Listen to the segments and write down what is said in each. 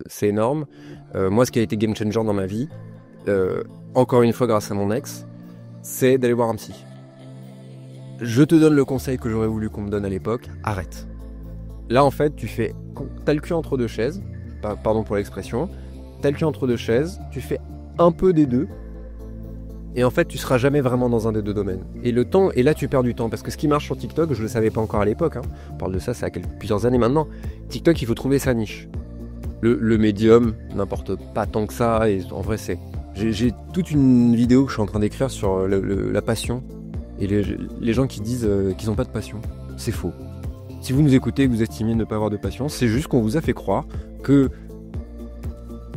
c'est énorme. Moi, ce qui a été game changer dans ma vie, encore une fois grâce à mon ex, c'est d'aller voir un psy. Je te donne le conseil que j'aurais voulu qu'on me donne à l'époque, arrête. Là, en fait, t'as le cul entre deux chaises, pardon pour l'expression, t'as le cul entre deux chaises, tu fais un peu des deux, et en fait, tu seras jamais vraiment dans un des deux domaines. Et là, tu perds du temps, parce que ce qui marche sur TikTok, je le savais pas encore à l'époque, on parle de ça, ça a plusieurs années maintenant. TikTok, il faut trouver sa niche. Le médium n'importe pas tant que ça, et en vrai, j'ai toute une vidéo que je suis en train d'écrire sur la passion, et les gens qui disent qu'ils n'ont pas de passion, c'est faux. Si vous nous écoutez et que vous estimez ne pas avoir de passion, c'est juste qu'on vous a fait croire que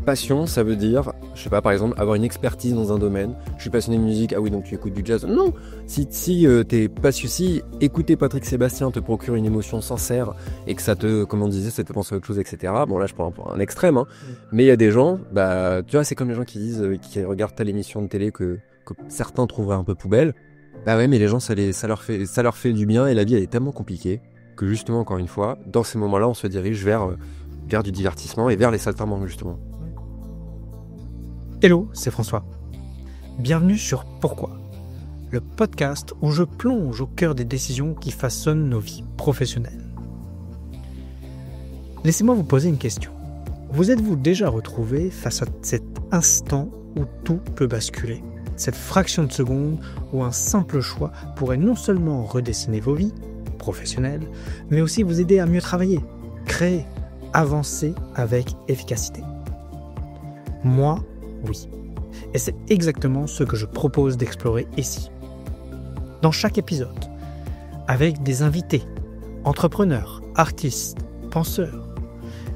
passion, ça veut dire, je sais pas, par exemple, avoir une expertise dans un domaine. Je suis passionné de musique, ah oui, donc tu écoutes du jazz. Non, si t'es passionné, si écouter Patrick Sébastien te procure une émotion sincère et que ça te, comme on disait, ça te pense à autre chose, etc. Bon, là, je prends un extrême, hein. Mais il y a des gens, tu vois, c'est comme les gens qui disent, qui regardent telle émission de télé que certains trouveraient un peu poubelle. Bah ouais, mais les gens, ça leur fait du bien, et la vie, elle est tellement compliquée que justement, encore une fois, dans ces moments-là, on se dirige vers du divertissement et vers les saltimbanques, justement. Hello, c'est François. Bienvenue sur Pourquoi, le podcast où je plonge au cœur des décisions qui façonnent nos vies professionnelles. Laissez-moi vous poser une question. Vous êtes-vous déjà retrouvé face à cet instant où tout peut basculer ? Cette fraction de seconde où un simple choix pourrait non seulement redessiner vos vies professionnelles, mais aussi vous aider à mieux travailler, créer, avancer avec efficacité. Moi, oui. Et c'est exactement ce que je propose d'explorer ici. Dans chaque épisode, avec des invités, entrepreneurs, artistes, penseurs,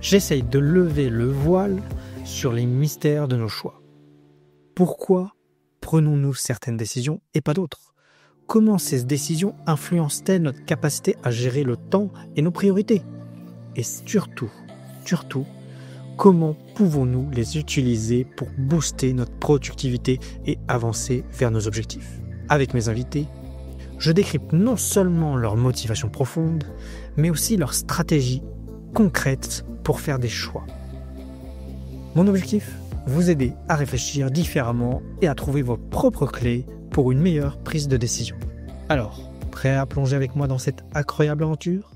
j'essaye de lever le voile sur les mystères de nos choix. Pourquoi prenons-nous certaines décisions et pas d'autres ? Comment ces décisions influencent-elles notre capacité à gérer le temps et nos priorités ? Et surtout, comment pouvons-nous les utiliser pour booster notre productivité et avancer vers nos objectifs ? Avec mes invités, je décrypte non seulement leur motivation profonde, mais aussi leur stratégie concrète pour faire des choix. Mon objectif ? Vous aider à réfléchir différemment et à trouver vos propres clés pour une meilleure prise de décision. Alors, prêt à plonger avec moi dans cette incroyable aventure ?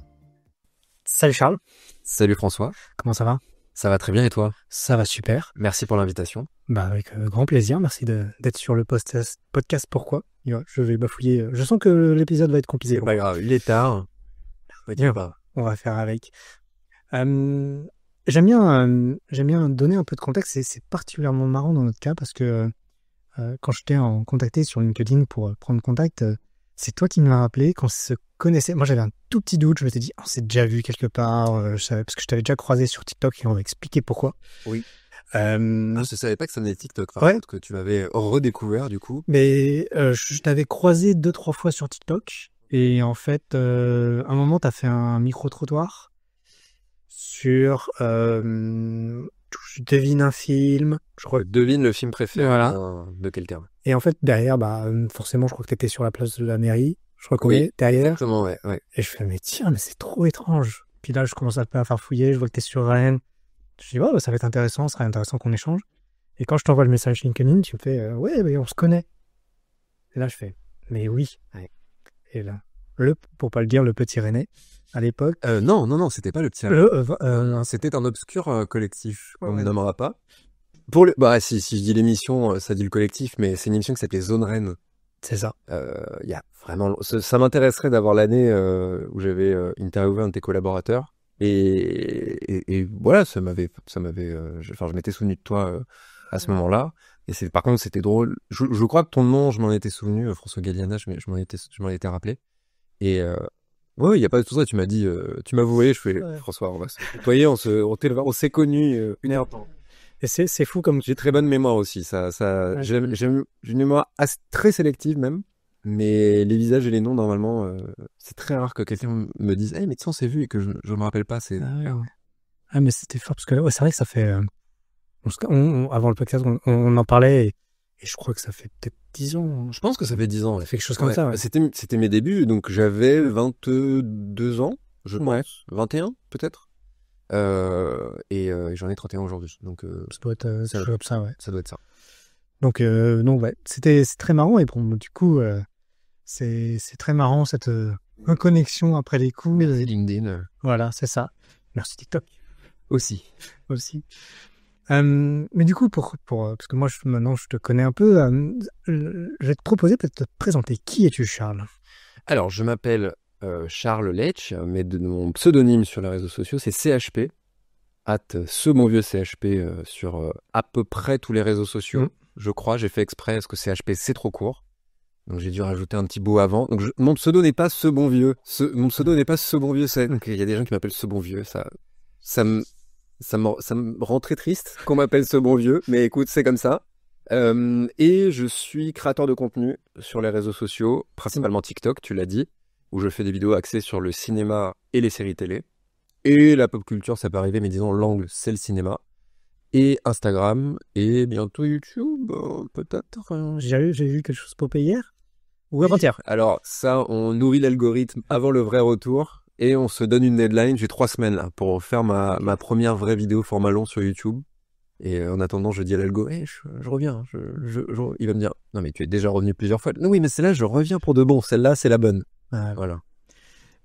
Salut Charles. Salut François. Comment ça va ? Ça va très bien, et toi ? Ça va super. Merci pour l'invitation. Avec grand plaisir, merci d'être sur le podcast Pourquoi. Je vais bafouiller, je sens que l'épisode va être compliqué. C'est pas grave, il est tard. On va faire avec. J'aime bien donner un peu de contexte, c'est particulièrement marrant dans notre cas parce que quand je t'ai contacté sur LinkedIn pour prendre contact, c'est toi qui m'as rappelé qu'on se connaissait. Moi, j'avais un tout petit doute, je m'étais dit, on s'est déjà vu quelque part, parce que je t'avais déjà croisé sur TikTok et on va expliquer pourquoi. Oui. Je savais pas que ça venait de TikTok, par contre, que tu m'avais redécouvert du coup. Mais je t'avais croisé 2-3 fois sur TikTok et en fait, à un moment, t'as fait un micro-trottoir sur je devine un film, je crois. Devine le film préféré. Voilà. De quel terme ? Et en fait, derrière, forcément, je crois que t'étais sur la place de la mairie. Je crois qu'on est derrière. Exactement, ouais. Et je fais, mais tiens, mais c'est trop étrange. Puis là, je commence un peu à farfouiller, je vois que t'es sur Rennes. Je dis, ça va être intéressant, ce serait intéressant qu'on échange. Et quand je t'envoie le message LinkedIn, tu me fais, ouais, mais on se connaît. Et là, je fais, mais oui. Ouais. Et là, pour pas le dire, le petit René, à l'époque. Non, c'était pas le petit René. C'était un obscur collectif, on ne nommera pas. Si je dis l'émission, ça dit le collectif, mais c'est une émission qui s'appelait Zone Rennes. C'est ça. Il y a vraiment, ça m'intéresserait d'avoir l'année où j'avais interviewé un de tes collaborateurs. Et voilà, ça m'avait, je m'étais souvenu de toi à ce moment-là. Et par contre, c'était drôle. Je crois que ton nom, je m'en étais souvenu, François Galliana, je m'en étais rappelé. Et il y a pas de tout ça. Tu m'as dit, tu m'as voué. Je fais, François, on va se tutoyer. On s'est connus une heure. Et c'est fou comme. J'ai très bonne mémoire aussi. J'ai une mémoire très sélective même. Mais les visages et les noms, normalement, c'est très rare que quelqu'un me dise « mais tu sais, on s'est vu » et que je me rappelle pas. Mais c'était fort, parce que c'est vrai que ça fait... avant le podcast, on en parlait, et je crois que ça fait peut-être 10 ans. Je pense que ça fait 10 ans. Ça fait quelque chose comme ça, ouais. C'était mes débuts, donc j'avais 22 ans, je pense. 21, peut-être. Et j'en ai 31 aujourd'hui. Donc, Ça doit être ça, comme ça, ouais. ça doit être ça. Donc, ouais, c'est très marrant. Et bon, du coup, c'est très marrant cette reconnexion après les coups. Merci LinkedIn. Voilà, c'est ça. Merci TikTok Aussi. Mais du coup, parce que moi, maintenant, je te connais un peu, je vais te proposer peut-être de te présenter. Qui es-tu, Charles? Alors, je m'appelle Charles Letch, mais mon pseudonyme sur les réseaux sociaux, c'est CHP, ce bon vieux CHP sur à peu près tous les réseaux sociaux. Je crois, j'ai fait exprès parce que CHP, c'est trop court. Donc, j'ai dû rajouter un petit bout avant. Donc, mon pseudo n'est pas ce bon vieux. Mon pseudo n'est pas ce bon vieux. Donc, il y a des gens qui m'appellent ce bon vieux. Ça me rend très triste qu'on m'appelle ce bon vieux. Mais écoute, c'est comme ça. Et je suis créateur de contenu sur les réseaux sociaux, principalement TikTok, tu l'as dit, où je fais des vidéos axées sur le cinéma et les séries télé. Et la pop culture, ça peut arriver, mais disons, l'angle, c'est le cinéma. Et Instagram, et bientôt YouTube, peut-être. J'ai vu quelque chose popper hier ou avant-hier. Alors ça, on nourrit l'algorithme avant le vrai retour, et on se donne une deadline. J'ai 3 semaines là, pour faire ma première vraie vidéo format long sur YouTube. Et en attendant, je dis à l'algo, je reviens. Il va me dire, non mais tu es déjà revenu plusieurs fois. Non oui, mais celle-là, je reviens pour de bon. Celle-là, c'est la bonne. Voilà.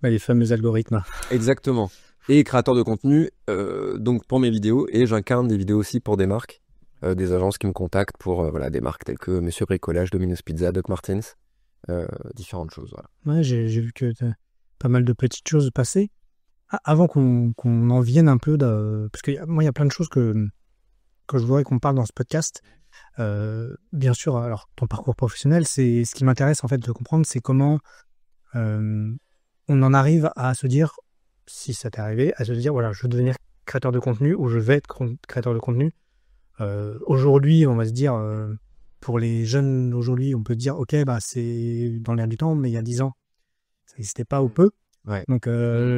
Les fameux algorithmes. Exactement. Et créateur de contenu, donc pour mes vidéos, et j'incarne des vidéos aussi pour des marques, des agences qui me contactent pour des marques telles que Monsieur Bricolage, Domino's Pizza, Doc Martens, différentes choses. Voilà. Ouais, j'ai vu que t'as pas mal de petites choses passées. Avant qu'on en vienne un peu, parce que moi, il y a plein de choses que je voudrais qu'on parle dans ce podcast. Bien sûr, alors ton parcours professionnel, c'est ce qui m'intéresse en fait de comprendre, c'est comment on en arrive à se dire, si ça t'est arrivé, à se dire voilà, je veux devenir créateur de contenu ou je vais être créateur de contenu. Aujourd'hui, on va se dire, pour les jeunes aujourd'hui, on peut dire ok, bah c'est dans l'air du temps, mais il y a 10 ans, ça n'existait pas ou peu. Ouais. Donc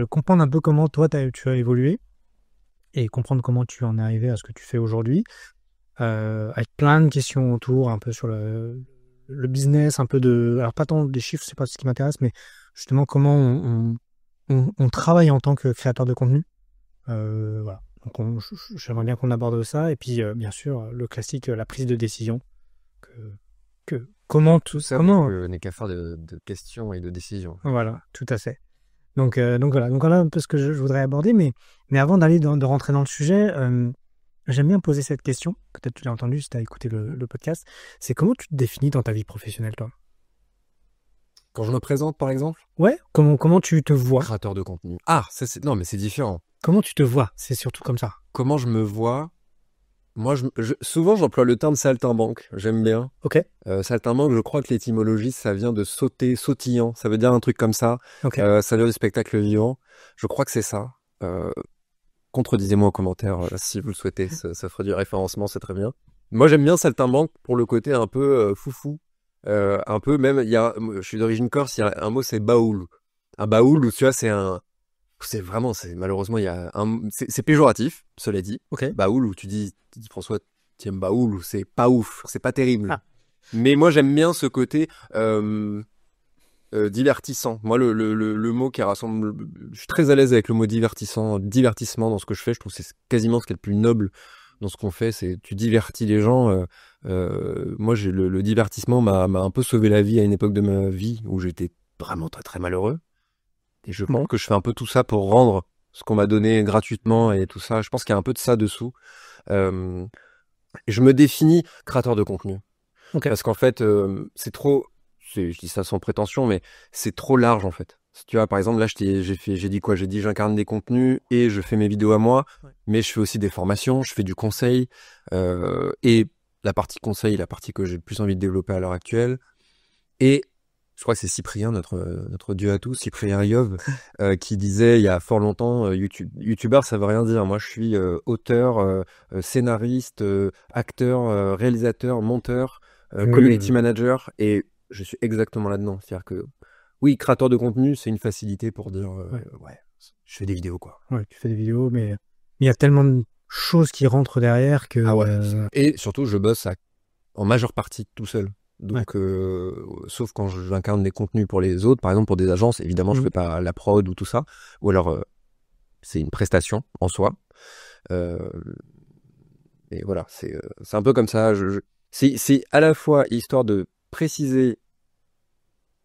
comprendre un peu comment toi tu as évolué et comprendre comment tu en es arrivé à ce que tu fais aujourd'hui, avec plein de questions autour, un peu sur le business, un peu alors pas tant des chiffres, c'est pas ce qui m'intéresse, mais justement comment on travaille en tant que créateur de contenu. Voilà. Donc j'aimerais bien qu'on aborde ça, et puis bien sûr le classique, la prise de décision. Comment tout ça. On n'est qu'à faire de questions et de décisions. Voilà, tout à fait. Donc voilà un peu ce que je voudrais aborder, mais avant d'aller de rentrer dans le sujet, j'aime bien poser cette question. Peut-être tu l'as entendu si tu as écouté le podcast. C'est comment tu te définis dans ta vie professionnelle, toi? Quand je me présente, par exemple? Ouais, comment tu te vois? Créateur de contenu. Ah, non, mais c'est différent. Comment tu te vois? C'est surtout comme ça. Comment je me vois? Moi, souvent, j'emploie le terme saltimbanque. J'aime bien. Ok. Saltimbanque, je crois que l'étymologie, ça vient de sauter, sautillant. Ça veut dire un truc comme ça. Ok. Ça vient du spectacle vivant. Je crois que c'est ça. Contredisez-moi en commentaire si vous le souhaitez. Ça fera du référencement, c'est très bien. Moi, j'aime bien saltimbanque pour le côté un peu foufou. Un peu même, je suis d'origine corse, il y a un mot, c'est baoul. Un baoul, où tu vois, malheureusement, c'est péjoratif, cela dit. Ok. Baoul, où tu dis François, tu aimes baoul, ou c'est pas ouf, c'est pas terrible. Mais moi, j'aime bien ce côté divertissant. Moi, le mot qui rassemble, je suis très à l'aise avec le mot divertissement dans ce que je fais. Je trouve que c'est quasiment ce qui est le plus noble dans ce qu'on fait, c'est tu divertis les gens. Moi, le divertissement m'a un peu sauvé la vie à une époque de ma vie où j'étais vraiment très très malheureux. Et je pense que je fais un peu tout ça pour rendre ce qu'on m'a donné gratuitement et tout ça. Je pense qu'il y a un peu de ça dessous. Et je me définis créateur de contenu. Okay. Parce qu'en fait, c'est trop... Je dis ça sans prétention, mais c'est trop large en fait. Tu vois, par exemple, là, j'ai dit quoi? J'ai dit j'incarne des contenus et je fais mes vidéos à moi, mais je fais aussi des formations, je fais du conseil. Et la partie conseil, la partie que j'ai le plus envie de développer à l'heure actuelle. Et je crois que c'est Cyprien, notre dieu à tous, Cyprien Riov, qui disait il y a fort longtemps, youtubeur, ça veut rien dire. Moi, je suis auteur, scénariste, acteur, réalisateur, monteur, community manager, et je suis exactement là-dedans. C'est-à-dire que, oui, créateur de contenu, c'est une facilité pour dire, je fais des vidéos, quoi. Ouais, tu fais des vidéos, mais il y a tellement de choses qui rentrent derrière que... Ah ouais. Et surtout, je bosse en majeure partie tout seul. Donc, sauf quand j'incarne des contenus pour les autres, par exemple pour des agences, évidemment, je fais pas la prod ou tout ça. Ou alors, c'est une prestation en soi. Euh, et voilà, c'est un peu comme ça. C'est à la fois histoire de préciser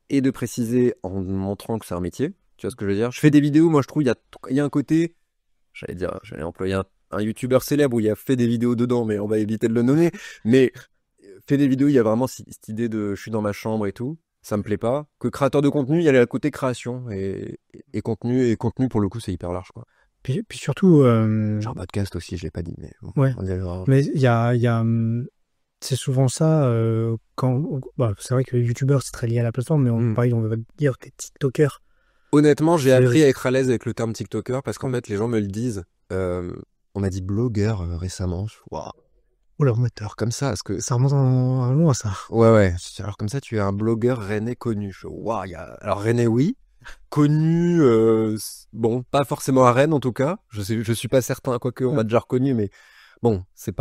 et de préciser en montrant que c'est un métier. Tu vois ce que je veux dire? Je fais des vidéos, moi je trouve il y a un côté, j'allais employer un youtubeur célèbre où il a fait des vidéos dedans, mais on va éviter de le nommer. Mais fait des vidéos, il y a vraiment cette idée de je suis dans ma chambre et tout. Ça me plaît pas. Que créateur de contenu, il y a le côté création et contenu. Et contenu, pour le coup, c'est hyper large, quoi. Puis surtout, Genre podcast aussi, je l'ai pas dit, mais bon, ouais. on dirait- Mais c'est souvent ça, c'est vrai que les youtubeurs, c'est très lié à la plateforme, mais pareil, on va dire des TikTokers. Honnêtement, j'ai C'est- appris à être à l'aise avec le terme TikToker parce qu'en fait, les gens me le disent. On m'a dit blogueur récemment. Waouh. Oh leur moteur. Alors comme ça, est-ce que Ça remonte à loin, ça. ouais. Alors comme ça, tu es un blogueur rennais connu. Waouh, alors rennais, oui. Connu, bon, pas forcément à Rennes en tout cas. Je suis pas certain, quoique on m'a déjà reconnu, mais bon, je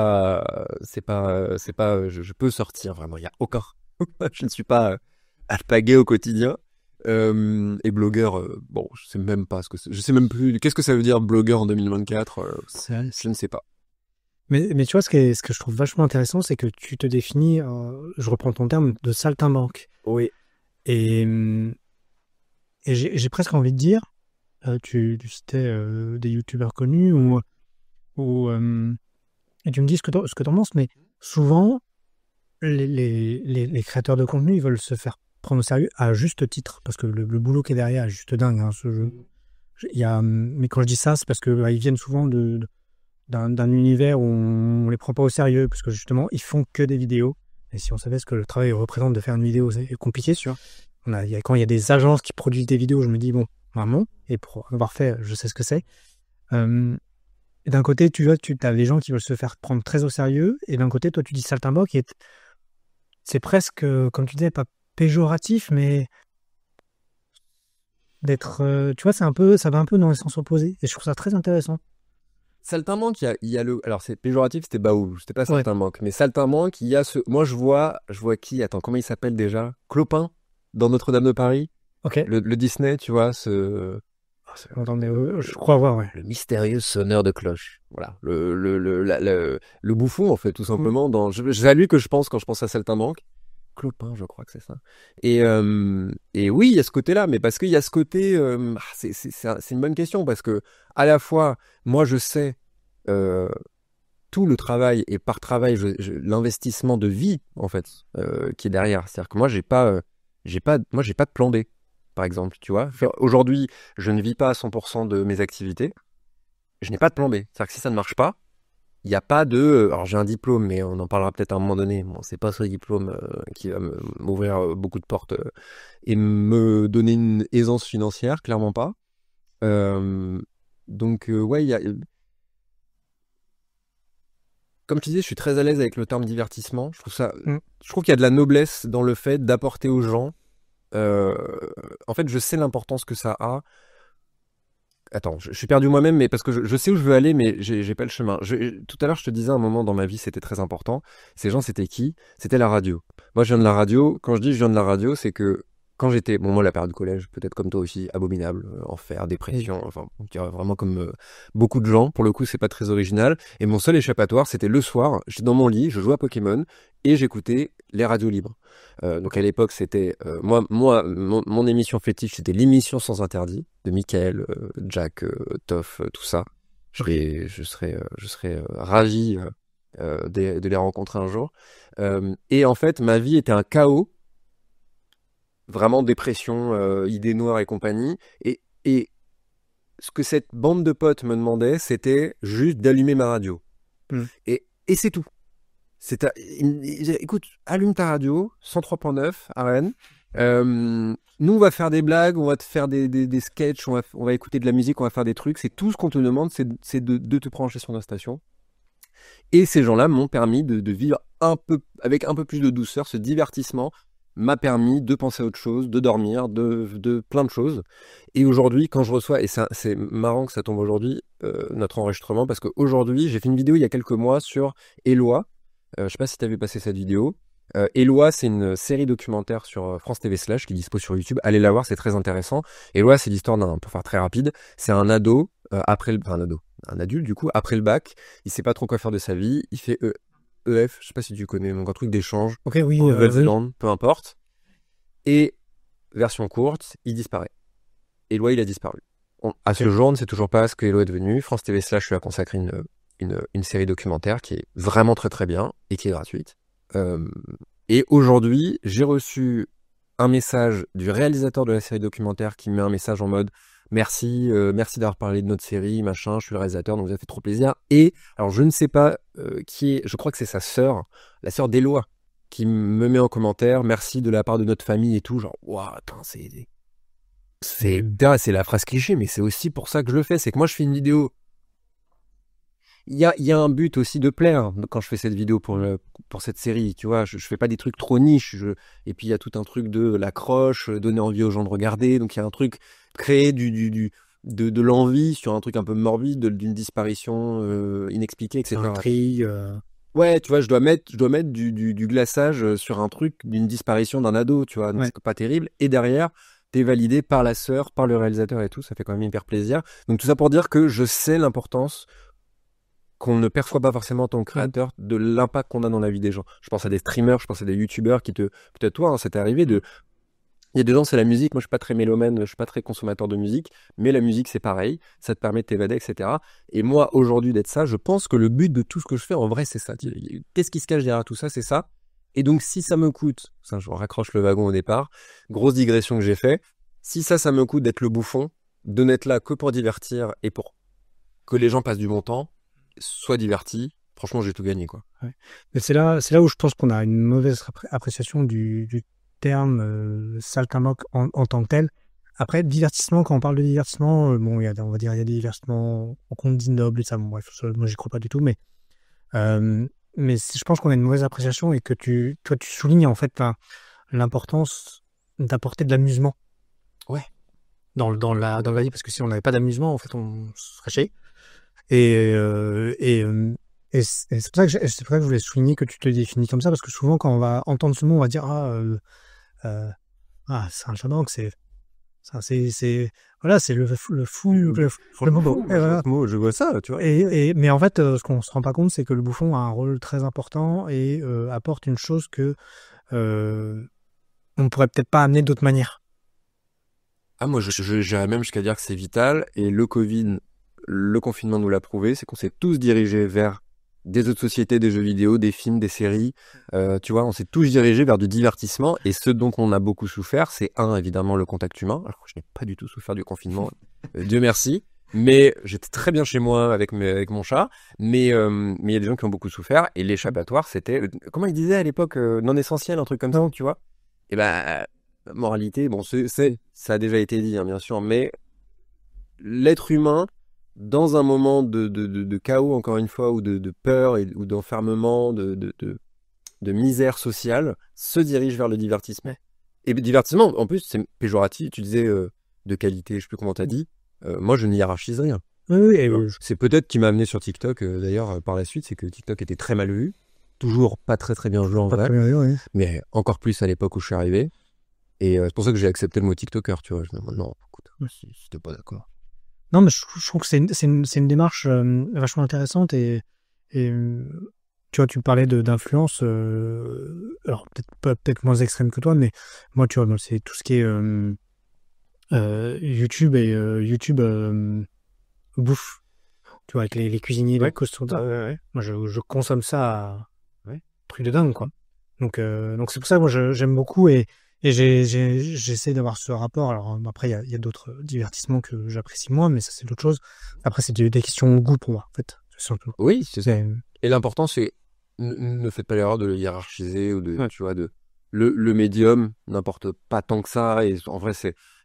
peux sortir vraiment. Il y a aucun, je ne suis pas alpagué au quotidien. Et blogueur, bon, je sais même pas je sais même plus. Qu'est-ce que ça veut dire blogueur en 2024 je ne sais pas. Mais tu vois, ce que je trouve vachement intéressant, c'est que tu te définis, je reprends ton terme, de saltimbanque. Oui. Et j'ai presque envie de dire, tu citais des youtubeurs connus et tu me dis ce que t'en penses, mais souvent, les créateurs de contenu, ils veulent se faire prendre au sérieux à juste titre, parce que le boulot qui est derrière est juste dingue, hein, ce jeu. Mais quand je dis ça, c'est parce que ils viennent souvent d'un univers où on les prend pas au sérieux, parce que justement, ils font que des vidéos. Et si on savait ce que le travail représente de faire une vidéo, c'est compliqué, sûr. Quand il y a des agences qui produisent des vidéos, je me dis, bon, vraiment, et pour avoir fait, je sais ce que c'est. Et d'un côté, tu vois, tu as des gens qui veulent se faire prendre très au sérieux, et d'un côté, toi, tu dis saltimbanque, et c'est presque, comme tu disais, pas péjoratif, mais d'être, tu vois, ça va un peu dans les sens opposés, et je trouve ça très intéressant. Saltimbanque, il y a le. Alors, c'est péjoratif, c'était baoul, c'était pas saltimbanque. Mais saltimbanque, il y a ce. Moi, je vois qui? Attends, comment il s'appelle déjà? Clopin, dans Notre-Dame de Paris. Ok. Le Disney, tu vois, Attendez, je crois voir, ouais. le mystérieux sonneur de cloche. Voilà. Le bouffon, en fait, tout simplement. C'est à lui que je pense quand je pense à Saltimbanque. Clopin, je crois que c'est ça. Et oui, il y a ce côté-là, mais parce qu'il y a ce côté. C'est une bonne question, parce que, à la fois, moi, je sais tout le travail, et par travail, l'investissement de vie, en fait, qui est derrière. C'est-à-dire que moi, j'ai pas de plan B, par exemple, tu vois. Aujourd'hui, je ne vis pas à 100% de mes activités. Je n'ai pas de plan B. C'est-à-dire que si ça ne marche pas, il n'y a pas de. Alors, j'ai un diplôme, mais on en parlera peut-être à un moment donné. Bon, c'est pas ce diplôme qui va m'ouvrir beaucoup de portes et me donner une aisance financière, clairement pas. Donc, ouais, comme tu disais, je suis très à l'aise avec le terme divertissement. Je trouve qu'il y a de la noblesse dans le fait d'apporter aux gens. En fait, je sais l'importance que ça a. Attends, je suis perdu moi-même, mais parce que je sais où je veux aller, mais j'ai pas le chemin. Tout à l'heure, je te disais, un moment dans ma vie, c'était très important. Ces gens, c'était qui? C'était la radio. Moi, je viens de la radio. Quand je dis je viens de la radio, c'est que quand j'étais, bon, moi, la période collège, peut-être comme toi aussi, abominable, enfer, dépression, enfin, on dirait vraiment comme beaucoup de gens. Pour le coup, c'est pas très original. Et mon seul échappatoire, c'était le soir. J'étais dans mon lit, je jouais à Pokémon et j'écoutais les radios libres. Donc à l'époque, c'était mon émission fétiche, c'était l'émission Sans Interdit de Michael, Jack, Toff, tout ça. Je serais ravi de les rencontrer un jour. Et en fait, ma vie était un chaos, vraiment dépression, idées noires et compagnie. Et ce que cette bande de potes me demandait, c'était juste d'allumer ma radio. Et c'est tout. Il disait, écoute, allume ta radio, 103.9 à Rennes. Nous, on va faire des blagues, on va te faire des sketchs, on va écouter de la musique, on va faire des trucs. C'est tout ce qu'on te demande, c'est de te brancher sur notre station. Et ces gens-là m'ont permis de vivre avec un peu plus de douceur. Ce divertissement m'a permis de penser à autre chose, de dormir, de plein de choses. Et aujourd'hui, quand je reçois, et c'est marrant que ça tombe aujourd'hui, notre enregistrement, parce qu'aujourd'hui, j'ai fait une vidéo il y a quelques mois sur Éloi. Je sais pas si tu avais passé cette vidéo. Éloi, c'est une série documentaire sur France TV Slash qui est dispo sur YouTube. Allez la voir, c'est très intéressant. Éloi, c'est l'histoire pour faire très rapide, c'est un ado un adulte du coup, après le bac, il sait pas trop quoi faire de sa vie, il fait EF, je sais pas si tu connais, donc un truc d'échange, Ok, oui. Nouvelle-Zélande, peu importe. Et version courte, il disparaît. Éloi, il a disparu. À ce jour, on ne sait toujours pas ce que Éloi est devenu. France TV Slash lui a consacré une série documentaire qui est vraiment très très bien et qui est gratuite. Et aujourd'hui, j'ai reçu un message du réalisateur de la série documentaire qui me met un message en mode merci d'avoir parlé de notre série, machin, je suis le réalisateur, donc ça fait trop plaisir. Et alors je ne sais pas qui est, je crois que c'est sa sœur, la sœur d'Éloi, qui me met en commentaire merci de la part de notre famille et tout, genre waouh, attends, c'est la phrase cliché, mais c'est aussi pour ça que je le fais, c'est que moi je fais une vidéo. Il y a un but aussi de plaire quand je fais cette vidéo pour cette série, tu vois. Je fais pas des trucs trop niches. Et puis il y a tout un truc de l'accroche, donner envie aux gens de regarder. Donc il y a un truc, créer de l'envie sur un truc un peu morbide, d'une disparition inexpliquée, etc. Intrigue. Ouais, tu vois, je dois mettre du glaçage sur un truc d'une disparition d'un ado, tu vois. Donc c'est pas terrible. Et derrière, t'es validé par la sœur, par le réalisateur et tout. Ça fait quand même hyper plaisir. Donc tout ça pour dire que je sais l'importance qu'on ne perçoit pas forcément en tant que créateur de l'impact qu'on a dans la vie des gens. Je pense à des streamers, je pense à des youtubeurs peut-être toi, hein, c'est arrivé il y a des gens, c'est la musique, moi je suis pas très mélomane, je suis pas très consommateur de musique, mais la musique c'est pareil, ça te permet de t'évader, etc. Et moi aujourd'hui d'être ça, je pense que le but de tout ce que je fais en vrai c'est ça. Qu'est-ce qui se cache derrière tout ça? C'est ça. Et donc si ça me coûte, ça je raccroche le wagon au départ, grosse digression que j'ai fait, si ça me coûte d'être le bouffon, de n'être là que pour divertir et pour que les gens passent du bon temps, soit divertis, franchement j'ai tout gagné quoi. Ouais. Mais c'est là où je pense qu'on a une mauvaise appréciation du terme saltimbanque en tant que tel. Après, divertissement, quand on parle de divertissement, bon, on va dire il y a des divertissements qu'on dit nobles et ça, bon, bref, moi j'y crois pas du tout, mais je pense qu'on a une mauvaise appréciation et que toi tu soulignes en fait l'importance d'apporter de l'amusement. Ouais. Dans la vie, parce que si on n'avait pas d'amusement, en fait, on serait chier. Et c'est pour ça que je voulais souligner que tu te définis comme ça, parce que souvent, quand on va entendre ce mot, on va dire c'est un saltimbanque, voilà, c'est le fou, le bobo. Et voilà. Je vois ça, tu vois. Mais en fait, ce qu'on se rend pas compte, c'est que le bouffon a un rôle très important et apporte une chose que on pourrait peut-être pas amener d'autre manière. Ah, moi, j'irais même jusqu'à dire que c'est vital. Et le Covid, le confinement nous l'a prouvé, c'est qu'on s'est tous dirigés vers des autres sociétés, des jeux vidéo, des films, des séries. Tu vois, on s'est tous dirigés vers du divertissement. Et ce dont on a beaucoup souffert, c'est évidemment, le contact humain. Alors, je n'ai pas du tout souffert du confinement, Dieu merci. Mais j'étais très bien chez moi avec mon chat. Mais il y a des gens qui ont beaucoup souffert. Et l'échappatoire, c'était, comment ils disaient à l'époque, non essentiel, un truc comme ça, tu vois. Et ben, moralité, bon, ça a déjà été dit, hein, bien sûr, mais l'être humain, dans un moment de chaos, encore une fois, ou de peur, ou d'enfermement, de misère sociale, se dirige vers le divertissement. Et le divertissement, en plus, c'est péjoratif. Tu disais de qualité, je sais plus comment t'as dit. Moi, je ne hiérarchise rien. Oui, c'est peut-être qui m'a amené sur TikTok, d'ailleurs, par la suite, c'est que TikTok était très mal vu. Toujours pas très très bien joué en vrai. Mais encore plus à l'époque où je suis arrivé. Et c'est pour ça que j'ai accepté le mot TikToker, tu vois. Je me dis, non, écoute, si t'es pas d'accord. Non, mais je trouve que c'est une démarche vachement intéressante et tu vois, tu parlais d'influence, alors peut-être moins extrême que toi, mais moi, tu vois, c'est tout ce qui est YouTube et YouTube bouffe, tu vois, avec les cuisiniers, les costauds. Moi, je consomme ça à truc de dingue, quoi. Donc c'est pour ça que moi, j'aime beaucoup et j'essaie d'avoir ce rapport. Alors après, il y a d'autres divertissements que j'apprécie moins, mais ça, c'est d'autres chose. Après, c'est des questions de goût pour moi, en fait. Oui, c'est ça. Et l'important, c'est ne faites pas l'erreur de le hiérarchiser ou tu vois, le médium n'importe pas tant que ça. Et en vrai,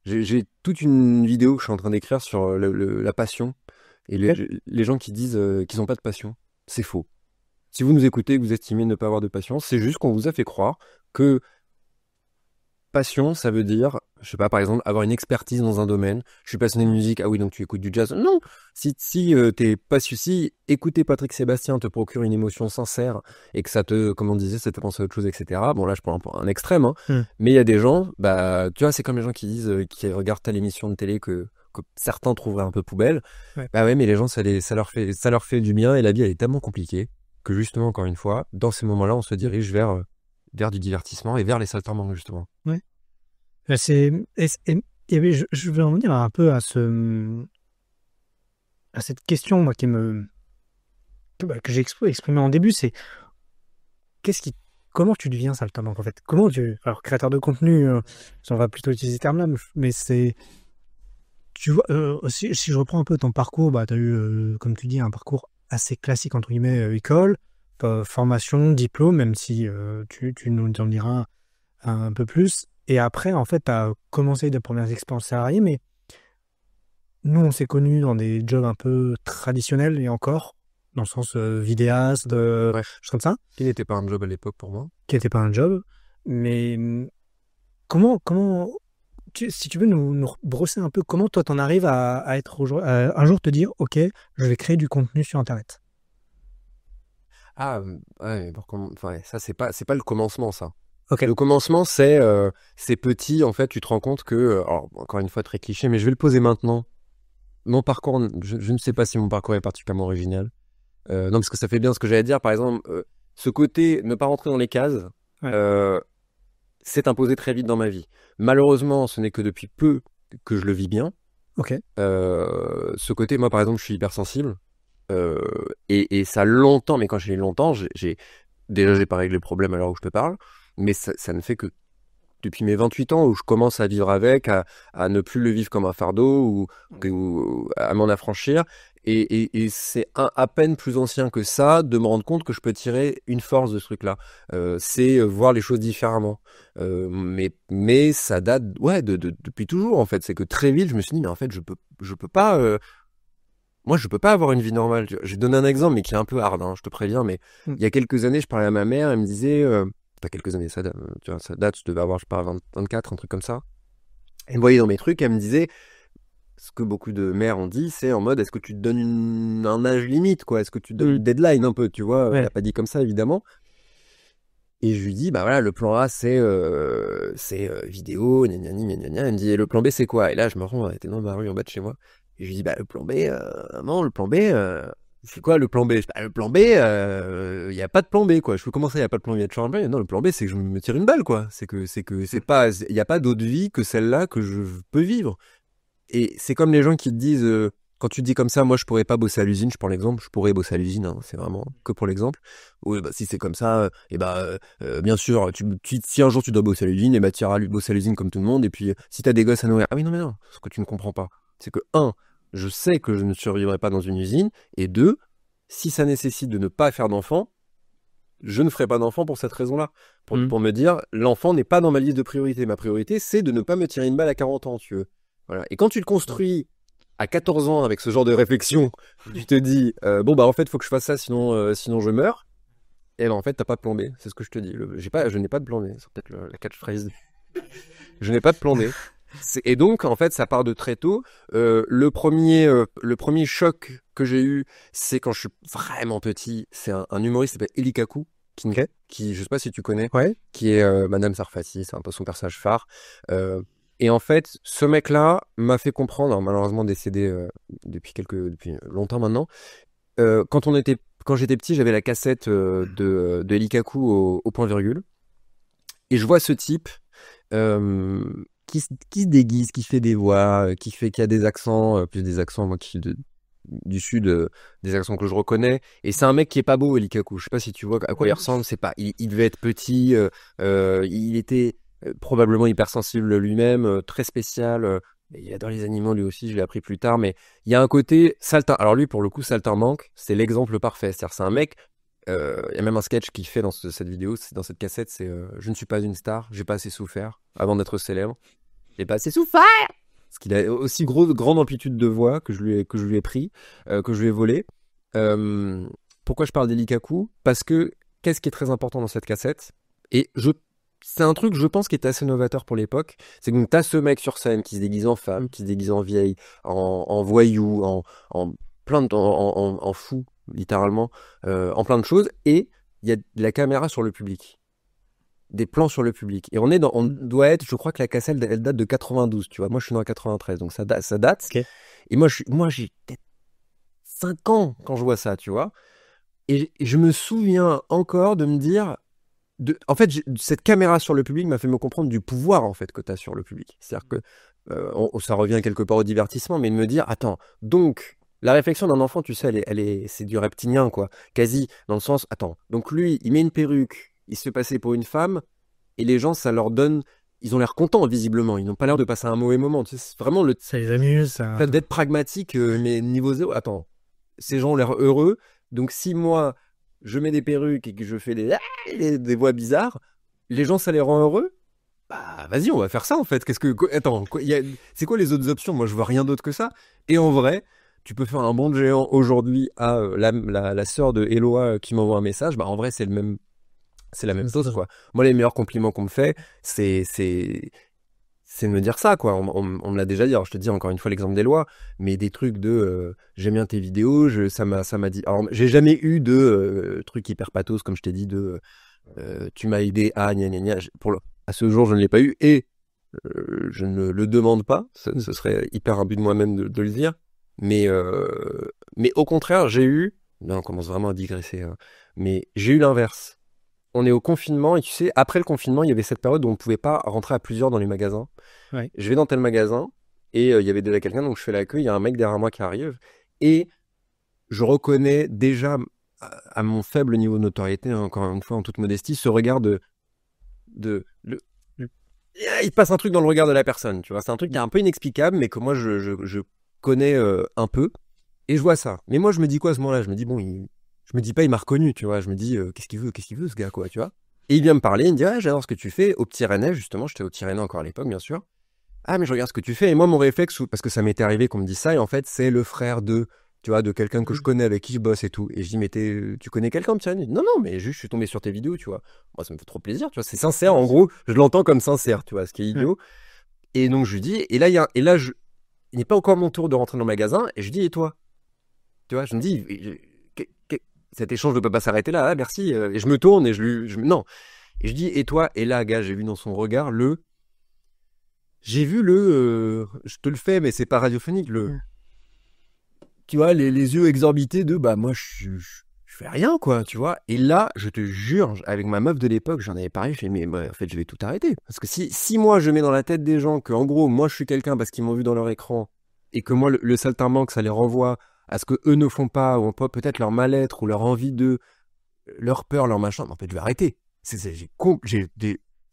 j'ai toute une vidéo que je suis en train d'écrire sur la passion et les gens qui disent qu'ils n'ont pas de passion. C'est faux. Si vous nous écoutez et que vous estimez ne pas avoir de passion, c'est juste qu'on vous a fait croire que passion, ça veut dire, je sais pas, par exemple, avoir une expertise dans un domaine. Je suis passionné de musique. Ah oui, donc tu écoutes du jazz. Non. Si t'es pas si écouter Patrick Sébastien te procure une émotion sincère et que ça te, comme on disait, ça te pense à autre chose, etc. Bon, là, je prends un extrême, hein. Mais il y a des gens, bah, tu vois, c'est comme les gens qui disent, qui regardent telle émission de télé que certains trouveraient un peu poubelle. Ouais. Bah ouais, mais les gens, ça leur fait du bien, et la vie, elle est tellement compliquée que justement, encore une fois, dans ces moments-là, on se dirige vers du divertissement et vers les saltimbanques, justement. Ouais. Je vais en venir un peu à cette question, moi, que j'ai exprimée en début, c'est comment tu deviens saltimbanque, en fait? Alors, créateur de contenu, on va plutôt utiliser ce terme-là, mais tu vois, si je reprends un peu ton parcours, bah, tu as eu, comme tu dis, un parcours assez classique, entre guillemets, école, formation, diplôme, même si tu nous en diras un peu plus. Et après, en fait, tu as commencé de premières expériences salariées, mais nous, on s'est connus dans des jobs un peu traditionnels et encore, dans le sens vidéaste, Ouais. choses comme ça, Qui n'était pas un job à l'époque pour moi. qui n'était pas un job. Mais comment si tu veux nous brosser un peu, comment toi, t'en arrives à être un jour te dire, OK, je vais créer du contenu sur Internet. Ah, ouais, ouais, ça, c'est pas le commencement, ça. OK. Le commencement, c'est petit, en fait, tu te rends compte que, alors, encore une fois, très cliché, mais je vais le poser maintenant. Mon parcours, je ne sais pas si mon parcours est particulièrement original. Non, parce que ça fait bien ce que j'allais dire. Par exemple, ce côté ne pas rentrer dans les cases, Ouais. s'est imposé très vite dans ma vie. Malheureusement, ce n'est que depuis peu que je le vis bien. OK. Ce côté, moi, par exemple, je suis hypersensible. Et ça longtemps, mais quand j'ai longtemps, déjà, j'ai pas réglé le problème à l'heure où je te parle, mais ça ne fait que depuis mes 28 ans où je commence à vivre avec, à ne plus le vivre comme un fardeau ou à m'en affranchir. Et c'est à peine plus ancien que ça de me rendre compte que je peux tirer une force de ce truc-là. C'est voir les choses différemment. Mais ça date, ouais, depuis toujours, en fait. C'est que très vite, je me suis dit, mais en fait, je peux pas. Moi, je peux pas avoir une vie normale. J'ai donné un exemple, mais qui est un peu hard, hein, je te préviens. Mais il y a quelques années, je parlais à ma mère, elle me disait, pas quelques années, tu vois, ça date, je devais avoir, je sais pas, 24, un truc comme ça. Elle me voyait dans mes trucs, elle me disait, ce que beaucoup de mères ont dit, c'est en mode, est-ce que tu te donnes un âge limite, quoi? Est-ce que tu te donnes une deadline un peu, tu vois? Ouais. Elle a pas dit comme ça, évidemment. Et je lui dis, bah voilà, le plan A, c'est vidéo, gna gna gna gna gna. Elle me dit, et le plan B, c'est quoi? Et là, je me rends, elle était dans ma rue en bas de chez moi. Et je lui dis, bah le plan B, non, le plan B, c'est quoi le plan B? Bah, le plan B, il n'y a pas de plan B, quoi. Je peux commencer, il n'y a pas de plan B, il y a toujours un plan B. Non, le plan B, c'est que je me tire une balle, quoi. C'est pas, il n'y a pas d'autre vie que celle-là que je peux vivre. Et c'est comme les gens qui te disent, quand tu te dis comme ça, moi je pourrais pas bosser à l'usine, je prends l'exemple, je pourrais bosser à l'usine, hein, c'est vraiment que pour l'exemple. Ou bah, si c'est comme ça, bien sûr, si un jour tu dois bosser à l'usine, et bah tu iras bosser à l'usine comme tout le monde, et puis si t'as des gosses à nourrir, ah oui non mais non, ce que tu ne comprends pas, c'est que je sais que je ne survivrai pas dans une usine, et deux, si ça nécessite de ne pas faire d'enfant, je ne ferai pas d'enfant pour cette raison-là. Pour me dire, l'enfant n'est pas dans ma liste de priorités. Ma priorité, c'est de ne pas me tirer une balle à 40 ans, tu veux. Voilà. Et quand tu le construis à 14 ans avec ce genre de réflexion, tu te dis, bon, bah en fait, il faut que je fasse ça, sinon je meurs. Et ben en fait, t'as pas de plan B. C'est ce que je te dis. Je n'ai pas de plan B. C'est peut-être la catchphrase. Je n'ai pas de plan B. Et donc, en fait, ça part de très tôt. Le premier choc que j'ai eu, c'est quand je suis vraiment petit. C'est un humoriste qui s'appelle Eli Kaku, qui, je sais pas si tu connais, Ouais. qui est Madame Sarfati, c'est un peu son personnage phare. Et en fait, ce mec-là m'a fait comprendre, alors malheureusement décédé depuis longtemps maintenant. Quand j'étais petit, j'avais la cassette de Eli Kaku au point virgule. Et je vois ce type qui se déguise, qui fait des voix, qui a des accents, plus des accents, moi qui suis du sud, des accents que je reconnais. Et c'est un mec qui est pas beau, Eli Kaku. Je sais pas si tu vois à quoi il ressemble. C'est pas, il devait être petit. Il était probablement hypersensible lui-même, très spécial. Il adore les animaux lui aussi. Je l'ai appris plus tard. Mais il y a un côté saltin. Alors lui, pour le coup, saltimbanque, c'est l'exemple parfait. C'est-à-dire, c'est un mec. Il y a même un sketch qu'il fait dans cette vidéo, dans cette cassette, c'est je ne suis pas une star, j'ai pas assez souffert avant d'être célèbre. J'ai pas assez souffert parce qu'il a aussi grande amplitude de voix que je lui ai pris, que je lui ai volé. Pourquoi je parle d'Eli Kaku? Parce que qu'est-ce qui est très important dans cette cassette? Et c'est un truc, je pense, qui est assez novateur pour l'époque. C'est que t'as ce mec sur scène qui se déguise en femme, qui se déguise en vieille, en voyou, en fou, littéralement, en plein de choses. Et il y a de la caméra sur le public. des plans sur le public. Et on doit être, je crois que la cassette, elle date de 92, tu vois. Moi, je suis né en 93, donc ça date. Ok. Et moi, j'ai peut-être 5 ans quand je vois ça, tu vois. Et je me souviens encore de me dire, en fait, cette caméra sur le public m'a fait me comprendre du pouvoir, en fait, que tu as sur le public. C'est-à-dire que ça revient quelque part au divertissement, mais de me dire, attends, donc, la réflexion d'un enfant, tu sais, c'est du reptilien, quoi. Quasi, dans le sens, attends, donc lui, il met une perruque, il se fait passer pour une femme, et les gens, ça leur donne, ils ont l'air contents, visiblement. Ils n'ont pas l'air de passer un mauvais moment. Tu sais, c'est vraiment Ça les amuse, ça. fait d'être pragmatique, mais niveau zéro. Attends, ces gens ont l'air heureux, donc si moi, je mets des perruques et que je fais des voix bizarres, les gens, ça les rend heureux? Bah, vas-y, on va faire ça, en fait. Attends, c'est quoi les autres options? Moi, je vois rien d'autre que ça. Et en vrai, tu peux faire un bond de géant aujourd'hui à la sœur de Eloa qui m'envoie un message. Bah, en vrai, c'est la même chose, quoi. Moi, les meilleurs compliments qu'on me fait, c'est de me dire ça, quoi. On me l'a déjà dit. Alors, je te dis encore une fois l'exemple d'Eloa, mais des trucs de j'aime bien tes vidéos, ça m'a dit. Alors, j'ai jamais eu de trucs hyper pathos, comme je t'ai dit, de tu m'as aidé à gna gna gna. À ce jour, je ne l'ai pas eu et je ne le demande pas. Ce serait hyper imbu de moi-même de le dire. Mais au contraire, là, on commence vraiment à digresser, hein. Mais j'ai eu l'inverse. On est au confinement et tu sais, après le confinement, il y avait cette période où on ne pouvait pas rentrer à plusieurs dans les magasins. Ouais. Je vais dans tel magasin et il y avait déjà quelqu'un, donc je fais la queue, il y a un mec derrière moi qui arrive et je reconnais déjà à mon faible niveau de notoriété, hein, encore une fois en toute modestie, ce regard il passe un truc dans le regard de la personne, tu vois. C'est un truc qui est un peu inexplicable, mais que moi je connais un peu et je vois ça. Mais moi je me dis quoi à ce moment-là? Je me dis bon, je me dis pas il m'a reconnu, tu vois. Je me dis qu'est-ce qu'il veut ce gars, quoi, tu vois. Et il vient me parler, il me dit ah, j'adore ce que tu fais au Petit Rennais, justement, j'étais au Petit Rennais encore à l'époque, bien sûr. Ah, mais je regarde ce que tu fais. Et moi, mon réflexe, parce que ça m'était arrivé qu'on me dise ça, et en fait, c'est le frère tu vois, de quelqu'un que je connais, avec qui je bosse et tout. Et je dis, mais tu connais quelqu'un, Petit Rennais? Non, non, mais juste, je suis tombé sur tes vidéos, tu vois. Moi, ça me fait trop plaisir, tu vois. C'est sincère, en gros. Je l'entends comme sincère, tu vois, ce qui est idiot. Et donc, je lui dis, il n'est pas encore mon tour de rentrer dans le magasin, et je dis, et toi? Tu vois, je me dis, cet échange ne peut pas s'arrêter là, ah, merci. Et je me tourne et non. Et je dis, et toi? Et là, gars, j'ai vu dans son regard je te le fais, mais c'est pas radiophonique, tu vois, les yeux exorbités bah, moi, je fais rien, quoi, tu vois. Et là, je te jure, avec ma meuf de l'époque, j'en avais parlé, je fais, mais en fait, je vais tout arrêter. Parce que si moi, je mets dans la tête des gens que, en gros, moi, je suis quelqu'un parce qu'ils m'ont vu dans leur écran, et que moi, le saltimbanque, ça les renvoie à ce que eux ne font pas, ou peut-être leur mal-être, ou leur envie leur peur, leur machin, en fait, je vais arrêter.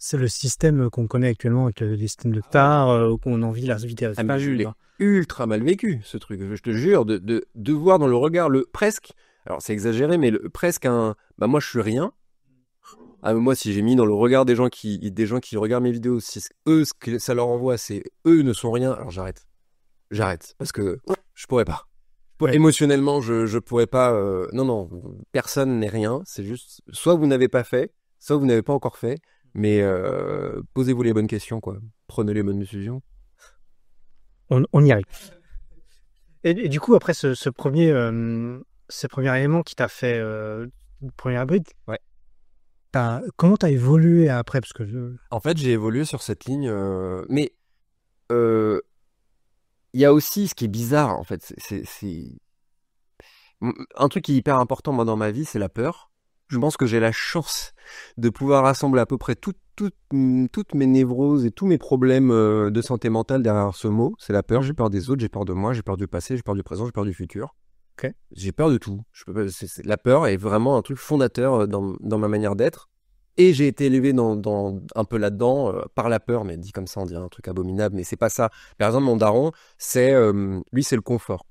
C'est le système qu'on connaît actuellement avec le système de TAR, où on a envie de la vitesse. Ah, mais je l'ai ultra mal vécu, ce truc. Je te jure, de voir dans le regard presque, alors c'est exagéré, mais presque bah moi je suis rien. Ah, mais moi, si j'ai mis dans le regard des gens qui regardent mes vidéos, si eux, ce que ça leur envoie, c'est eux ne sont rien, alors j'arrête. J'arrête, parce que je pourrais pas. Ouais. Émotionnellement, je pourrais pas. Non, personne n'est rien. C'est juste, soit vous n'avez pas fait, soit vous n'avez pas encore fait. Mais posez-vous les bonnes questions, quoi. Prenez les bonnes décisions. On y arrive. Et du coup, après ce premier élément qui t'a fait le premier abri, Ouais. Comment t'as évolué après? Parce que En fait, j'ai évolué sur cette ligne, mais il y a aussi ce qui est bizarre, en fait. C'est un truc qui est hyper important, moi, dans ma vie, c'est la peur. Je pense que j'ai la chance de pouvoir rassembler à peu près toutes mes névroses et tous mes problèmes de santé mentale derrière ce mot. C'est la peur. J'ai peur des autres, j'ai peur de moi, j'ai peur du passé, j'ai peur du présent, j'ai peur du futur. Okay. J'ai peur de tout. La peur est vraiment un truc fondateur dans ma manière d'être. Et j'ai été élevé un peu là-dedans, par la peur, mais dit comme ça, on dirait un truc abominable, mais c'est pas ça. Par exemple, mon daron, lui, c'est le confort.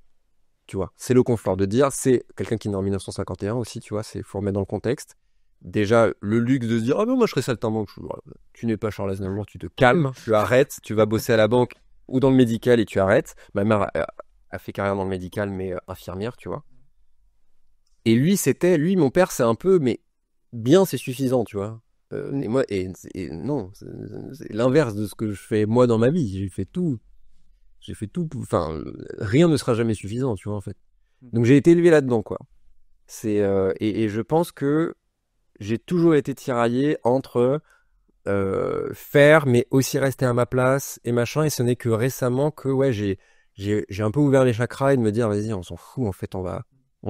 Tu vois, c'est le confort de dire, c'est quelqu'un qui est né en 1951 aussi, tu vois, faut remettre dans le contexte. Déjà, le luxe de se dire, ah ben moi je serais saltimbanque. Tu n'es pas Charles Aznavour, tu te calmes, tu arrêtes, tu vas bosser à la banque ou dans le médical et tu arrêtes. Ma mère a fait carrière dans le médical, mais infirmière, tu vois. Et lui, mon père, c'est un peu, mais bien, c'est suffisant, tu vois. Non, c'est l'inverse de ce que je fais moi dans ma vie. J'ai fait tout, enfin, rien ne sera jamais suffisant, tu vois, en fait. Donc j'ai été élevé là-dedans, quoi. Et je pense que j'ai toujours été tiraillé entre faire, mais aussi rester à ma place et machin. Et ce n'est que récemment que ouais, j'ai un peu ouvert les chakras et de me dire vas-y, on s'en fout. En fait, on va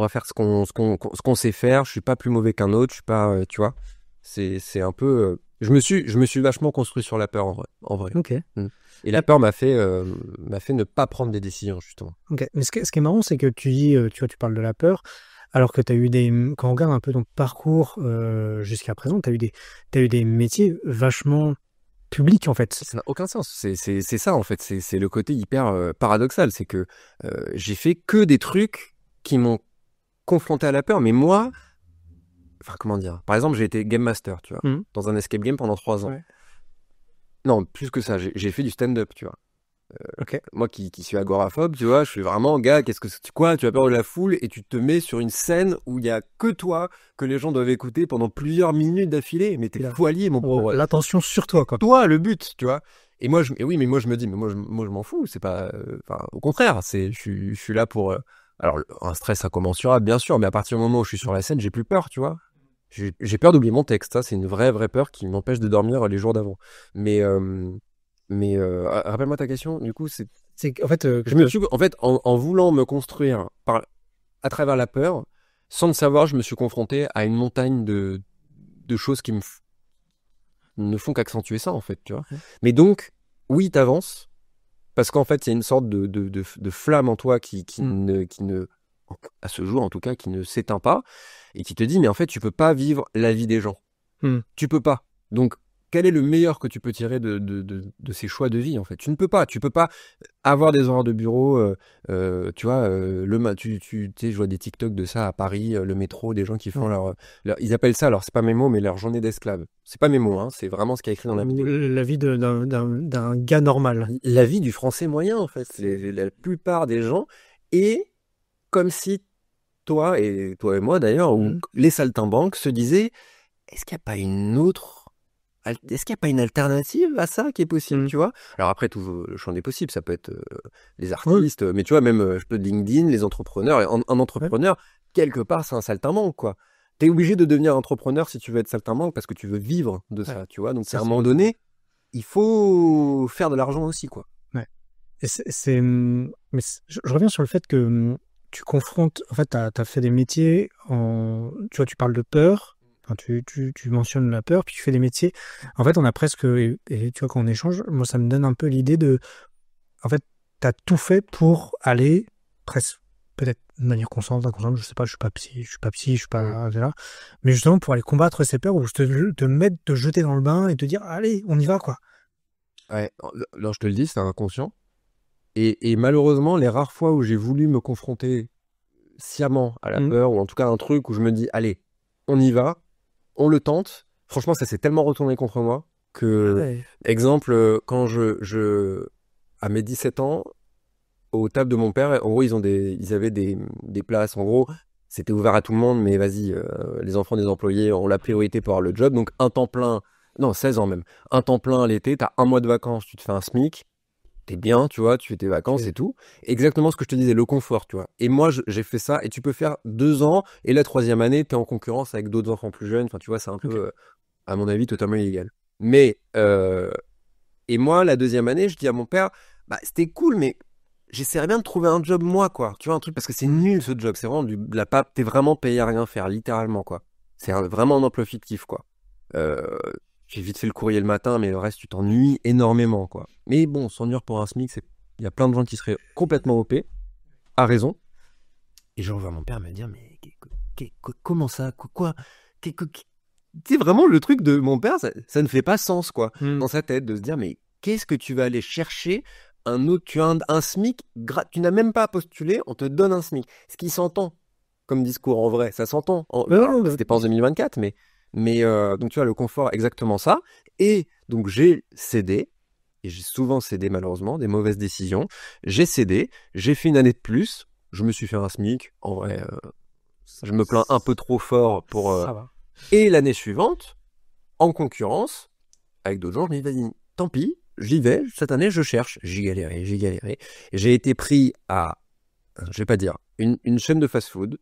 faire ce qu'on sait faire. Je suis pas plus mauvais qu'un autre. Je suis pas, tu vois. C'est un peu. Je me suis vachement construit sur la peur en vrai. Ok. Et la peur m'a fait ne pas prendre des décisions justement. Ok. Mais ce qui est marrant, c'est que tu dis, tu vois, tu parles de la peur, alors que tu as eu quand on regarde un peu ton parcours jusqu'à présent, tu as eu des métiers vachement publics en fait. Ça n'a aucun sens. C'est ça en fait. C'est le côté hyper paradoxal. C'est que j'ai fait que des trucs qui m'ont confronté à la peur. Mais moi, enfin comment dire. Par exemple, j'ai été game master, tu vois, dans un escape game pendant 3 ans. Ouais. Non, plus que ça. J'ai fait du stand-up, tu vois. Ok. Moi qui suis agoraphobe, tu vois, je suis vraiment, gars, tu as peur de la foule et tu te mets sur une scène où il y a que toi que les gens doivent écouter pendant plusieurs minutes d'affilée. Mais t'es fou allié, mon pauvre. L'attention sur toi, quoi. Toi, le but, tu vois. Et moi, oui, mais moi je me dis, mais moi je m'en fous. C'est pas, enfin, au contraire, je suis là pour. Alors, un stress incommensurable, bien sûr, mais à partir du moment où je suis sur la scène, j'ai plus peur, tu vois. J'ai peur d'oublier mon texte, ça, c'est une vraie peur qui m'empêche de dormir les jours d'avant. Mais rappelle-moi ta question, du coup, c'est En fait, en voulant me construire à travers la peur, sans le savoir, je me suis confronté à une montagne de choses qui ne font qu'accentuer ça, en fait, tu vois. Mais donc, oui, t'avances, parce qu'en fait, il y a une sorte de flamme en toi qui ne, à ce jour en tout cas, qui ne s'éteint pas, et qui te dit, mais en fait, tu peux pas vivre la vie des gens. Tu peux pas. Donc, quel est le meilleur que tu peux tirer de ces choix de vie, en fait? Tu ne peux pas. Tu peux pas avoir des horaires de bureau, tu vois, tu sais, je vois des TikTok de ça à Paris, le métro, des gens qui font ils appellent ça, alors c'est pas mes mots, mais leur journée d'esclave. C'est pas mes mots, hein, c'est vraiment ce qu'il y a écrit dans la vidéo. La vie d'un gars normal. La vie du français moyen, en fait. La plupart des gens, et comme si toi et moi d'ailleurs, ou les saltimbanques se disaient, est-ce qu'il n'y a pas une alternative à ça qui est possible, tu vois? Alors après, tout le champ des possibles, ça peut être les artistes, mais tu vois, même je peux LinkedIn, les entrepreneurs. Et un entrepreneur, quelque part, c'est un saltimbanque, quoi. T'es obligé de devenir entrepreneur si tu veux être saltimbanque parce que tu veux vivre de ça, tu vois. Donc à un moment donné, il faut faire de l'argent aussi, quoi. Ouais. Et je reviens sur le fait que tu confrontes, en fait, tu as fait des métiers tu vois, tu parles de peur. Enfin, tu mentionnes la peur, puis tu fais des métiers. En fait, on a presque, et tu vois, quand on échange, moi, ça me donne un peu l'idée en fait, tu as tout fait pour aller, presque, peut-être de manière consciente, inconsciente, je sais pas, je suis pas là, mais justement pour aller combattre ces peurs, ou te jeter dans le bain et te dire, allez, on y va, quoi. Ouais, alors je te le dis, c'est inconscient. Et malheureusement, les rares fois où j'ai voulu me confronter sciemment à la peur, ou en tout cas un truc où je me dis, allez, on y va, on le tente. Franchement, ça s'est tellement retourné contre moi que, exemple, quand à mes 17 ans, au table de mon père, en gros, ils avaient des places. En gros, c'était ouvert à tout le monde, mais vas-y, les enfants des employés ont la priorité pour avoir le job. Donc, un temps plein, non, 16 ans même, un temps plein l'été, t'as un mois de vacances, tu te fais un SMIC, t'es bien, tu vois, tu fais tes vacances et tout. Exactement ce que je te disais, le confort, tu vois. Et moi, j'ai fait ça, et tu peux faire 2 ans, et la 3e année, t'es en concurrence avec d'autres enfants plus jeunes. Enfin, tu vois, c'est un peu, à mon avis, totalement illégal. Mais, et moi, la 2e année, je dis à mon père, bah, c'était cool, mais j'essaierais bien de trouver un job, moi, quoi. Tu vois, un truc, parce que c'est nul, ce job. C'est vraiment de la pape. T'es vraiment payé à rien faire, littéralement, quoi. C'est vraiment un emploi fictif, quoi. J'ai vite fait le courrier le matin, mais le reste, tu t'ennuies énormément, quoi. Mais bon, s'ennuyer pour un SMIC, il y a plein de gens qui seraient complètement OP, à raison. Et je revois mon père me dire, mais comment ça? Quoi? C'est vraiment le truc de mon père, ça ne fait pas sens, quoi, dans sa tête, de se dire, mais qu'est-ce que tu vas aller chercher un autre, tu as un SMIC, tu n'as même pas postulé, on te donne un SMIC. Ce qui s'entend comme discours en vrai, ça s'entend. C'était pas en 2024, mais donc tu vois, le confort, exactement ça. Et donc j'ai cédé, et j'ai souvent cédé malheureusement, des mauvaises décisions. J'ai cédé, j'ai fait une année de plus, je me suis fait un SMIC, en vrai, je me plains un peu trop fort pour... Ça va. Et l'année suivante, en concurrence, avec d'autres gens, je me dis, vas-y, tant pis, j'y vais, cette année je cherche. J'ai galéré. J'ai été pris à, je vais pas dire, une chaîne de fast-food,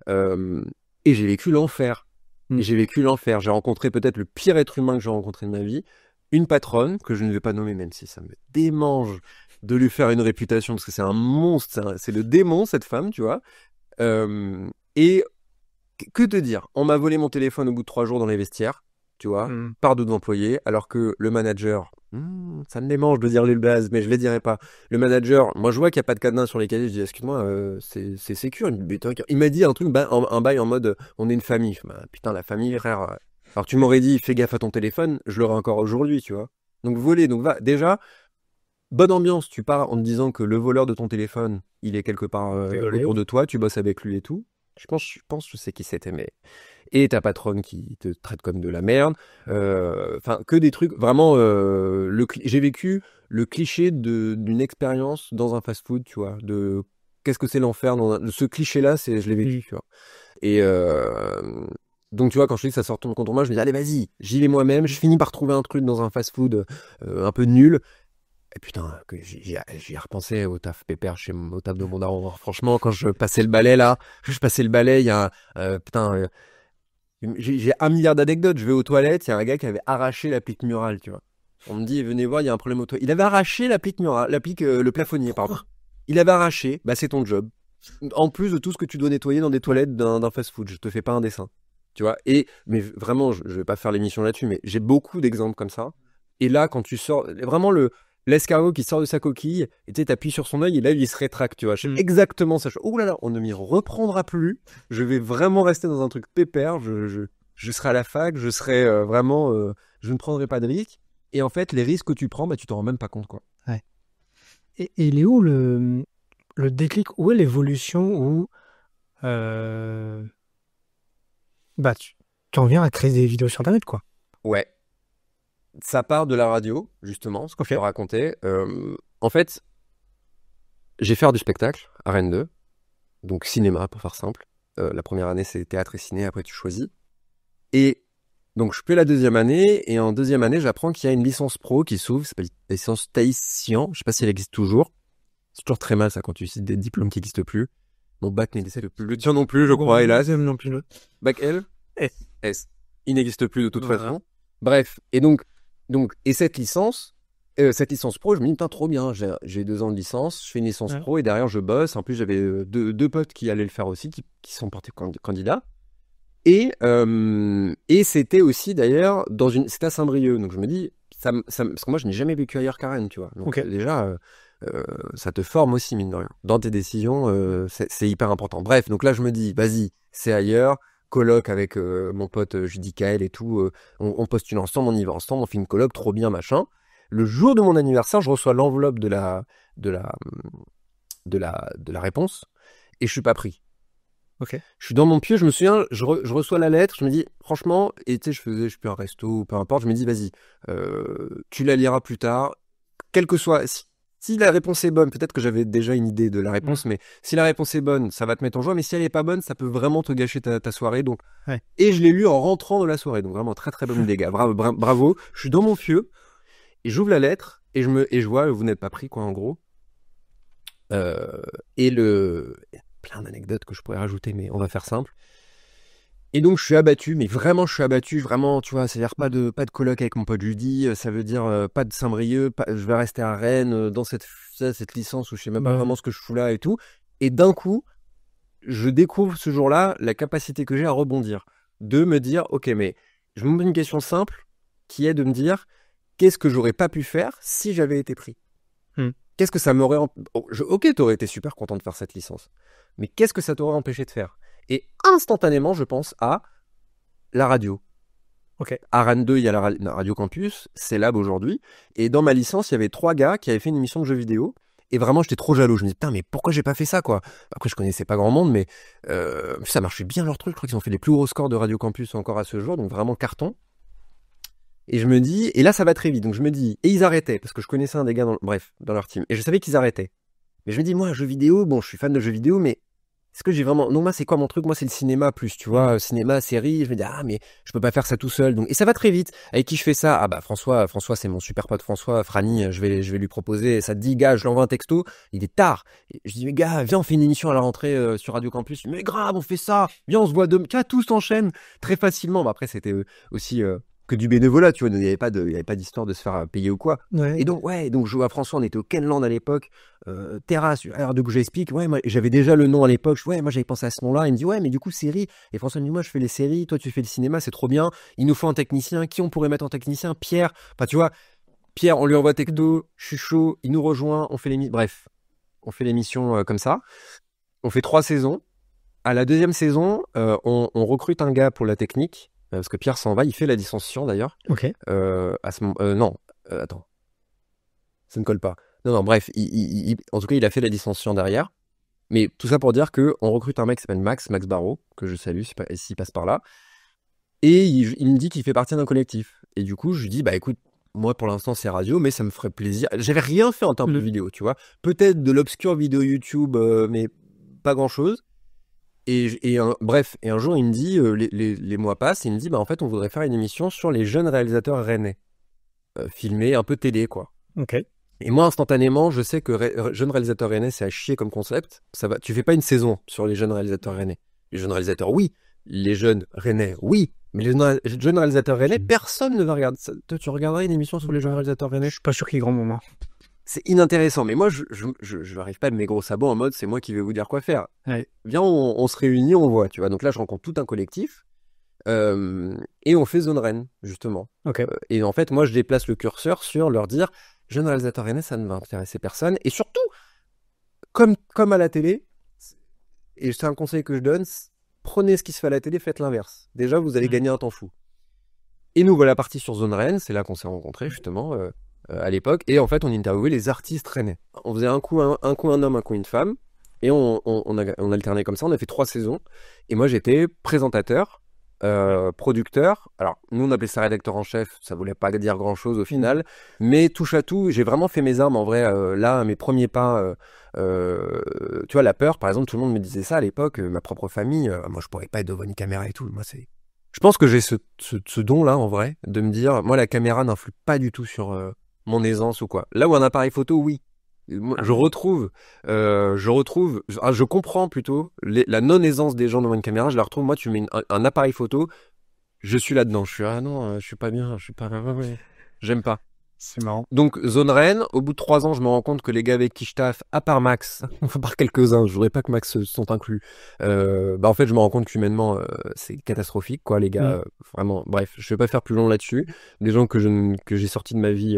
et j'ai vécu l'enfer. J'ai rencontré peut-être le pire être humain que j'ai rencontré de ma vie. une patronne, que je ne vais pas nommer, même si ça me démange de lui faire une réputation, parce que c'est un monstre, c'est le démon, cette femme, tu vois. Et que te dire, on m'a volé mon téléphone au bout de 3 jours dans les vestiaires, tu vois, par d'autres employés, alors que le manager, ça me démange de dire les bases, mais je les dirai pas. Le manager, moi je vois qu'il n'y a pas de cadenas sur les casiers, je dis excuse-moi, c'est sécure. Il m'a dit un truc, un bail en mode on est une famille. Bah, putain, la famille, frère. Alors tu m'aurais dit fais gaffe à ton téléphone, je l'aurais encore aujourd'hui, tu vois. Donc voler, donc va, déjà, bonne ambiance, tu pars en te disant que le voleur de ton téléphone, il est quelque part autour de toi, tu bosses avec lui et tout. Je sais qui c'était, mais et ta patronne qui te traite comme de la merde. Enfin, que des trucs vraiment. J'ai vécu le cliché d'une expérience dans un fast-food, tu vois. De qu'est-ce que c'est l'enfer ce cliché-là, je l'ai vécu, tu vois. Et donc, tu vois, quand je dis que ça sort contre moi, je me dis allez, vas-y, j'y vais moi-même. Je finis par trouver un truc dans un fast-food un peu nul. Et putain, j'y ai repensé au taf pépère au taf de mon daron. Franchement, quand je passais le balai là, il y a putain. J'ai un milliard d'anecdotes. Je vais aux toilettes, il y a un gars qui avait arraché l'applique murale, tu vois. On me dit, venez voir, il y a un problème aux toilettes. Il avait arraché l'applique murale, le plafonnier, pardon. Il avait arraché, bah c'est ton job. En plus de tout ce que tu dois nettoyer dans des toilettes d'un fast-food, je te fais pas un dessin, tu vois. Mais vraiment, je vais pas faire l'émission là-dessus, mais j'ai beaucoup d'exemples comme ça. Et là, quand tu sors, vraiment l'escargot qui sort de sa coquille, et tu sais, t'appuies sur son œil et là, il se rétracte, tu vois. Je sais exactement ça. Oh là là, on ne m'y reprendra plus. Je vais vraiment rester dans un truc pépère. Je serai à la fac, je serai vraiment, je ne prendrai pas de risques. Et en fait, les risques que tu prends, bah, tu t'en rends même pas compte, quoi. Ouais. Et il est où le déclic, où est l'évolution où bah, tu en viens à créer des vidéos sur Internet, quoi. Ouais. Ça part de la radio, justement, ce que je te racontais. En fait, j'ai fait du spectacle à Rennes 2, donc cinéma, pour faire simple. La première année, c'est théâtre et ciné, après tu choisis. Et donc, je fais la deuxième année, et en deuxième année, j'apprends qu'il y a une licence pro qui s'ouvre, ça s'appelle la licence Tahitien. Je sais pas si elle existe toujours. C'est toujours très mal, ça, quand tu cites des diplômes qui n'existent plus. Mon bac n'existe plus. Le tien non plus, je crois, hélas. Non plus. Bac L S. Il n'existe plus de toute façon. Bref, et cette licence pro, je me dis, putain, trop bien, j'ai 2 ans de licence, je fais une licence pro et derrière je bosse. En plus, j'avais deux potes qui allaient le faire aussi, qui sont portés candidats. Et c'était aussi d'ailleurs c'était à Saint-Brieuc. Donc je me dis, parce que moi je n'ai jamais vécu ailleurs qu'à Rennes, tu vois. Donc déjà, ça te forme aussi, mine de rien. Dans tes décisions, c'est hyper important. Bref, donc là je me dis, vas-y, c'est ailleurs. Coloc avec mon pote Judicaël et tout, on postule ensemble, on y va ensemble, on fait une coloc, trop bien, machin. Le jour de mon anniversaire, je reçois l'enveloppe de la réponse et je suis pas pris. Ok. Je suis dans mon pieu, je me souviens, je reçois la lettre, je me dis, franchement, et tu sais, je suis un resto, peu importe, je me dis, vas-y, tu la liras plus tard, quel que soit, si la réponse est bonne, peut-être que j'avais déjà une idée de la réponse, mais si la réponse est bonne, ça va te mettre en joie, mais si elle est pas bonne, ça peut vraiment te gâcher ta soirée, donc. Ouais. Et je l'ai lu en rentrant de la soirée, donc vraiment très très bonne idée, gars, bravo, je suis dans mon pieu, et j'ouvre la lettre, et je vois, vous n'êtes pas pris, quoi, en gros. Plein d'anecdotes que je pourrais rajouter, mais on va faire simple. Et donc, je suis abattu, mais vraiment, tu vois, ça veut dire pas de coloc avec mon pote Judy, ça veut dire pas de Saint-Brieuc, je vais rester à Rennes, dans cette licence où je sais même pas vraiment ce que je fous là et tout. Et d'un coup, je découvre ce jour-là la capacité que j'ai à rebondir. De me dire, ok, mais je me pose une question simple, qui est de me dire, qu'est-ce que j'aurais pas pu faire si j'avais été pris? Qu'est-ce que ça m'aurait... Ok, t'aurais été super content de faire cette licence. Mais qu'est-ce que ça t'aurait empêché de faire? Et instantanément, je pense à la radio. Ok. À Rennes 2, il y a la Radio Campus, c'est Lab aujourd'hui. Et dans ma licence, il y avait 3 gars qui avaient fait une émission de jeux vidéo. Et vraiment, j'étais trop jaloux. Je me disais, putain, mais pourquoi j'ai pas fait ça, quoi? Après, je connaissais pas grand monde, mais ça marchait bien leur truc. Je crois qu'ils ont fait les plus gros scores de Radio Campus encore à ce jour. Donc vraiment carton. Et je me dis, et là ça va très vite, donc je me dis, et ils arrêtaient, parce que je connaissais un des gars dans leur team, et je savais qu'ils arrêtaient. Mais je me dis, moi, jeux vidéo, bon, je suis fan de jeux vidéo, mais est-ce que j'ai vraiment... Non, moi, c'est quoi mon truc? Moi, c'est le cinéma plus, tu vois, cinéma, série, je me dis, ah, mais je peux pas faire ça tout seul. Donc... Et ça va très vite. Avec qui je fais ça? Ah bah François, c'est mon super pote François, Franny, je vais lui proposer, ça te dit, gars, je lui envoie un texto, il est tard. Et je dis, mais gars, viens, on fait une émission à la rentrée sur Radio Campus. Mais grave, on fait ça, viens, on se voit demain. Tu vois, tout s'enchaîne très facilement. Bah, après, c'était aussi... que du bénévolat, tu vois. Il n'y avait pas d'histoire de se faire payer ou quoi. Ouais. Et donc je vois François, on était au Kenland à l'époque, terrasse. Alors donc j'explique, ouais, moi j'avais déjà le nom à l'époque. Ouais, moi j'avais pensé à ce nom-là. Il me dit, ouais, mais du coup série. Et François me dit, moi je fais les séries, toi tu fais le cinéma, c'est trop bien. Il nous faut un technicien. Qui on pourrait mettre en technicien? Pierre. Enfin, tu vois, Pierre, on lui envoie texto, je suis chaud, il nous rejoint, on fait l'émission. Bref, on fait l'émission comme ça. On fait 3 saisons. À la 2e saison, on recrute un gars pour la technique, parce que Pierre s'en va, il fait la licenciation d'ailleurs. Ok. Non, attends, ça ne colle pas. Non, bref, en tout cas, il a fait la licenciation derrière. Mais tout ça pour dire que on recrute un mec qui s'appelle Max Barreau, que je salue s'il passe par là. Et il me dit qu'il fait partie d'un collectif. Et du coup, je lui dis, bah écoute, moi pour l'instant c'est radio, mais ça me ferait plaisir. J'avais rien fait en termes de vidéo, tu vois. Peut-être de l'obscure vidéo YouTube, mais pas grand-chose. Bref, un jour, il me dit, les mois passent, il me dit, bah en fait, on voudrait faire une émission sur les jeunes réalisateurs rennais. Filmé un peu télé, quoi. Ok. Et moi, instantanément, je sais que jeunes réalisateurs rennais, c'est à chier comme concept. Tu fais pas une saison sur les jeunes réalisateurs rennais. Les jeunes réalisateurs, oui. Les jeunes rennais, oui. Mais les jeunes réalisateurs rennais, personne ne va regarder ça. Toi, tu regarderais une émission sur les jeunes réalisateurs rennais? Je suis pas sûr qu'il y ait grand moment. C'est inintéressant, mais moi je n'arrive pas de mes gros sabots en mode c'est moi qui vais vous dire quoi faire. Ouais. Viens, on se réunit, on voit, tu vois. Donc là, je rencontre tout un collectif et on fait Zone Rennes, justement. Ok. Et en fait, moi, je déplace le curseur sur leur dire jeune réalisateur rennais, ça ne va intéresser personne. Et surtout, comme à la télé, et c'est un conseil que je donne, prenez ce qui se fait à la télé, faites l'inverse. Déjà, vous allez gagner un temps fou. Et nous voilà partis sur Zone Rennes, c'est là qu'on s'est rencontrés, justement. À l'époque, et en fait on interviewait les artistes rennais. On faisait un coup un homme, un coup une femme, et on alternait comme ça. On a fait 3 saisons, et moi j'étais présentateur, producteur. Alors nous on appelait ça rédacteur en chef, ça voulait pas dire grand chose au final, mais touche à tout, j'ai vraiment fait mes armes en vrai. Là, mes premiers pas, tu vois, la peur, par exemple, tout le monde me disait ça à l'époque, ma propre famille, moi je pourrais pas être devant une caméra et tout. Moi c'est, je pense que j'ai ce don-là, en vrai, de me dire, moi, la caméra n'influe pas du tout sur mon aisance ou quoi. Là où un appareil photo, oui. Moi, je comprends plutôt la non-aisance des gens devant une caméra, je la retrouve. Moi, tu mets un appareil photo, je suis là-dedans. Je suis, ah non, je suis pas bien, je suis pas, ouais. J'aime pas. C'est marrant. Donc, Zone Rennes, au bout de 3 ans, je me rends compte que les gars avec qui je taffe, à part Max, enfin par quelques-uns, je voudrais pas que Max sont inclus, en fait, je me rends compte qu'humainement, c'est catastrophique, quoi, les gars, vraiment. Bref, je vais pas faire plus long là-dessus. Des gens que j'ai sortis de ma vie.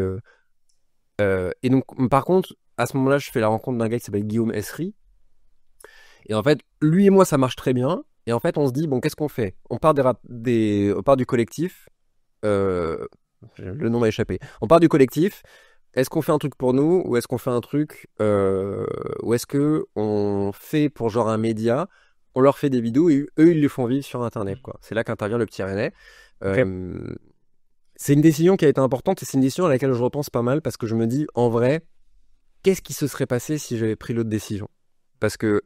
Et donc, par contre, à ce moment-là, je fais la rencontre d'un gars qui s'appelle Guillaume Essery. Et en fait, lui et moi, ça marche très bien. Et en fait, on se dit, bon, qu'est-ce qu'on fait? On part on part du collectif. Le nom m'a échappé. On part du collectif. Est-ce qu'on fait un truc pour nous ou est-ce qu'on fait un truc ou est-ce que on fait pour genre un média, on leur fait des vidéos et eux ils les font vivre sur internet, quoi. C'est là qu'intervient le petit Rennais. C'est une décision qui a été importante et c'est une décision à laquelle je repense pas mal parce que je me dis en vrai, qu'est-ce qui se serait passé si j'avais pris l'autre décision? Parce que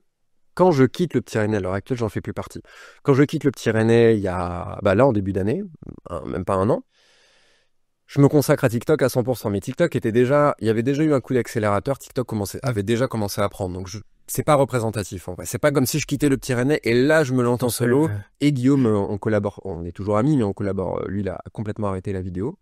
quand je quitte le petit Rennais, à l'heure actuelle, j'en fais plus partie. Quand je quitte le petit Rennais, il y a là en début d'année, même pas un an. Je me consacre à TikTok à 100%, mais TikTok il y avait déjà eu un coup d'accélérateur, TikTok avait déjà commencé à prendre, donc c'est pas représentatif en vrai. C'est pas comme si je quittais le petit Rennais et là je me lance en solo, et Guillaume, on collabore, on est toujours amis, mais on collabore, lui il a complètement arrêté la vidéo.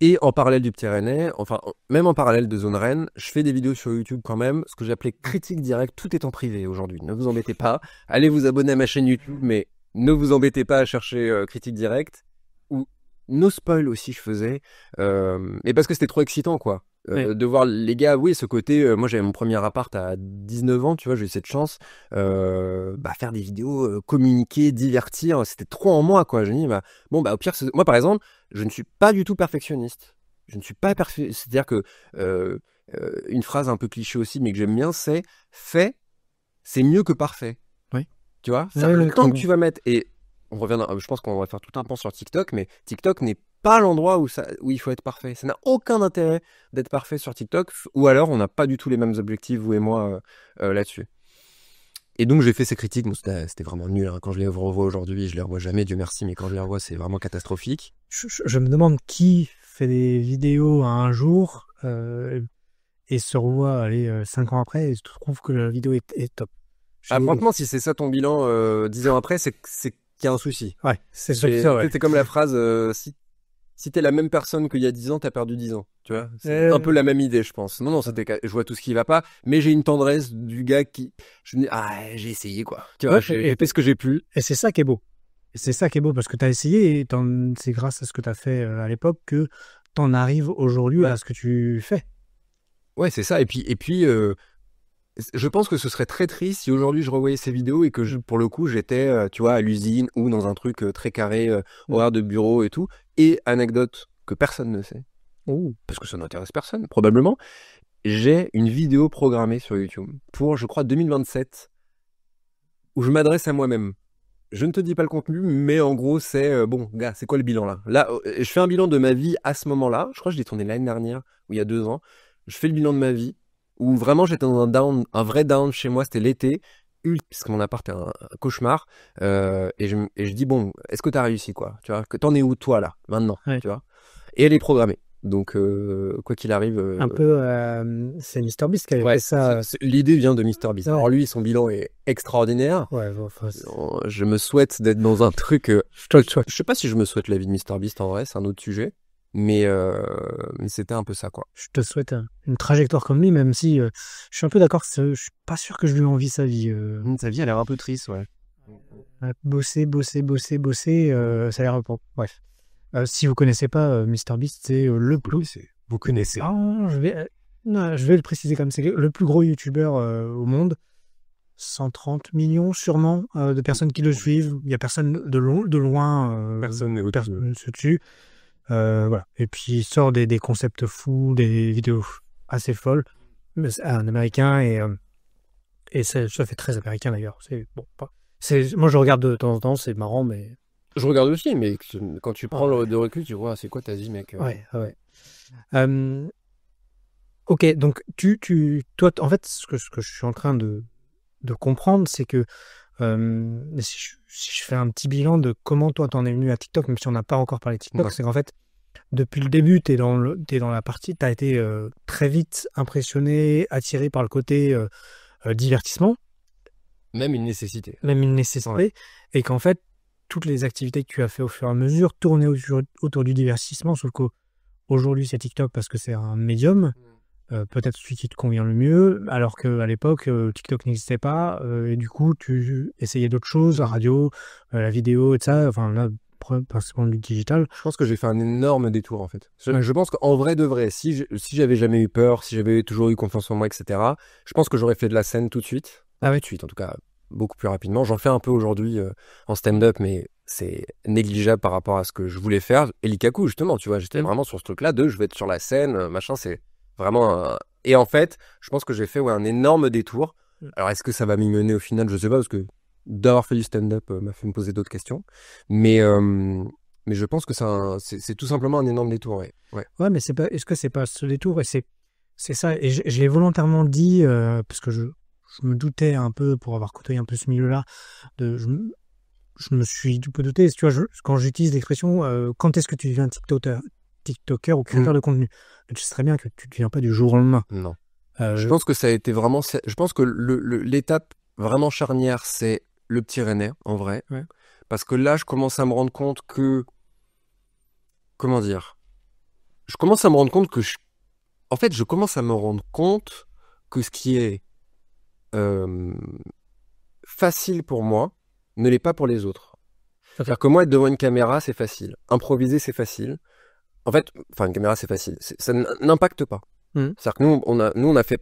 Et en parallèle du petit Rennais, enfin même en parallèle de Zone Rennes, je fais des vidéos sur YouTube quand même, ce que j'appelais critique directe, tout est en privé aujourd'hui, ne vous embêtez pas, allez vous abonner à ma chaîne YouTube, mais ne vous embêtez pas à chercher critique directe, ou no spoil aussi je faisais, et parce que c'était trop excitant quoi, de voir les gars, oui ce côté, moi j'avais mon premier appart à 19 ans, tu vois, j'ai eu cette chance, faire des vidéos, communiquer, divertir, c'était trop en moi quoi, je me dis au pire, moi par exemple, je ne suis pas du tout perfectionniste, je ne suis pas c'est-à-dire que une phrase un peu cliché aussi mais que j'aime bien, c'est fait, c'est mieux que parfait, oui. Tu vois, le temps que tu vas mettre, et on revient, je pense qu'on va faire tout un pan sur TikTok, mais TikTok n'est pas l'endroit où il faut être parfait. Ça n'a aucun intérêt d'être parfait sur TikTok, ou alors on n'a pas du tout les mêmes objectifs, vous et moi, là-dessus. Et donc j'ai fait ces critiques, bon, c'était vraiment nul, hein. Quand je les revois aujourd'hui, je les revois jamais, Dieu merci, mais quand je les revois, c'est vraiment catastrophique. Je me demande qui fait des vidéos à un jour et se revoit 5 ans après et je trouve que la vidéo est top. Franchement, si c'est ça ton bilan 10 ans après, c'est qu'il y a un souci. Ouais, c'est ça, ouais. C'est comme la phrase si t'es la même personne qu'il y a 10 ans, t'as perdu 10 ans. Tu vois, c'est un peu la même idée, je pense. Non, je vois tout ce qui va pas, mais j'ai une tendresse du gars qui. Je me dis, j'ai essayé, quoi. Tu vois, j'ai fait ce que j'ai pu. Et c'est ça qui est beau. C'est ça qui est beau parce que tu as essayé et c'est grâce à ce que tu as fait à l'époque que tu en arrives aujourd'hui à ce que tu fais. Ouais, c'est ça. Et puis je pense que ce serait très triste si aujourd'hui je revoyais ces vidéos et que pour le coup j'étais, tu vois, à l'usine ou dans un truc très carré, horaire de bureau et tout. Et anecdote que personne ne sait, parce que ça n'intéresse personne, probablement, j'ai une vidéo programmée sur YouTube pour, je crois, 2027, où je m'adresse à moi-même. Je ne te dis pas le contenu, mais en gros, c'est bon, gars, c'est quoi le bilan là? Là, je fais un bilan de ma vie à ce moment-là. Je crois que je l'ai tourné l'année dernière, ou il y a 2 ans. Je fais le bilan de ma vie, où vraiment j'étais dans un vrai down chez moi. C'était l'été, parce que mon appart est un cauchemar. Et je dis, bon, est-ce que t'as réussi, quoi? Tu vois, que t'en es où toi là, maintenant, tu vois? Et elle est programmée. Donc, quoi qu'il arrive. Un peu, c'est MrBeast qui avait fait ça. L'idée vient de MrBeast. Ouais. Alors, lui, son bilan est extraordinaire. Ouais, je me souhaite d'être dans un truc. Je sais pas si je me souhaite la vie de MrBeast en vrai, c'est un autre sujet. Mais c'était un peu ça, quoi. Je te souhaite une trajectoire comme lui, même si je suis un peu d'accord, je suis pas sûr que je lui envie sa vie. Sa vie a l'air un peu triste, ouais. Bosser, ça a l'air. Bref. Si vous connaissez pas MrBeast, c'est le plus. Vous connaissez. Je vais le préciser comme c'est le plus gros youtubeur au monde. 130 millions sûrement de personnes qui le suivent. Il y a personne de loin. Personne n'est au-dessus. Voilà. Et puis il sort des concepts fous, des vidéos assez folles. Mais c'est un américain et ça fait très américain d'ailleurs. Moi je regarde de temps en temps, c'est marrant, mais. Je regarde aussi, mais quand tu prends le de recul, tu vois, c'est quoi ta vie, mec? Ouais. Ok, donc toi, en fait, ce que je suis en train de comprendre, c'est que si je fais un petit bilan de comment toi t'en es venu à TikTok, même si on n'a pas encore parlé de TikTok, c'est qu'en fait, depuis le début, t'es dans la partie, t'as été très vite impressionné, attiré par le côté divertissement. Même une nécessité. Ouais. Et qu'en fait, toutes les activités que tu as fait au fur et à mesure tournaient autour du divertissement, sauf qu'aujourd'hui c'est TikTok parce que c'est un médium, peut-être celui qui te convient le mieux, alors qu'à l'époque TikTok n'existait pas, et du coup tu essayais d'autres choses, la radio, la vidéo et ça, enfin là, principalement du digital. Je pense que j'ai fait un énorme détour en fait. Je pense qu'en vrai de vrai, si j'avais jamais eu peur, si j'avais toujours eu confiance en moi, etc., je pense que j'aurais fait de la scène tout de suite. Tout de suite en tout cas. Beaucoup plus rapidement. J'en fais un peu aujourd'hui en stand-up, mais c'est négligeable par rapport à ce que je voulais faire. Et l'Ikaku, justement, tu vois, j'étais vraiment sur ce truc-là je vais être sur la scène, machin, c'est vraiment Et en fait, je pense que j'ai fait un énorme détour. Alors, est-ce que ça va m'y mener au final? Je sais pas, parce que d'avoir fait du stand-up m'a fait me poser d'autres questions. Mais je pense que c'est tout simplement un énorme détour, ouais. Ouais, mais est-ce que c'est pas ce détour? Et c'est ça, et je l'ai volontairement dit, parce que je me doutais un peu, pour avoir côtoyé un peu ce milieu-là, je me suis un peu douté, tu vois, quand j'utilise l'expression quand est-ce que tu deviens TikToker ou créateur de contenu, tu sais très bien que tu ne deviens pas du jour au lendemain. Non. Je pense que ça a été vraiment... Je pense que l'étape vraiment charnière, c'est le petit Rennais, en vrai. Ouais. Parce que là, je commence à me rendre compte que... Comment dire? Je commence à me rendre compte que... En fait, je commence à me rendre compte que ce qui est facile pour moi ne l'est pas pour les autres. C'est-à-dire que moi, être devant une caméra, c'est facile. Improviser, c'est facile. En fait, une caméra, c'est facile. Ça n'impacte pas. C'est-à-dire que nous, on a fait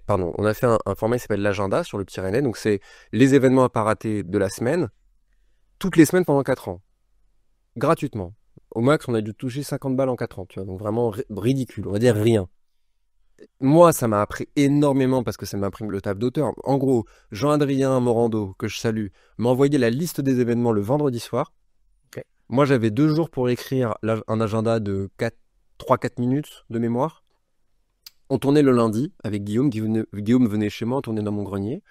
un format qui s'appelle l'agenda sur le Petit Rennais. Donc, c'est les événements à pas rater de la semaine, toutes les semaines pendant 4 ans. Gratuitement. Au max, on a dû toucher 50 balles en 4 ans. Tu vois, donc vraiment ridicule. On va dire rien. Moi, ça m'a appris énormément parce que ça m'a appris le taf d'auteur. En gros, Jean-Adrien Morando, que je salue, m'a envoyé la liste des événements le vendredi soir. Okay. Moi, j'avais 2 jours pour écrire un agenda de 3-4 minutes de mémoire. On tournait le lundi avec Guillaume. Guillaume venait chez moi, on tournait dans mon grenier.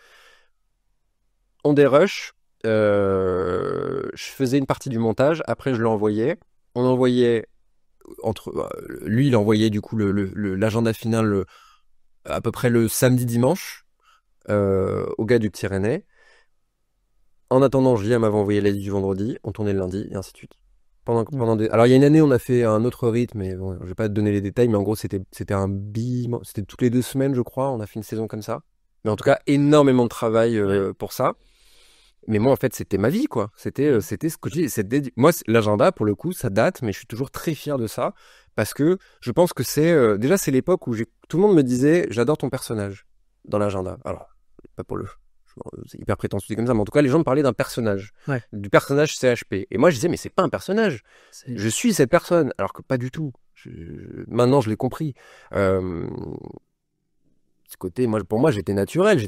On dérush. Je faisais une partie du montage. Après, je l'envoyais. On envoyait... lui, il envoyait du coup l'agenda final à peu près le samedi-dimanche au gars du Petit Rennais. En attendant, Julien m'avait envoyé la liste du vendredi, on tournait le lundi, et ainsi de suite. Alors, il y a une année, on a fait un autre rythme, mais bon, je vais pas te donner les détails, mais en gros, c'était c'était toutes les 2 semaines, je crois, on a fait une saison comme ça. Mais en tout cas, énormément de travail pour ça. Mais moi, en fait, c'était ma vie, quoi. C'était ce que je dis. Moi, l'agenda, pour le coup, ça date, mais je suis toujours très fier de ça. Parce que je pense que déjà, c'est l'époque où tout le monde me disait, j'adore ton personnage dans l'agenda. Alors, pas pour c'est hyper prétentieux comme ça, mais en tout cas, les gens me parlaient d'un personnage. Ouais. Du personnage CHP. Et moi, je disais, mais c'est pas un personnage. Je suis cette personne. Alors que pas du tout. Maintenant, je l'ai compris. Ce côté, pour moi, j'étais naturel.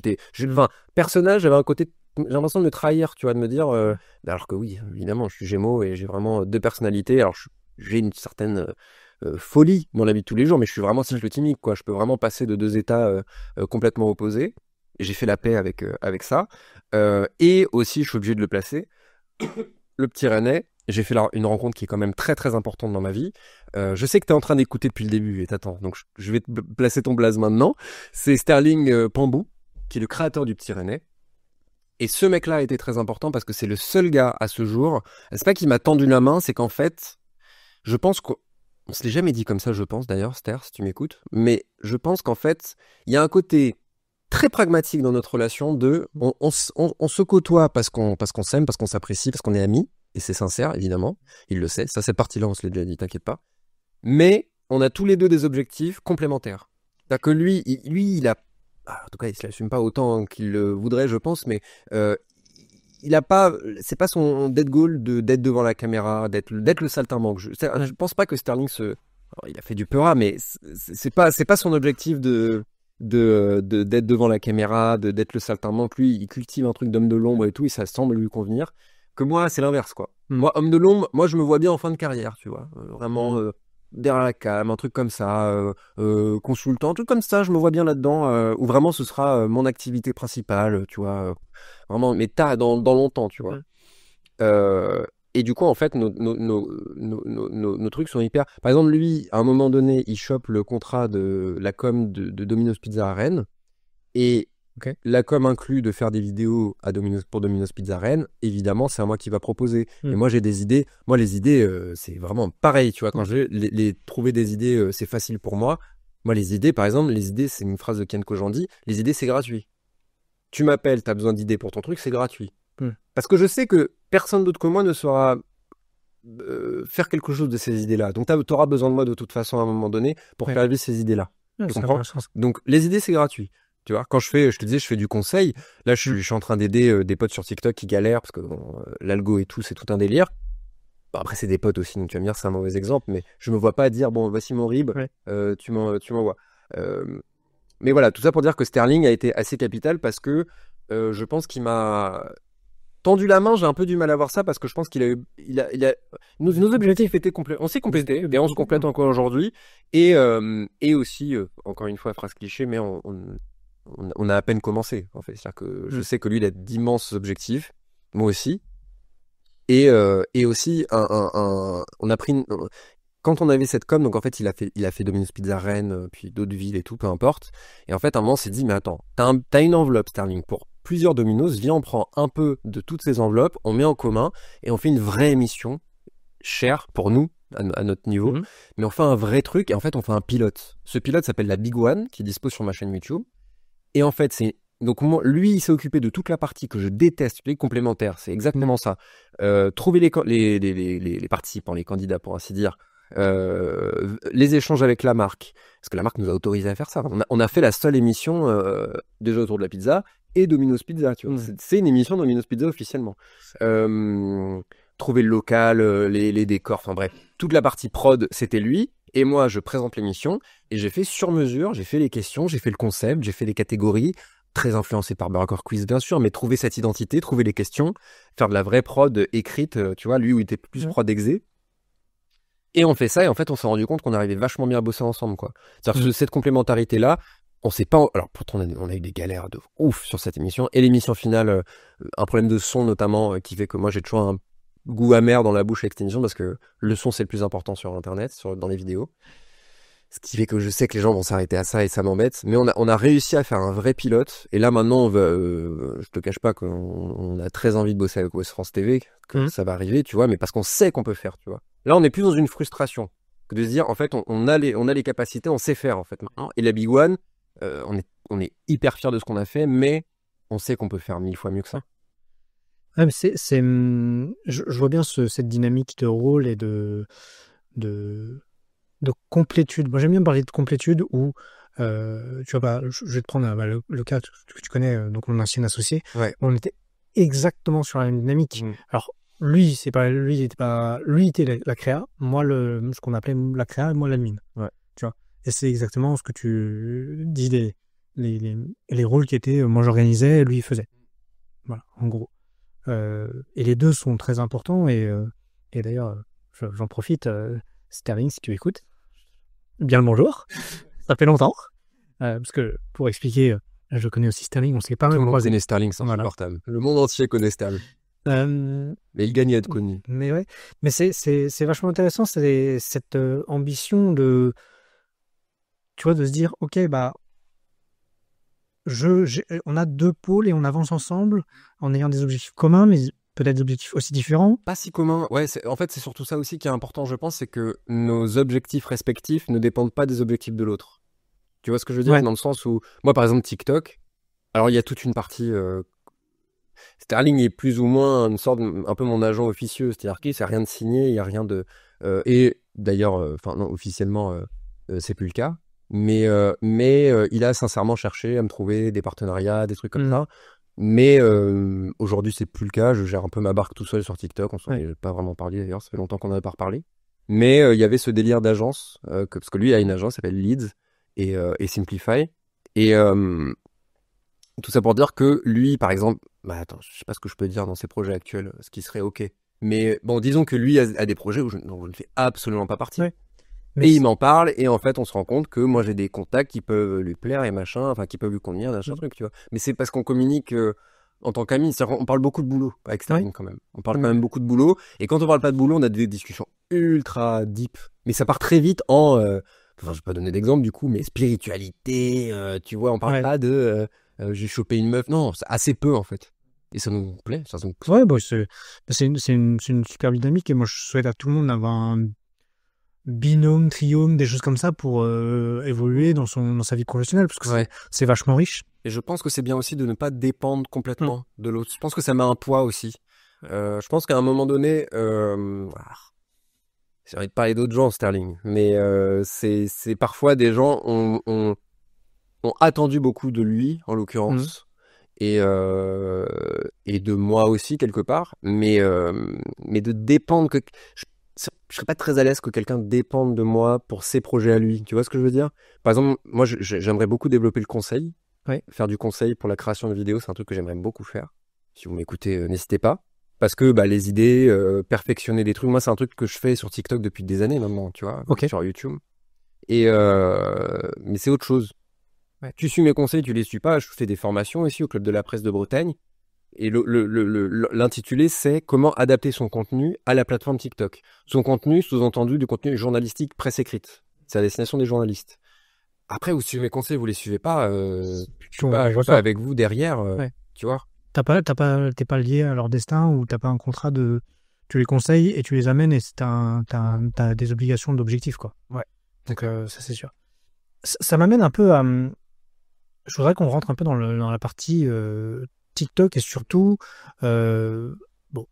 Personnage, j'avais un côté, j'ai l'impression de me trahir, tu vois, de me dire, alors que oui, évidemment, je suis Gémeaux et j'ai vraiment 2 personnalités. Alors, j'ai une certaine folie dans la vie de tous les jours, mais je suis vraiment cyclotimique, quoi. Je peux vraiment passer de 2 états complètement opposés. Et j'ai fait la paix avec ça. Et aussi, je suis obligé de le placer. Le petit Rennais, j'ai fait une rencontre qui est quand même très très importante dans ma vie. Je sais que tu es en train d'écouter depuis le début et t'attends, donc je vais te placer ton blaze maintenant. C'est Sterling Pambou, qui est le créateur du petit Rennais. Et ce mec-là a été très important parce que c'est le seul gars à ce jour. C'est pas qu'il m'a tendu la main, c'est qu'en fait, je pense qu'on se l'est jamais dit comme ça, je pense d'ailleurs, Ster, si tu m'écoutes. Mais je pense qu'en fait, il y a un côté très pragmatique dans notre relation on se côtoie parce qu'on s'aime, parce qu'on s'apprécie, parce qu'on est amis. Et c'est sincère, évidemment. Il le sait. Ça, cette partie-là, on se l'est déjà dit, t'inquiète pas. Mais on a tous les deux des objectifs complémentaires. C'est-à-dire que lui, il a... En tout cas, il se l'assume pas autant qu'il le voudrait, je pense, mais il a pas... C'est pas son dead goal d'être devant la caméra, d'être le saltimbanque. Je pense pas que Sterling Alors, il a fait du peura, mais c'est pas son objectif d'être devant la caméra, d'être le saltimbanque. Lui, il cultive un truc d'homme de l'ombre et tout, et ça semble lui convenir. Que moi, c'est l'inverse, quoi. Moi, homme de l'ombre, moi, je me vois bien en fin de carrière, tu vois. Vraiment, derrière la cam, un truc comme ça, consultant, un truc comme ça, je me vois bien là-dedans, où vraiment ce sera mon activité principale, tu vois. Vraiment, mais dans longtemps, tu vois. Et du coup, en fait, nos trucs sont hyper... Par exemple, lui, à un moment donné, il chope le contrat de la com de Domino's Pizza à Rennes. Et la com inclut de faire des vidéos pour Domino's Pizza Rennes. Évidemment, c'est à moi qui va proposer. Et moi, j'ai des idées. Moi, les idées, c'est vraiment pareil. Tu vois, quand trouver des idées, c'est facile pour moi. Moi, les idées, par exemple, c'est une phrase de Ken Kojandi. Les idées, c'est gratuit. Tu m'appelles, t'as besoin d'idées pour ton truc, c'est gratuit. Parce que je sais que personne d'autre que moi ne saura faire quelque chose de ces idées-là. Donc, t'auras besoin de moi de toute façon à un moment donné pour faire vivre ces idées-là. Tu comprends ? Donc, les idées, c'est gratuit. Tu vois, quand je te disais, je fais du conseil. Là, je suis en train d'aider des potes sur TikTok qui galèrent parce que l'algo et tout, c'est tout un délire. Bon, après, c'est des potes aussi, donc tu vas me dire, c'est un mauvais exemple, mais je me vois pas dire, bon, voici mon RIB, tu m'envoies. Mais voilà, tout ça pour dire que Sterling a été assez capital parce que je pense qu'il m'a tendu la main. J'ai un peu du mal à voir ça parce que je pense qu'il a nos objectifs étaient complets. On s'est complétés et on se complète encore aujourd'hui. Et aussi, encore une fois, phrase cliché, mais on a à peine commencé, en fait. C'est-à-dire que je sais que lui, il a d'immenses objectifs, moi aussi. Et aussi, on a pris quand on avait cette com, donc en fait, il a fait Domino's Pizza Rennes, puis d'autres villes et tout, peu importe. Et en fait, à un moment, on s'est dit, mais attends, t'as une enveloppe, Sterling, pour plusieurs Domino's, viens, on prend un peu de toutes ces enveloppes, on met en commun, et on fait une vraie émission, chère pour nous, à notre niveau, mais on fait un vrai truc, et en fait, on fait un pilote. Ce pilote s'appelle la Big One, qui dispose sur ma chaîne YouTube. Et en fait, donc lui, il s'est occupé de toute la partie que je déteste, les complémentaires, c'est exactement ça. Trouver les participants, les candidats pour ainsi dire, les échanges avec la marque, parce que la marque nous a autorisé à faire ça. On a fait la seule émission déjà autour de la pizza et Domino's Pizza, tu vois. C'est une émission Domino's Pizza officiellement. Trouver le local, les décors, enfin bref, toute la partie prod, c'était lui. Et moi, je présente l'émission et j'ai fait sur mesure, j'ai fait les questions, j'ai fait le concept, j'ai fait les catégories, très influencé par Burger Quiz bien sûr, mais trouver cette identité, trouver les questions, faire de la vraie prod écrite, tu vois, lui où il était plus prod exé. Et on fait ça et en fait, on s'est rendu compte qu'on arrivait vachement bien à bosser ensemble, quoi. C'est-à-dire que cette complémentarité-là, on sait pas... Alors pourtant, on a eu des galères de ouf sur cette émission. Et l'émission finale, un problème de son notamment, qui fait que moi j'ai toujours un goût amer dans la bouche avec cette émission parce que le son c'est le plus important sur internet, dans les vidéos. Ce qui fait que je sais que les gens vont s'arrêter à ça et ça m'embête. Mais on a réussi à faire un vrai pilote. Et là, maintenant, je te cache pas qu'on a très envie de bosser avec West France TV, que ça va arriver, tu vois, mais parce qu'on sait qu'on peut faire, tu vois. Là, on n'est plus dans une frustration que de se dire, en fait, on a les capacités, on sait faire, en fait, maintenant. Et la Big One, on est hyper fiers de ce qu'on a fait, mais on sait qu'on peut faire 1000 fois mieux que ça. Ouais, mais je vois bien cette dynamique de rôle et de complétude. Moi, j'aime bien parler de complétude où, tu vois, je vais te prendre le cas que tu connais, donc mon ancien associé. Ouais. On était exactement sur la même dynamique. Alors, lui, lui était la créa, moi, ce qu'on appelait la créa, et moi, l'admin. Ouais. Tu vois. Et c'est exactement ce que tu dis, les rôles qui étaient, moi, j'organisais, lui, il faisait. Voilà, en gros. Et les deux sont très importants et d'ailleurs, j'en profite, Sterling, si tu écoutes, bien le bonjour, ça fait longtemps, parce que pour expliquer, je connais aussi Sterling, on s'est pas mal croisé. Tout le monde connaît Sterling, c'est insupportable. Le monde entier connaît Sterling. Mais il gagne à être connu. Mais ouais, mais c'est vachement intéressant, c'est cette ambition de, tu vois, de se dire, ok, bah, on a deux pôles et on avance ensemble en ayant des objectifs communs, mais peut-être des objectifs aussi différents. Pas si communs. Ouais, en fait, c'est surtout ça aussi qui est important, je pense, c'est que nos objectifs respectifs ne dépendent pas des objectifs de l'autre. Tu vois ce que je veux dire? Ouais. Dans le sens où, moi, par exemple, TikTok, alors il y a toute une partie... Sterling est plus ou moins une sorte, un peu mon agent officieux, c'est-à-dire qu'il n'y a rien de signé, il n'y a rien de... et d'ailleurs, enfin non, officiellement, c'est plus le cas. Mais il a sincèrement cherché à me trouver des partenariats, des trucs comme ça. Mais aujourd'hui, c'est plus le cas. Je gère un peu ma barque tout seul sur TikTok. On s'en est pas vraiment parlé d'ailleurs. Ça fait longtemps qu'on n'en a pas reparlé. Mais il y avait ce délire d'agence, parce que lui a une agence, ça s'appelle Leads et Simplify. Et tout ça pour dire que lui, par exemple, bah attends, je sais pas ce que je peux dire dans ses projets actuels, ce qui serait ok. Mais bon, disons que lui a des projets dont je ne fais absolument pas partie. Ouais. Et il m'en parle, et en fait, on se rend compte que moi, j'ai des contacts qui peuvent lui plaire et machin, enfin, qui peuvent lui convenir, machin truc, tu vois. Mais c'est parce qu'on communique en tant qu'amis. On parle beaucoup de boulot avec Sterling quand même. On parle quand même beaucoup de boulot. Et quand on parle pas de boulot, on a des discussions ultra deep. Mais ça part très vite en... enfin, je vais pas donner d'exemple du coup, mais spiritualité, tu vois, on parle pas de... j'ai chopé une meuf. Non, assez peu en fait. Et ça nous plaît. Ça nous... Ouais, bah, c'est une super dynamique et moi je souhaite à tout le monde d'avoir un binôme, triôme, des choses comme ça pour évoluer dans sa vie professionnelle parce que c'est vachement riche. Et je pense que c'est bien aussi de ne pas dépendre complètement de l'autre. Je pense que ça met un poids aussi. Je pense qu'à un moment donné, j'ai envie de parler d'autres gens, Sterling, mais c'est parfois des gens ont attendu beaucoup de lui, en l'occurrence, et de moi aussi quelque part, mais de dépendre que je serais pas très à l'aise que quelqu'un dépende de moi pour ses projets à lui. Tu vois ce que je veux dire? Par exemple, moi, j'aimerais beaucoup développer le conseil. Faire du conseil pour la création de vidéos, c'est un truc que j'aimerais beaucoup faire. Si vous m'écoutez, n'hésitez pas. Parce que les idées, perfectionner des trucs, moi, c'est un truc que je fais sur TikTok depuis des années maintenant, tu vois, sur YouTube. Et mais c'est autre chose. Tu suis mes conseils, tu les suis pas. Je fais des formations ici au Club de la Presse de Bretagne. Et l'intitulé, c'est comment adapter son contenu à la plateforme TikTok. Son contenu, sous-entendu, du contenu journalistique presse écrite. C'est à destination des journalistes. Après, vous suivez mes conseils, vous les suivez pas. Je suis pas avec vous derrière, tu vois. T'es pas lié à leur destin ou t'as pas un contrat de... Tu les conseilles et tu les amènes et t'as des obligations d'objectifs, quoi. Ouais. Donc ça, c'est sûr. Ça m'amène un peu à... Je voudrais qu'on rentre un peu dans la partie... TikTok et surtout, bon,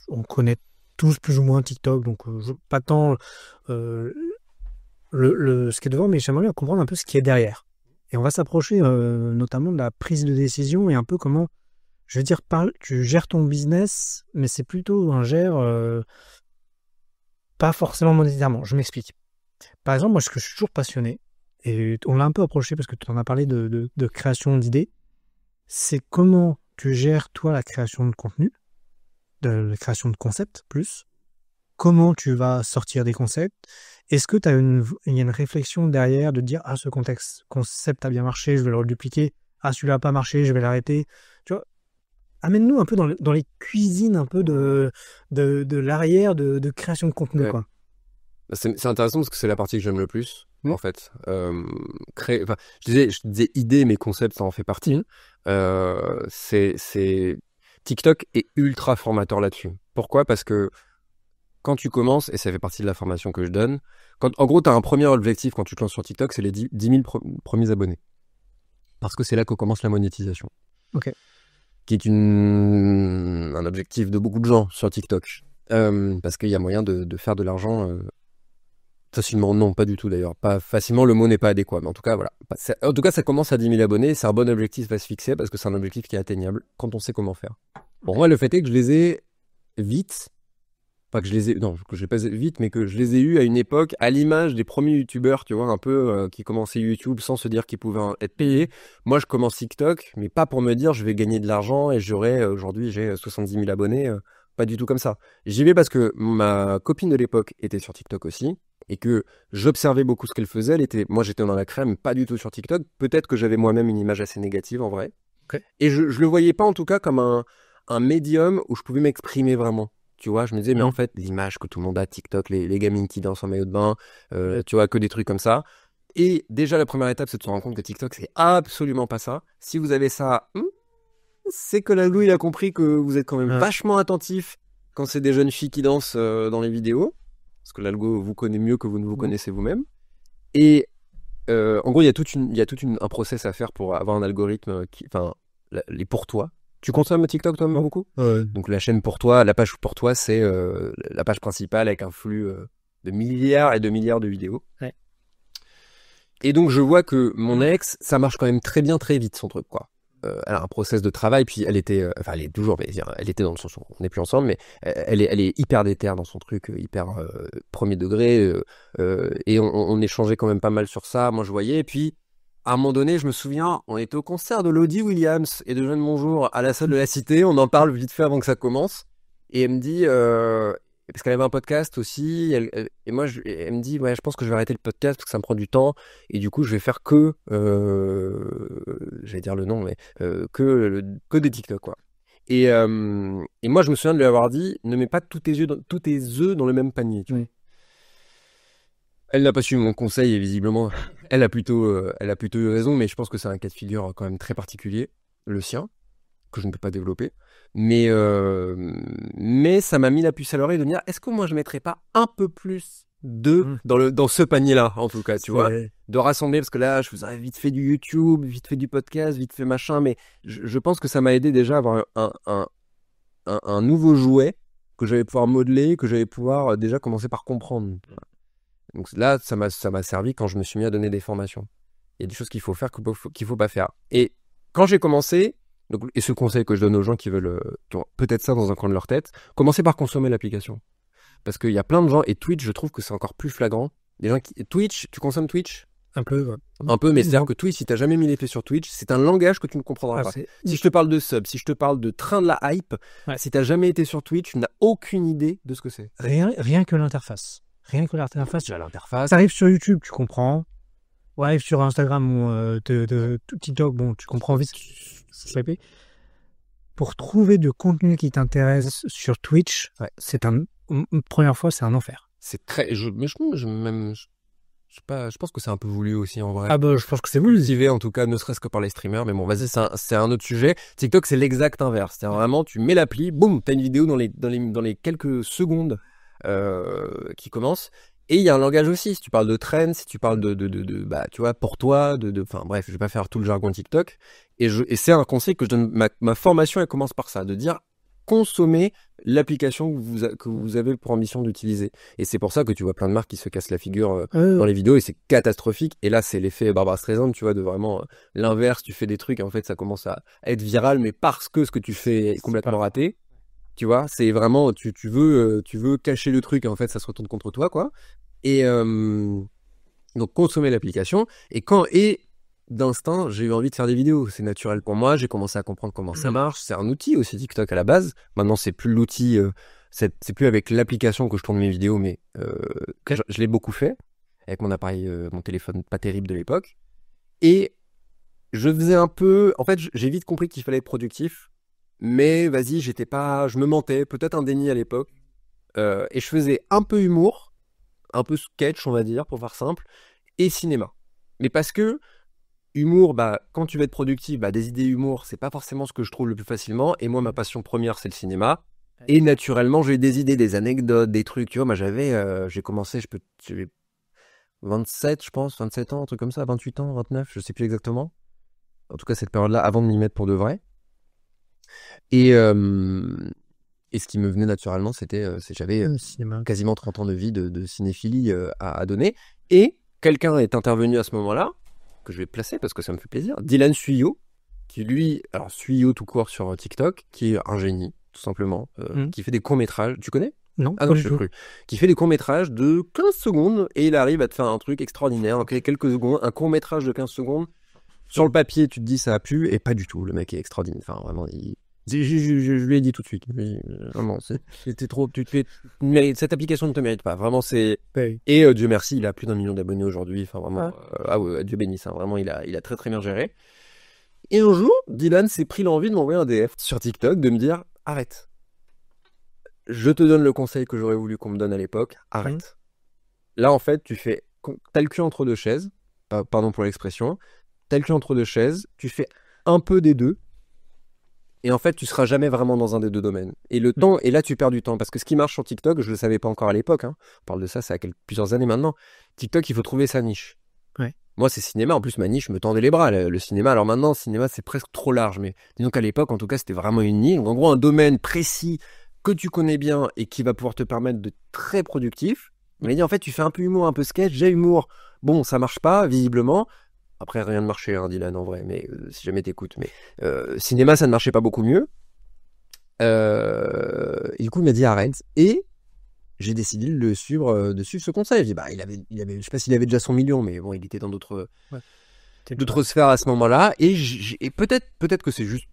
on connaît tous plus ou moins TikTok, donc pas tant ce qui est devant, mais j'aimerais bien comprendre un peu ce qui est derrière. Et on va s'approcher notamment de la prise de décision et un peu comment, je veux dire, tu gères ton business, mais c'est plutôt un gère pas forcément monétairement. Je m'explique. Par exemple, moi, ce que je suis toujours passionné, et on l'a un peu approché parce que tu en as parlé de création d'idées, c'est comment tu gères, toi, la création de contenu, la création de concepts, plus. Comment tu vas sortir des concepts. Est-ce que il y a une réflexion derrière de dire « Ah, ce concept a bien marché, je vais le redupliquer. Ah, celui-là n'a pas marché, je vais l'arrêter. » Tu vois, amène-nous un peu dans les cuisines un peu de l'arrière de création de contenu, quoi. C'est intéressant parce que c'est la partie que j'aime le plus. en fait. Je disais idée, mais concept, ça en fait partie. TikTok est ultra formateur là-dessus. Pourquoi? Parce que quand tu commences, et ça fait partie de la formation que je donne, en gros, tu as un premier objectif quand tu te lances sur TikTok, c'est les 10 000 premiers abonnés. Parce que c'est là que commence la monétisation. Ok. Qui est un objectif de beaucoup de gens sur TikTok. Parce qu'il y a moyen de faire de l'argent facilement. Non, pas du tout d'ailleurs. Pas facilement, le mot n'est pas adéquat. Mais en tout cas, voilà. En tout cas, ça commence à 10 000 abonnés. C'est un bon objectif à se fixer parce que c'est un objectif qui est atteignable quand on sait comment faire. Bon, moi, le fait est que je les ai vite. Pas que je les ai, non, que je les pas vite, mais que je les ai eus à une époque, à l'image des premiers youtubeurs, tu vois, un peu, qui commençaient YouTube sans se dire qu'ils pouvaient être payés. Moi, je commence TikTok, mais pas pour me dire je vais gagner de l'argent et aujourd'hui, j'ai 70 000 abonnés. Pas du tout comme ça. J'y vais parce que ma copine de l'époque était sur TikTok aussi et que j'observais beaucoup ce qu'elle faisait. Moi, j'étais dans la crème, pas du tout sur TikTok. Peut-être que j'avais moi-même une image assez négative en vrai. Okay. Et je le voyais pas en tout cas comme un médium où je pouvais m'exprimer vraiment. Tu vois, je me disais, mais en fait, l'image que tout le monde a, TikTok, les gamines qui dansent en maillot de bain, tu vois, que des trucs comme ça. Et déjà, la première étape, c'est de se rendre compte que TikTok, c'est absolument pas ça. Si vous avez ça, c'est que l'algo, il a compris que vous êtes quand même vachement attentif quand c'est des jeunes filles qui dansent dans les vidéos. Parce que l'algo vous connaît mieux que vous ne vous connaissez vous-même. Et en gros, il y a un process à faire pour avoir un algorithme les pour toi. Tu consommes TikTok toi beaucoup? Donc la chaîne pour toi, la page pour toi, c'est la page principale avec un flux de milliards et de milliards de vidéos. Ouais. Et donc je vois que mon ex, ça marche quand même très bien, très vite son truc, quoi. Elle a un process de travail, puis elle était toujours, mais elle était dans le sens où on n'est plus ensemble, mais elle est hyper déterre dans son truc, hyper premier degré, et on échangeait quand même pas mal sur ça. Moi je voyais, et puis à un moment donné, je me souviens, on était au concert de Lodi Williams et de Jeanne Bonjour à la salle de la Cité. On en parle vite fait avant que ça commence. Et elle me dit, parce qu'elle avait un podcast aussi, et moi, elle me dit, ouais, je pense que je vais arrêter le podcast parce que ça me prend du temps. Et du coup, je vais faire j'allais dire le nom, mais que des TikTok, quoi. Et moi, je me souviens de lui avoir dit, ne mets pas tous tes œufs dans le même panier. Tu vois. Elle n'a pas suivi mon conseil et visiblement, elle a plutôt eu raison, mais je pense que c'est un cas de figure quand même très particulier, le sien, que je ne peux pas développer. Mais ça m'a mis la puce à l'oreille de me dire, est-ce que moi je mettrais pas un peu plus d'œufs dans ce panier-là, en tout cas, tu vois, de rassembler, parce que là, je faisais vite fait du YouTube, vite fait du podcast, vite fait machin, mais je pense que ça m'a aidé déjà à avoir un nouveau jouet que j'allais pouvoir modeler, que j'allais pouvoir déjà commencer par comprendre. Donc là, ça m'a servi quand je me suis mis à donner des formations. Il y a des choses qu'il faut faire qu'il faut pas faire. Et quand j'ai commencé, et ce conseil que je donne aux gens qui ont peut-être ça dans un coin de leur tête, commencez par consommer l'application. Parce qu'il y a plein de gens, et Twitch, je trouve que c'est encore plus flagrant. Twitch, tu consommes Twitch ? Un peu, ouais. Un peu, mais c'est-à-dire que Twitch, si t'as jamais mis les pieds sur Twitch, c'est un langage que tu ne comprendras pas. Si je te parle de sub, si je te parle de train de la hype, si t'as jamais été sur Twitch, tu n'as aucune idée de ce que c'est. Rien que l'interface. Rien que l'interface. Déjà l'interface. Ça arrive sur YouTube, tu comprends. Ouais, arrive sur Instagram ou TikTok, bon, tu comprends vite. Pour trouver de contenu qui t'intéresse sur Twitch, une première fois, c'est un enfer. C'est très. Je pense que c'est un peu voulu aussi en vrai. Ah bah, je pense que c'est voulu. Cultivé en tout cas, ne serait-ce que par les streamers. Mais bon, vas-y, c'est un autre sujet. TikTok, c'est l'exact inverse. C'est vraiment, tu mets l'appli, boum, t'as une vidéo dans les quelques secondes qui commence. Et il y a un langage aussi. Si tu parles de trends, si tu parles bah, tu vois, pour toi, enfin bref, je vais pas faire tout le jargon TikTok. Et c'est un conseil que je donne. Ma formation, elle commence par ça, de dire consommer l'application que vous avez pour ambition d'utiliser. Et c'est pour ça que tu vois plein de marques qui se cassent la figure dans les vidéos et c'est catastrophique. Et là, c'est l'effet Barbara Streisand, tu vois, de vraiment l'inverse. Tu fais des trucs et en fait, ça commence à être viral, mais parce que ce que tu fais est complètement raté. Tu vois, c'est vraiment, tu veux cacher le truc et en fait, ça se retourne contre toi, quoi. Et donc, consommer l'application. Et d'instinct, j'ai eu envie de faire des vidéos. C'est naturel pour moi. J'ai commencé à comprendre comment ça marche. C'est un outil aussi, TikTok à la base. Maintenant, c'est plus l'outil, c'est plus avec l'application que je tourne mes vidéos, mais je l'ai beaucoup fait avec mon appareil, mon téléphone pas terrible de l'époque. Et je faisais un peu, en fait, j'ai vite compris qu'il fallait être productif. Mais vas-y, je me mentais, peut-être un déni à l'époque. Et je faisais un peu humour, un peu sketch, on va dire, pour faire simple. et cinéma. Mais parce que humour, quand tu veux être productif, des idées humour, c'est pas forcément ce que je trouve le plus facilement. Et moi, ma passion première, c'est le cinéma. Et naturellement, j'ai des idées, des anecdotes, des trucs. Tu vois, moi, j'ai commencé, j'avais 27, je pense, 27 ans, un truc comme ça, 28 ans, 29, je sais plus exactement. En tout cas, cette période-là, avant de m'y mettre pour de vrai. Et ce qui me venait naturellement, j'avais quasiment 30 ans de vie de cinéphilie à donner. Et quelqu'un est intervenu à ce moment-là, que je vais placer parce que ça me fait plaisir, Dylan Suyo, qui lui, alors Suyo tout court sur TikTok, qui est un génie, tout simplement, qui fait des courts-métrages. Tu connais ? Non, Ah non, je cru. Qui fait des courts-métrages de 15 secondes et il arrive à te faire un truc extraordinaire. Donc, quelques secondes, un court-métrage de 15 secondes. Sur le papier, tu te dis ça a pu, et pas du tout. Le mec est extraordinaire. Enfin, vraiment, je lui ai dit tout de suite. Vraiment, c'était trop. Cette application ne te mérite pas. Vraiment, c'est. Et Dieu merci, il a plus d'1 million d'abonnés aujourd'hui. Enfin, vraiment. Ouais, Dieu bénisse. Hein. Vraiment, il a très très bien géré. Et un jour, Dylan s'est pris l'envie de m'envoyer un DF sur TikTok, de me dire arrête. Je te donne le conseil que j'aurais voulu qu'on me donne à l'époque. Arrête. Là, en fait, t'as le cul entre deux chaises. Pardon pour l'expression. T'as le cul entre deux chaises. Tu fais un peu des deux. Et en fait, tu seras jamais vraiment dans un des deux domaines. Et le temps, et là, tu perds du temps. Parce que ce qui marche sur TikTok, je le savais pas encore à l'époque. Hein. On parle de ça, ça a plusieurs années maintenant. TikTok, il faut trouver sa niche. Ouais. Moi, c'est cinéma. En plus, ma niche me tendait les bras. Le cinéma, alors maintenant, le cinéma, c'est presque trop large. Mais disons qu'à l'époque, en tout cas, c'était vraiment une niche. Donc, en gros, un domaine précis que tu connais bien et qui va pouvoir te permettre d'être très productif. Il m'a dit, en fait, tu fais un peu humour, un peu sketch. J'ai humour. Bon, ça marche pas, visiblement. Après, rien ne marchait, hein, Dylan, en vrai, mais si jamais t'écoutes. Mais cinéma, ça ne marchait pas beaucoup mieux. Et du coup, il m'a dit arrête. Et j'ai décidé de suivre ce conseil. Je dis, il avait, je sais pas s'il avait déjà 100 millions, mais bon, il était dans d'autres sphères à ce moment-là. Et peut-être que c'est juste.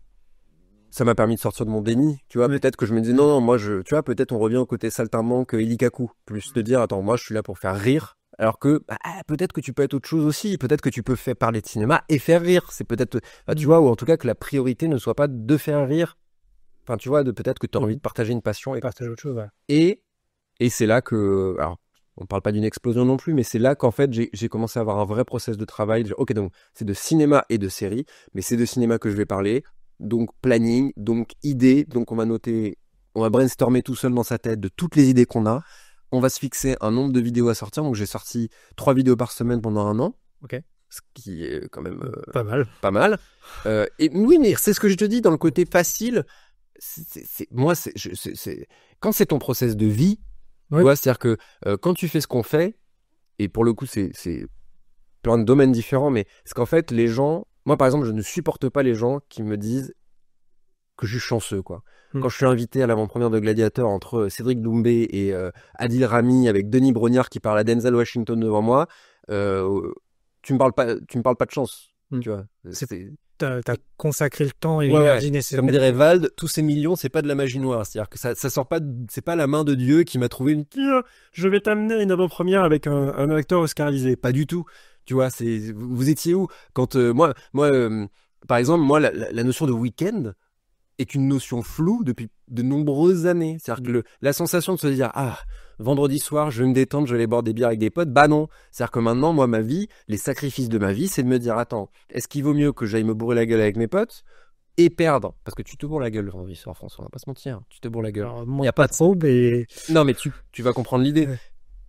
Ça m'a permis de sortir de mon déni, tu vois. Peut-être que je me disais, non, moi, tu vois, peut-être on revient au côté saltimbanque Ilikaku. Plus de dire, attends, moi, je suis là pour faire rire. Alors que peut-être que tu peux être autre chose aussi. Peut-être que tu peux faire parler de cinéma et faire rire. C'est peut-être, tu vois, ou en tout cas que la priorité ne soit pas de faire rire. Enfin, tu vois, peut-être que tu as envie de partager une passion et partager autre chose. Ouais. Et c'est là que, alors, on parle pas d'une explosion non plus, mais c'est là qu'en fait j'ai commencé à avoir un vrai process de travail. Ok, donc c'est de cinéma et de série, mais c'est de cinéma que je vais parler. Donc planning, donc idée, donc on va brainstormer tout seul dans sa tête de toutes les idées qu'on a. On va se fixer un nombre de vidéos à sortir. Donc j'ai sorti 3 vidéos par semaine pendant 1 an. Ok. Ce qui est quand même pas mal. Et oui, mais c'est ce que je te dis dans le côté facile. Quand c'est ton process de vie, tu vois, c'est-à-dire que quand tu fais ce qu'on fait, et pour le coup c'est plein de domaines différents, mais c'est qu'en fait les gens, moi par exemple je ne supporte pas les gens qui me disent que je suis chanceux, quoi. Quand je suis invité à l'avant-première de Gladiator entre Cédric Doumbé et Adil Rami avec Denis Brognard qui parle à Denzel Washington devant moi, tu me parles pas de chance, tu vois. T'as consacré le temps et l'énergie nécessaire. Comme dirait Vald, tous ces millions, c'est pas de la magie noire. C'est-à-dire que ça sort pas, c'est pas la main de Dieu qui m'a trouvé je vais t'amener à une avant-première avec un acteur oscarisé. Pas du tout. Tu vois, vous étiez où quand moi, par exemple, moi, la notion de week-end est une notion floue depuis de nombreuses années. C'est-à-dire que la sensation de se dire vendredi soir, je vais me détendre, je vais aller boire des bières avec des potes. Non. C'est-à-dire que maintenant, moi, ma vie, les sacrifices de ma vie, c'est de me dire, attends, est-ce qu'il vaut mieux que j'aille me bourrer la gueule avec mes potes et perdre? Parce que tu te bourres la gueule le vendredi soir, François, on va pas se mentir. Tu te bourres la gueule. Il n'y a pas trop, mais... Non, mais tu vas comprendre l'idée. Ouais.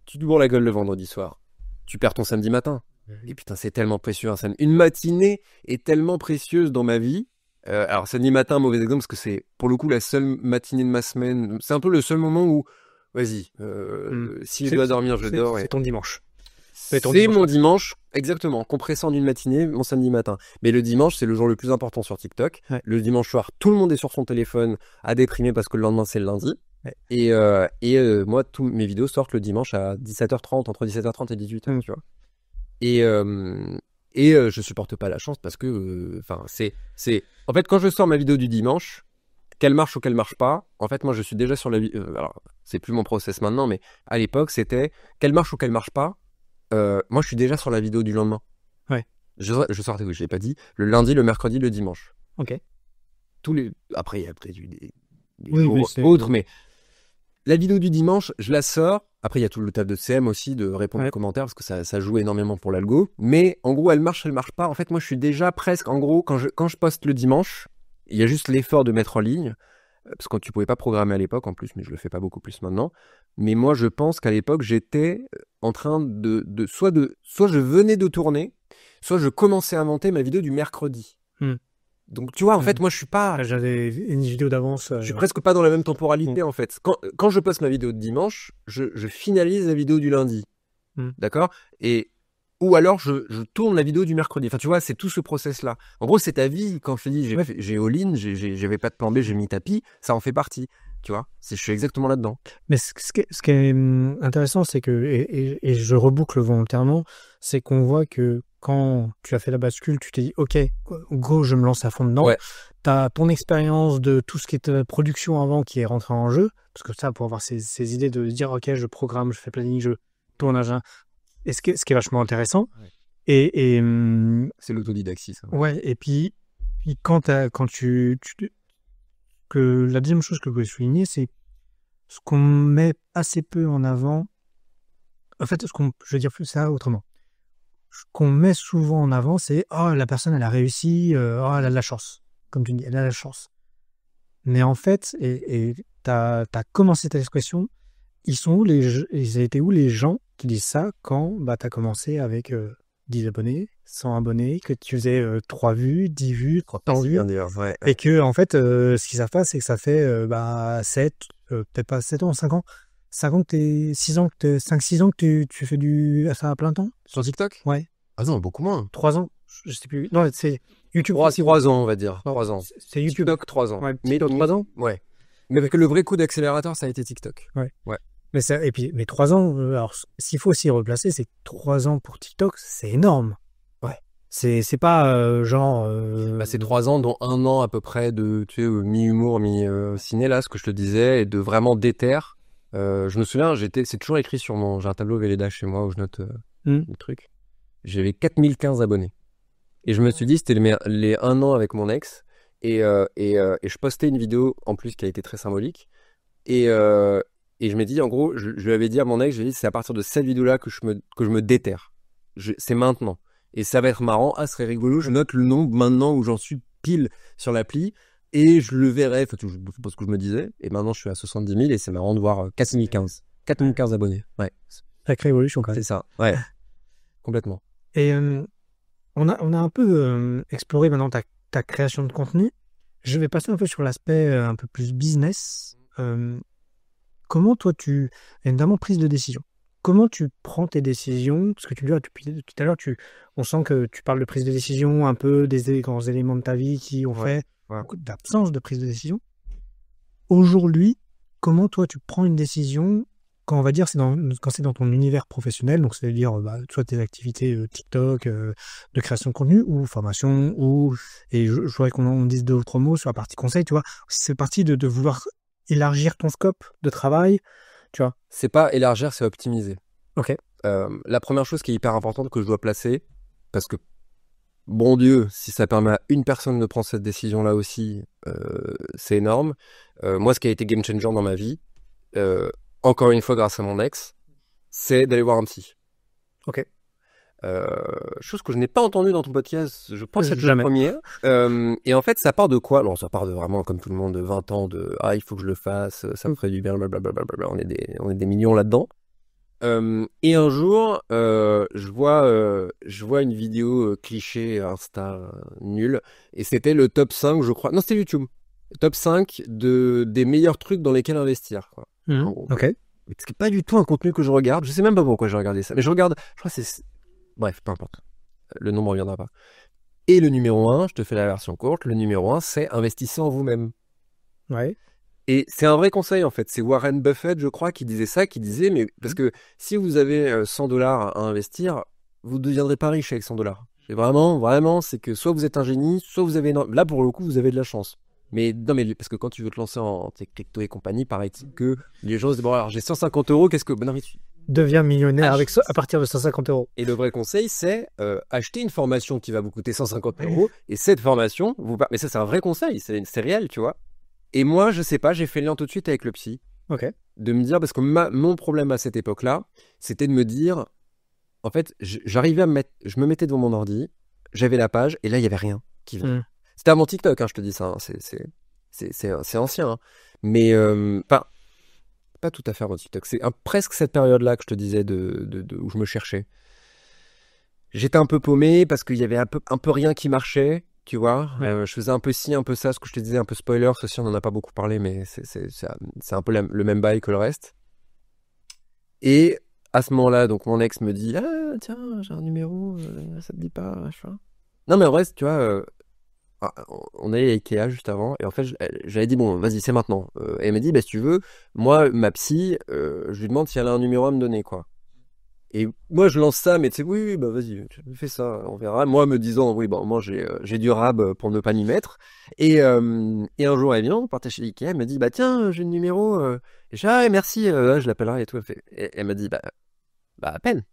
Tu te bourres la gueule le vendredi soir. Tu perds ton samedi matin. Et putain, c'est tellement précieux. Une matinée est tellement précieuse dans ma vie. Alors, samedi matin, mauvais exemple, parce que c'est pour le coup la seule matinée de ma semaine. C'est un peu le seul moment où vas-y, si je dois dormir, je dors. C'est ton dimanche. C'est mon dimanche, exactement, compressé en une matinée, mon samedi matin. Mais le dimanche, c'est le jour le plus important sur TikTok. Ouais. Le dimanche soir, tout le monde est sur son téléphone à déprimer parce que le lendemain, c'est le lundi. Ouais. Et moi, toutes mes vidéos sortent le dimanche à 17h30, entre 17h30 et 18h, tu vois. Et je supporte pas la chance parce que, en fait, quand je sors ma vidéo du dimanche, qu'elle marche ou qu'elle marche pas, en fait, moi, je suis déjà sur la vidéo. Alors, c'est plus mon process maintenant, mais à l'époque, c'était qu'elle marche ou qu'elle marche pas. Moi, je suis déjà sur la vidéo du lendemain. Ouais. Je sortais, oui, je l'ai pas dit, le lundi, le mercredi, le dimanche. Ok. Après, il y a peut-être eu des jours autres, mais la vidéo du dimanche, je la sors. Après, il y a tout le taf de CM aussi, de répondre aux commentaires, parce que ça joue énormément pour l'algo. Mais en gros, elle marche pas. En fait, moi, je suis déjà presque, en gros, quand je poste le dimanche, il y a juste l'effort de mettre en ligne, parce que tu pouvais pas programmer à l'époque en plus, mais je le fais pas beaucoup plus maintenant. Mais moi, je pense qu'à l'époque, j'étais en train soit je venais de tourner, soit je commençais à monter ma vidéo du mercredi. Donc, tu vois, en fait, moi, je suis pas... J'avais une vidéo d'avance. Je suis presque pas dans la même temporalité, en fait. Quand je poste ma vidéo de dimanche, je finalise la vidéo du lundi. D'accord? Ou alors, je tourne la vidéo du mercredi. Enfin, tu vois, c'est tout ce process-là. En gros, c'est ta vie. Quand je te dis, j'ai all-in, j'avais pas de plan B, j'ai mis tapis, ça en fait partie. Tu vois? Je suis exactement là-dedans. Mais ce qui est intéressant, c'est que, et je reboucle volontairement, c'est qu'on voit que quand tu as fait la bascule, tu t'es dit, OK, go, je me lance à fond dedans. Ouais. Tu as ton expérience de tout ce qui est production avant qui est rentré en jeu, parce que ça, pour avoir ces idées de dire, OK, je programme, je fais planning, je tournage, et ce qui est vachement intéressant. Ouais. Et c'est l'autodidactie, ça. Ouais, et puis que la deuxième chose que je voulais souligner, c'est ce qu'on met assez peu en avant. En fait, je vais dire plus ça autrement. Ce qu'on met souvent en avant, c'est oh, la personne, elle a réussi, oh, elle a de la chance. Comme tu dis, elle a de la chance. Mais en fait, et t'as commencé ta expression, ils étaient où les gens qui disent ça quand t'as commencé avec 10 abonnés, 100 abonnés, que tu faisais 3 vues, 10 vues, 100 vues, ouais. et que en fait, ce qu'ils savent pas, c'est que ça fait 7, peut-être pas 7 ans, 5 ans, 5 ans que t'es, 6 ans que 5-6 ans que tu fais ça à plein temps. Sur TikTok? Ouais. Ah non, beaucoup moins. 3 ans, je sais plus. Non, c'est YouTube. 3 ans, on va dire. 3 ans. C'est YouTube. TikTok, 3 ans. Ouais, mais 3 ans? Ouais. Mais parce que le vrai coup d'accélérateur, ça a été TikTok. Ouais. Ouais. Mais 3 ans, alors, s'il faut s'y replacer, c'est que 3 ans pour TikTok, c'est énorme. Ouais. C'est pas genre. C'est 3 ans, dont 1 an à peu près de mi-humour, mi-ciné, là, ce que je te disais, et de vraiment déter. Je me souviens, c'est toujours écrit sur j'ai un tableau Velleda chez moi où je note le truc. J'avais 4015 abonnés. Et je me suis dit, c'était les 1 an avec mon ex. Et je postais une vidéo, en plus, qui a été très symbolique. Et je m'ai dit, en gros, je lui avais dit à mon ex, j'ai dit, c'est à partir de cette vidéo-là que je me déterre. C'est maintenant. Et ça va être marrant. Ah, ce serait rigolo. Je note le nombre maintenant où j'en suis pile sur l'appli. Et je le verrai. Enfin, je sais pas ce que je me disais. Et maintenant, je suis à 70 000 et c'est marrant de voir 4015. 4015 abonnés. Ouais. Sacrée évolution, quand même. C'est ça. Ouais. Complètement. Et on a un peu exploré maintenant ta création de contenu. Je vais passer un peu sur l'aspect un peu plus business. Comment toi, et notamment prise de décision, comment tu prends tes décisions? Parce que tu dis, depuis tout à l'heure, on sent que tu parles de prise de décision, un peu des grands éléments de ta vie qui ont fait beaucoup d'absence de prise de décision. Aujourd'hui, comment toi, tu prends une décision quand on va dire quand c'est dans ton univers professionnel, donc c'est-à-dire soit tes activités TikTok, de création de contenu ou formation, et je voudrais qu'on dise 2 ou 3 mots sur la partie conseil, tu vois. C'est parti de vouloir élargir ton scope de travail, tu vois. C'est pas élargir, c'est optimiser. Ok. La première chose qui est hyper importante que je dois placer, parce que bon Dieu, si ça permet à une personne de prendre cette décision-là aussi, c'est énorme. Moi, ce qui a été game changer dans ma vie, encore une fois grâce à mon ex, c'est d'aller voir un psy. Ok. Chose que je n'ai pas entendue dans ton podcast, je pense que c'est la Jamais. première. Et en fait, ça part de quoi? Alors, ça part de vraiment, comme tout le monde, de 20 ans de « Ah, il faut que je le fasse, ça me ferait du bien, blablabla. » On est des millions là-dedans. Et un jour, je vois une vidéo cliché Insta nulle, et c'était le top 5, je crois. Non, c'était YouTube. Top 5 des meilleurs trucs dans lesquels investir, quoi. Ok. Ce qui n'est pas du tout un contenu que je regarde. Je sais même pas pourquoi j'ai regardé ça. Mais je regarde, je crois que c'est... Bref, peu importe. Le nom ne me reviendra pas. Et le numéro 1, je te fais la version courte, le numéro 1, c'est investissez en vous-même. Ouais. Et c'est un vrai conseil, en fait. C'est Warren Buffett, je crois, qui disait, mais parce que si vous avez 100 $ à investir, vous ne deviendrez pas riche avec 100 $. C'est vraiment, c'est que soit vous êtes un génie, soit vous avez... Là, pour le coup, vous avez de la chance. Mais non, mais parce que quand tu veux te lancer en crypto et compagnie, paraît-il que les gens se disent, bon, alors j'ai 150 €, qu'est-ce que... Non, mais deviens millionnaire à partir de 150 €. Et le vrai conseil, c'est acheter une formation qui va vous coûter 150 €. Et cette formation, mais ça, c'est un vrai conseil, c'est réel, tu vois. Et moi, je sais pas, j'ai fait le lien tout de suite avec le psy. Ok. de me dire, parce que mon problème à cette époque-là, c'était de me dire, en fait, j'arrivais je me mettais devant mon ordi, j'avais la page, et là, il y avait rien qui venait. C'était avant TikTok, hein, je te dis ça, hein, c'est ancien, hein. Mais pas tout à fait avant TikTok. C'est presque cette période-là que je te disais où je me cherchais. J'étais un peu paumé parce qu'il y avait un peu rien qui marchait, tu vois. Ouais. Je faisais un peu ci, un peu ça, ce que je te disais, un peu spoiler. Ceci, on n'en a pas beaucoup parlé, mais c'est un peu le même bail que le reste. Et à ce moment-là, donc mon ex me dit, ah tiens, j'ai un numéro, ça te dit pas, machin. Non mais en vrai, tu vois, on est à Ikea juste avant, et en fait, j'avais dit, bon, vas-y, c'est maintenant. Et elle m'a dit, bah, si tu veux, moi, ma psy, je lui demande si elle a un numéro à me donner, quoi. Et moi, je lance ça, mais tu sais, oui, bah vas-y, fais ça, on verra. Moi, me disant, oui, bon, moi, j'ai du rab pour ne pas m'y mettre. Et un jour, elle vient, on partait chez Ikea, elle me dit, bah tiens, j'ai le numéro. Et je dis, ah, merci, je l'appellerai et tout. Elle m'a dit, bah à peine.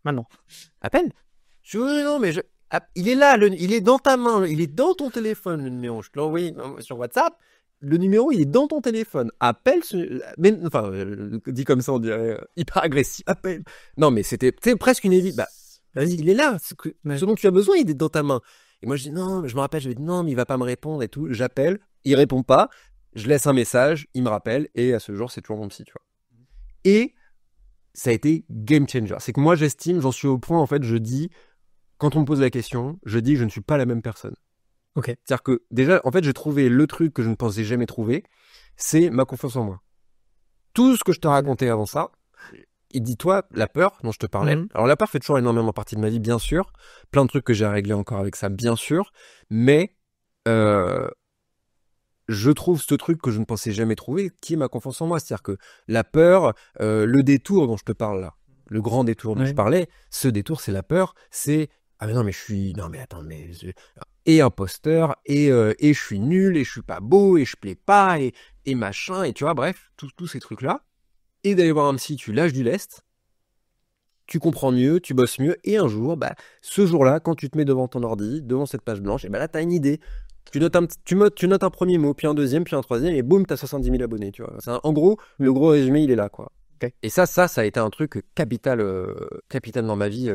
Maintenant. À peine. Je dis, oui, non, mais il est là, il est dans ta main, il est dans ton téléphone, le numéro. Je te l'ai envoyé sur WhatsApp. Le numéro, il est dans ton téléphone. Appelle mais, enfin, dit comme ça, on dirait hyper agressif. Appelle. Non, mais c'était presque une évidence. Bah, vas-y, il est là. Ce dont tu as besoin, il est dans ta main. Et moi, je dis non, je me rappelle, je lui dis non, mais il va pas me répondre et tout. J'appelle, il répond pas. Je laisse un message, il me rappelle. Et à ce jour, c'est toujours mon psy, tu vois. Et ça a été game changer. C'est que moi, j'estime, j'en suis au point, en fait, je dis, quand on me pose la question, je dis que je ne suis pas la même personne. Ok. C'est-à-dire que déjà, en fait, j'ai trouvé le truc que je ne pensais jamais trouver, c'est ma confiance en moi. Tout ce que je te racontais avant ça, et dis-toi, la peur dont je te parlais. Alors la peur fait toujours énormément partie de ma vie, bien sûr. Plein de trucs que j'ai à régler encore avec ça, bien sûr. Mais je trouve ce truc que je ne pensais jamais trouver, qui est ma confiance en moi. C'est-à-dire que la peur, le détour dont je te parle là, le grand détour dont je parlais, ce détour, c'est la peur, c'est ah mais non mais non mais attends mais et imposteur et je suis nul et je suis pas beau et je plais pas et machin et tu vois bref tous ces trucs là et d'aller voir un psy, tu lâches du lest, tu comprends mieux, tu bosses mieux et un jour bah ce jour-là quand tu te mets devant ton ordi, devant cette page blanche et bah là t'as une idée. Tu notes un premier mot, puis un deuxième, puis un troisième, et boum, t'as 70 000 abonnés, tu vois. En gros, le gros résumé, il est là, quoi. Okay. Et ça a été un truc capital dans ma vie.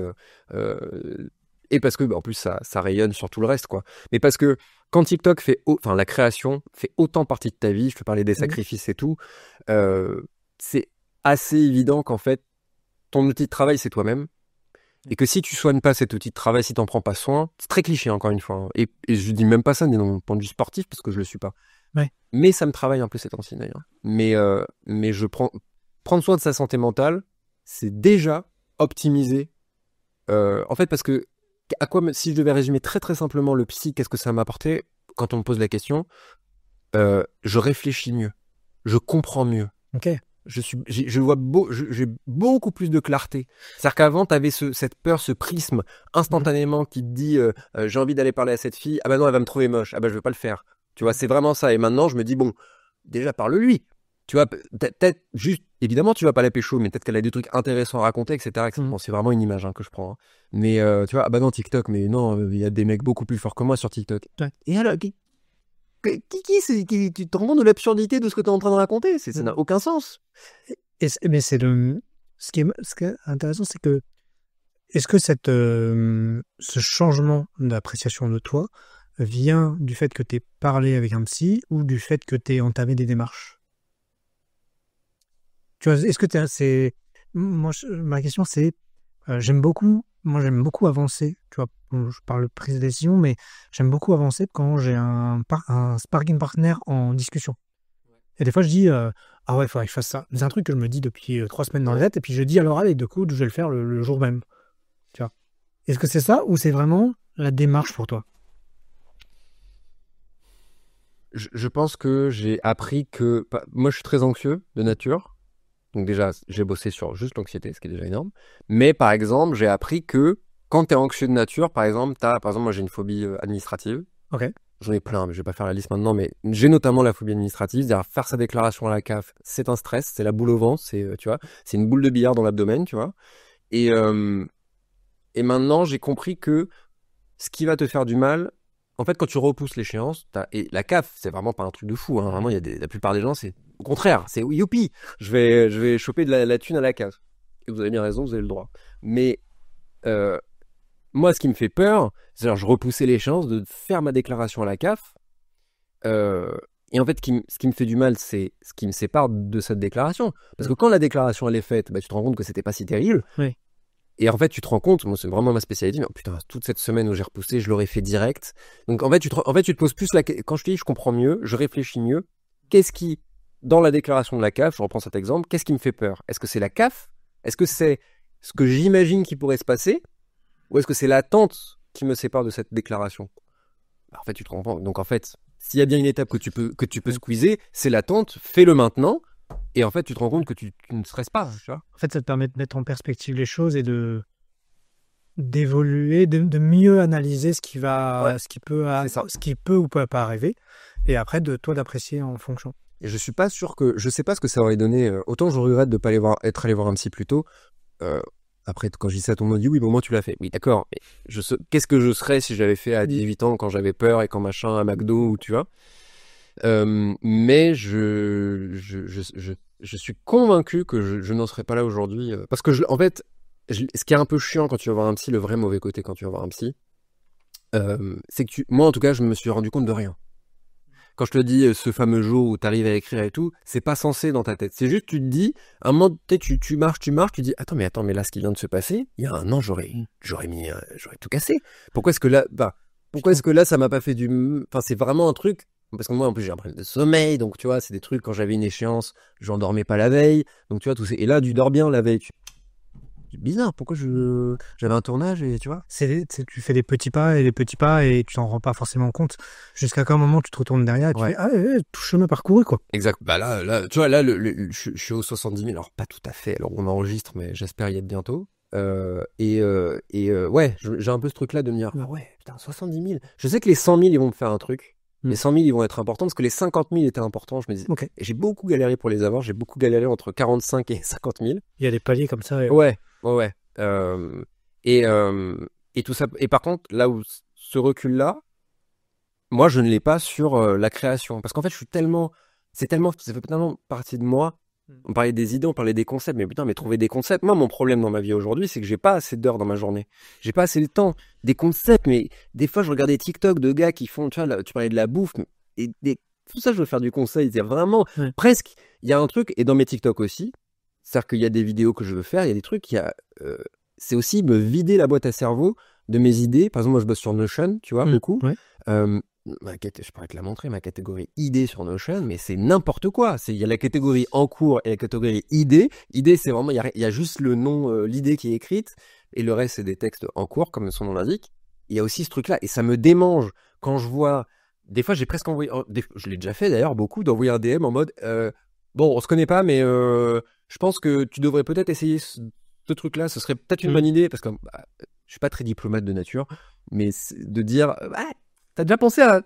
Et parce que, en plus, ça rayonne sur tout le reste, quoi. Mais parce que quand TikTok la création fait autant partie de ta vie, je te parlais des sacrifices et tout, c'est assez évident qu'en fait, ton outil de travail, c'est toi-même. Et que si tu soignes pas cet outil de travail, si t'en prends pas soin, c'est très cliché encore une fois. Hein. Et je dis même pas ça d'un point de vue sportif parce que je le suis pas. Ouais. Mais ça me travaille un peu ces temps-ci d'ailleurs. Mais prendre soin de sa santé mentale, c'est déjà optimiser. En fait, parce que si je devais résumer très très simplement le psy, qu'est-ce que ça m'a apporté quand on me pose la question, je réfléchis mieux, je comprends mieux. Ok. J'ai beaucoup plus de clarté. C'est-à-dire qu'avant, tu avais cette peur, ce prisme instantanément qui te dit j'ai envie d'aller parler à cette fille, ah bah non, elle va me trouver moche, ah bah je vais pas le faire. Tu vois, c'est vraiment ça. Et maintenant, je me dis bon, déjà parle-lui. Tu vois, peut-être juste, évidemment, tu vas pas la pécho, mais peut-être qu'elle a des trucs intéressants à raconter, etc. Bon, c'est vraiment une image que je prends. Hein. Mais tu vois, ah bah non, TikTok, mais non, il y a des mecs beaucoup plus forts que moi sur TikTok. Ouais. Et alors, tu te rends compte de l'absurdité de ce que tu es en train de raconter? Ça n'a aucun sens. Mais ce qui est intéressant, c'est que est-ce que ce changement d'appréciation de toi vient du fait que tu aies parlé avec un psy ou du fait que tu aies entamé des démarches? Tu vois, est-ce que ma question c'est j'aime beaucoup avancer, tu vois, je parle de prise de décision, mais j'aime beaucoup avancer quand j'ai un sparring partner en discussion. Et des fois, je dis, ah ouais, il faudrait que je fasse ça. C'est un truc que je me dis depuis 3 semaines dans la tête, et puis je dis à l'oral, et de coup, je vais le faire le jour même. Tu vois. Est-ce que c'est ça, ou c'est vraiment la démarche pour toi? Je pense que j'ai appris que... Moi, je suis très anxieux de nature. Donc déjà, j'ai bossé sur juste l'anxiété, ce qui est déjà énorme. Mais par exemple, j'ai appris que quand tu es anxieux de nature, par exemple, moi j'ai une phobie administrative. Ok. J'en ai plein, mais je vais pas faire la liste maintenant, mais j'ai notamment la phobie administrative, c'est-à-dire faire sa déclaration à la CAF, c'est un stress, c'est la boule au ventre, tu vois, c'est une boule de billard dans l'abdomen, tu vois. Et maintenant, j'ai compris que ce qui va te faire du mal, en fait, quand tu repousses l'échéance, et la CAF, c'est vraiment pas un truc de fou, hein, vraiment, la plupart des gens, c'est Au contraire, c'est youpi, je vais choper de la thune à la cave. Et vous avez bien raison, vous avez le droit. Mais moi, ce qui me fait peur, c'est alors je repoussais l'échéance de faire ma déclaration à la CAF. Et en fait, ce qui me fait du mal, c'est ce qui me sépare de cette déclaration. Parce que quand la déclaration elle est faite, bah, tu te rends compte que c'était pas si terrible. Oui. Et en fait, tu te rends compte, moi c'est vraiment ma spécialité, mais oh, putain, toute cette semaine où j'ai repoussé, je l'aurais fait direct. Donc en fait, tu te poses plus la question. Quand je te dis je comprends mieux, je réfléchis mieux. Qu'est-ce qui, dans la déclaration de la CAF, je reprends cet exemple, qu'est-ce qui me fait peur? Est-ce que c'est la CAF? Est-ce que c'est ce que j'imagine qui pourrait se passer? Ou est-ce que c'est l'attente qui me sépare de cette déclaration? Bah, en fait, tu te rends compte. Donc en fait, s'il y a bien une étape que tu peux squeezer, c'est l'attente, fais-le maintenant, et en fait, tu te rends compte que tu ne stresses pas, tu vois. En fait, ça te permet de mettre en perspective les choses et d'évoluer, de mieux analyser ce qui peut ou peut pas arriver, et après toi d'apprécier en fonction. Et je sais pas ce que ça aurait donné. Autant je regrette de pas être allé voir un psy plus tôt. Après, quand je dis ça, tout le monde dit oui, mais au moins tu l'as fait. Oui, d'accord. Mais qu'est-ce que je serais si j'avais fait à 18 ans quand j'avais peur et quand machin à McDo ou tu vois. Mais je suis convaincu que je n'en serais pas là aujourd'hui. Parce que en fait, ce qui est un peu chiant quand tu vas voir un psy, le vrai mauvais côté quand tu vas voir un psy, c'est que moi en tout cas, je me suis rendu compte de rien. Quand je te dis ce fameux jour où tu arrives à écrire et tout, c'est pas censé dans ta tête. C'est juste, tu te dis, à un moment, tu marches, tu dis, attends, mais là, ce qui vient de se passer, il y a un an, j'aurais tout cassé. Pourquoi est-ce que là, ça m'a pas fait enfin, c'est vraiment un truc, parce que moi, en plus, j'ai un problème de sommeil, donc tu vois, c'est des trucs, quand j'avais une échéance, j'en dormais pas la veille, donc tu vois, et là, tu dors bien la veille, c'est bizarre, pourquoi j'avais un tournage et tu vois. Tu fais des petits pas et tu t'en rends pas forcément compte jusqu'à qu'à un moment tu te retournes derrière et tu fais tout chemin parcouru quoi. Exact. Bah là, tu vois, là, je suis au 70 000, alors pas tout à fait, alors on enregistre, mais j'espère y être bientôt. Ouais, j'ai un peu ce truc-là de me dire, ah ouais, putain, 70 000. Je sais que les 100 000, ils vont me faire un truc. Les 100 000, ils vont être importants parce que les 50 000 étaient importants. Je me disais, okay. Et j'ai beaucoup galéré pour les avoir. J'ai beaucoup galéré entre 45 et 50 000. Il y a des paliers comme ça. Ouais. Et tout ça. Et par contre, là où ce recul-là, moi, je ne l'ai pas sur la création. Parce qu'en fait, ça fait tellement partie de moi. On parlait des idées, on parlait des concepts, mais putain, mais trouver des concepts. Moi, mon problème dans ma vie aujourd'hui, c'est que j'ai pas assez d'heures dans ma journée. J'ai pas assez de temps. Des concepts, mais des fois, je regardais TikTok de gars qui font, tu vois, là, tu parlais de la bouffe, tout ça, je veux faire du conseil. C'est vraiment presque, il y a un truc, et dans mes TikTok aussi, c'est-à-dire qu'il y a des vidéos que je veux faire, il y a des trucs, c'est aussi me vider la boîte à cerveau de mes idées. Par exemple, moi, je bosse sur Notion, tu vois, beaucoup. Ouais. Je pourrais te la montrer, ma catégorie idées sur Notion, mais c'est n'importe quoi. Il y a la catégorie en cours et la catégorie idées. Idées, c'est vraiment, il y a juste le nom, l'idée qui est écrite, et le reste, c'est des textes en cours, comme son nom l'indique. Il y a aussi ce truc-là, et ça me démange quand je vois. Des fois, j'ai presque envoyé, je l'ai déjà fait d'ailleurs, beaucoup, d'envoyer un DM en mode, bon, on se connaît pas, mais je pense que tu devrais peut-être essayer ce truc-là, ce serait peut-être une bonne idée, parce que je suis pas très diplomate de nature, mais de dire, t'as déjà pensé à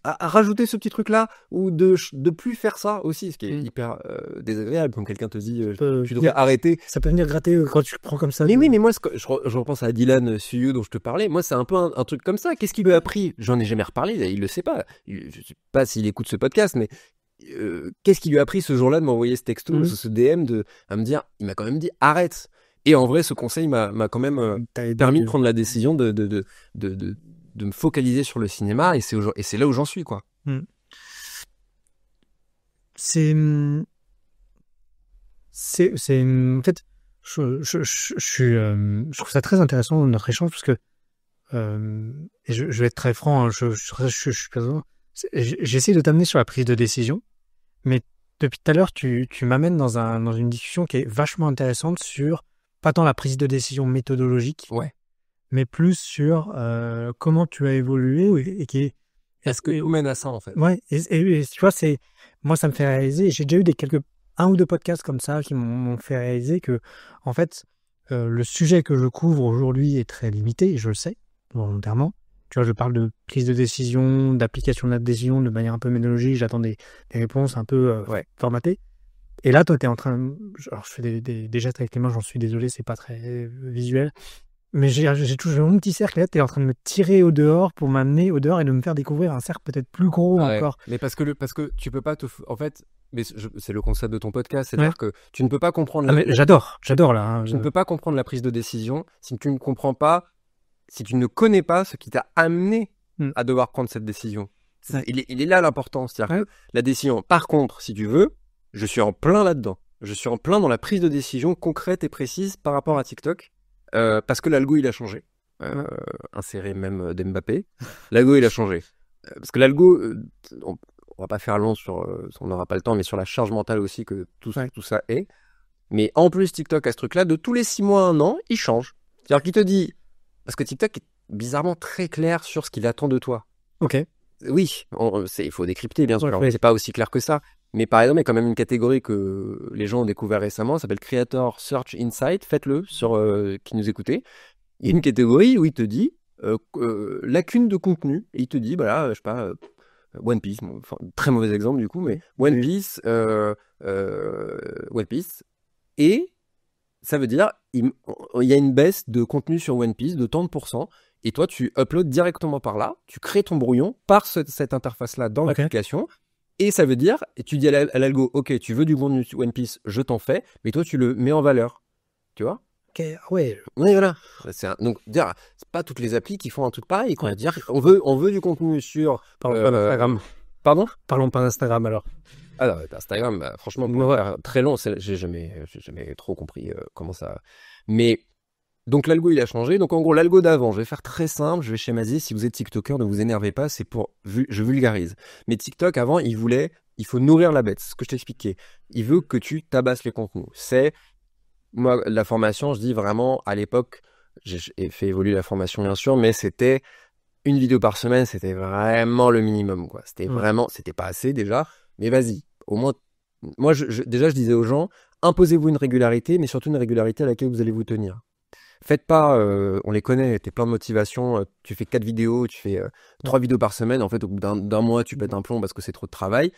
rajouter ce petit truc-là, ou de plus faire ça aussi, ce qui est hyper désagréable, quand quelqu'un te dit, tu devrais arrêter. Ça peut venir gratter quand tu le prends comme ça. Mais oui, mais moi, je repense à Dylan Suyu dont je te parlais. Moi, c'est un peu un truc comme ça. Qu'est-ce qu'il lui a appris? J'en ai jamais reparlé, il le sait pas. Je sais pas s'il écoute ce podcast, mais qu'est-ce qui lui a appris ce jour-là de m'envoyer ce texto, ce DM, à me dire, il m'a quand même dit arrête. Et en vrai, ce conseil m'a quand même permis de prendre la décision de me focaliser sur le cinéma, et c'est là où j'en suis, quoi. C'est en fait, je trouve ça très intéressant notre échange, parce que et je vais être très franc, hein, je suis présent. J'essaie de t'amener sur la prise de décision, mais depuis tout à l'heure, tu m'amènes dans une discussion qui est vachement intéressante sur pas tant la prise de décision méthodologique, mais plus sur comment tu as évolué et qui est. Est-ce que mène à ça, en fait? Ouais, et tu vois, moi, ça me fait réaliser. J'ai déjà eu un ou deux podcasts comme ça qui m'ont fait réaliser que, en fait, le sujet que je couvre aujourd'hui est très limité, et je le sais, volontairement. Tu vois, je parle de prise de décision, d'application de la décision de manière un peu méthodologique. J'attends des réponses un peu formatées. Et là, toi, tu es en train. Alors, je fais des gestes avec les mains, j'en suis désolé, c'est pas très visuel. Mais j'ai toujours mon petit cercle, là, tu es en train de me tirer au dehors pour m'amener au dehors et de me faire découvrir un cercle peut-être plus gros encore. Mais parce que tu peux pas en fait, Mais c'est le concept de ton podcast, c'est-à-dire que tu ne peux pas comprendre... mais j'adore là. Hein, tu ne peux pas comprendre la prise de décision si tu ne comprends pas, si tu ne connais pas ce qui t'a amené à devoir prendre cette décision. Il est là l'important, c'est-à-dire que la décision... Par contre, si tu veux, je suis en plein là-dedans. Je suis en plein dans la prise de décision concrète et précise par rapport à TikTok, parce que l'algo, il a changé. Inséré même d'Mbappé. L'algo, il a changé. Parce que l'algo, on va pas faire long sur, on n'aura pas le temps, mais sur la charge mentale aussi que tout ça est. Mais en plus, TikTok a ce truc-là, de tous les 6 mois, 1 an, il change. C'est-à-dire qu'il te dit, parce que TikTok est bizarrement très clair sur ce qu'il attend de toi. Ok. Oui, il faut décrypter, bien sûr. C'est pas aussi clair que ça. Mais par exemple, il y a quand même une catégorie que les gens ont découvert récemment, ça s'appelle Creator Search Insight. Faites-le sur qui nous écoutez. Il y a une catégorie où il te dit lacune de contenu. Et il te dit, voilà, je sais pas, One Piece, très mauvais exemple du coup, mais One Piece, One Piece. Et ça veut dire, il y a une baisse de contenu sur One Piece de tant de pourcents. Et toi, tu uploads directement par là, tu crées ton brouillon par cette interface-là dans l'application. Et ça veut dire, et tu dis à l'algo, ok, tu veux du contenu One Piece, je t'en fais, mais toi, tu le mets en valeur. Tu vois? Ok, ouais. Oui, voilà. Donc, dire, c'est pas toutes les applis qui font un truc pareil, quoi. Dire, on veut du contenu sur... Parlons pas d'Instagram. Pardon? Parlons pas d'Instagram, alors. Alors, Instagram, bah, franchement, très long, j'ai jamais trop compris comment ça... Mais, donc l'algo, il a changé. Donc, en gros, l'algo d'avant, je vais faire très simple, je vais schématiser. Si vous êtes TikToker, ne vous énervez pas, c'est pour... Je vulgarise. Mais TikTok, avant, il faut nourrir la bête, c'est ce que je t'expliquais. Il veut que tu tabasses les contenus. Moi, la formation, je dis vraiment, à l'époque, j'ai fait évoluer la formation, bien sûr, mais c'était une vidéo par semaine, c'était vraiment le minimum, quoi. C'était vraiment, c'était pas assez déjà, mais vas-y, au moins, moi, déjà, je disais aux gens, imposez-vous une régularité, mais surtout une régularité à laquelle vous allez vous tenir. Faites pas, on les connaît, t'es plein de motivation, tu fais 4 vidéos, tu fais 3 vidéos par semaine, en fait, au bout d'un mois, tu pètes un plomb parce que c'est trop de travail.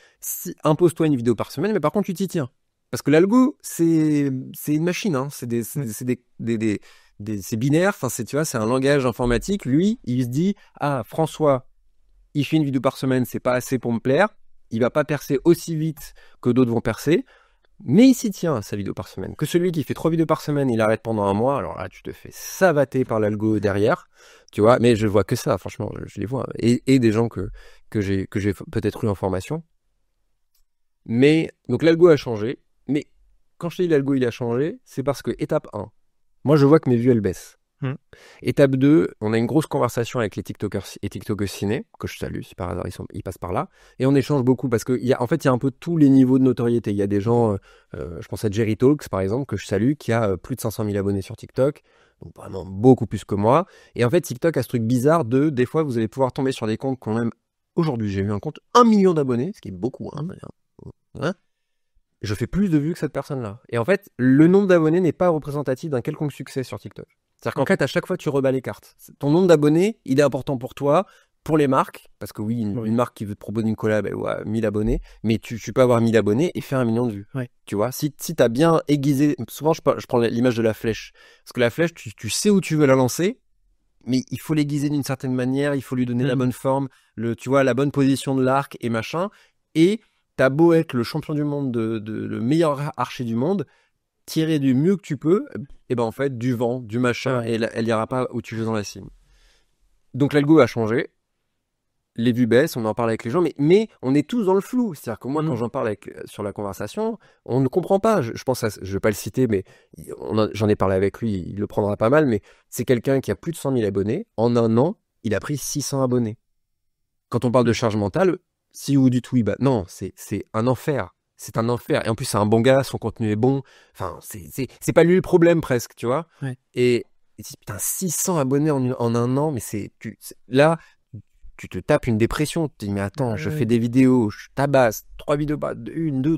Impose-toi une vidéo par semaine, mais par contre, tu t'y tiens. Parce que l'algo, c'est une machine, hein. C'est binaire, enfin, tu vois, c'est un langage informatique. Lui, il se dit, ah, François, il fait une vidéo par semaine, c'est pas assez pour me plaire. Il va pas percer aussi vite que d'autres vont percer. Mais il s'y tient à sa vidéo par semaine. Que celui qui fait 3 vidéos par semaine, il arrête pendant 1 mois, alors là, tu te fais savater par l'algo derrière, tu vois. Mais je vois que ça, franchement, je les vois. Et des gens que j'ai peut-être eu en formation. Mais, donc l'algo a changé. Mais quand je te dis l'algo, il a changé, c'est parce que étape 1, moi, je vois que mes vues, elles baissent. Étape 2, on a une grosse conversation avec les TikTokers et TikTokers ciné, que je salue, si par hasard ils passent par là, et on échange beaucoup, parce qu'en fait, il y a un peu tous les niveaux de notoriété. Il y a des gens, je pense à Jerry Talks, par exemple, que je salue, qui a plus de 500 000 abonnés sur TikTok, donc vraiment beaucoup plus que moi. Et en fait, TikTok a ce truc bizarre des fois, vous allez pouvoir tomber sur des comptes quand même... Aujourd'hui, j'ai eu un compte 1 million d'abonnés, ce qui est beaucoup, hein. Je fais plus de vues que cette personne-là. Et en fait, le nombre d'abonnés n'est pas représentatif d'un quelconque succès sur TikTok. C'est-à-dire qu'en fait, à chaque fois, tu rebats les cartes. Ton nombre d'abonnés, il est important pour toi, pour les marques, parce que oui, une marque qui veut te proposer une collab, elle a 1000 abonnés, mais tu peux avoir 1000 abonnés et faire 1 million de vues. Ouais. Tu vois, si tu as bien aiguisé, souvent je prends l'image de la flèche, parce que la flèche, tu sais où tu veux la lancer, mais il faut l'aiguiser d'une certaine manière, il faut lui donner la bonne forme, tu vois, la bonne position de l'arc et machin, et t'as beau être le champion du monde, le meilleur archer du monde, tirer du mieux que tu peux, et ben en fait, du vent, du machin, et elle ira pas où tu veux dans la cime. Donc l'algo a changé, les vues baissent, on en parle avec les gens, mais on est tous dans le flou. C'est-à-dire que moi, quand j'en parle sur la conversation, on ne comprend pas. Je pense, je vais pas le citer, mais j'en ai parlé avec lui, il le prendra pas mal, mais c'est quelqu'un qui a plus de 100 000 abonnés. En 1 an, il a pris 600 abonnés. Quand on parle de charge mentale, si vous dites oui, bah non, c'est un enfer. C'est un enfer. Et en plus, c'est un bon gars, son contenu est bon. Enfin, c'est pas lui le problème presque, tu vois. Ouais. Et putain, 600 abonnés en 1 an, mais là, tu te tapes une dépression. Tu te dis, mais attends, je fais des vidéos, je tabasse 3 vidéos,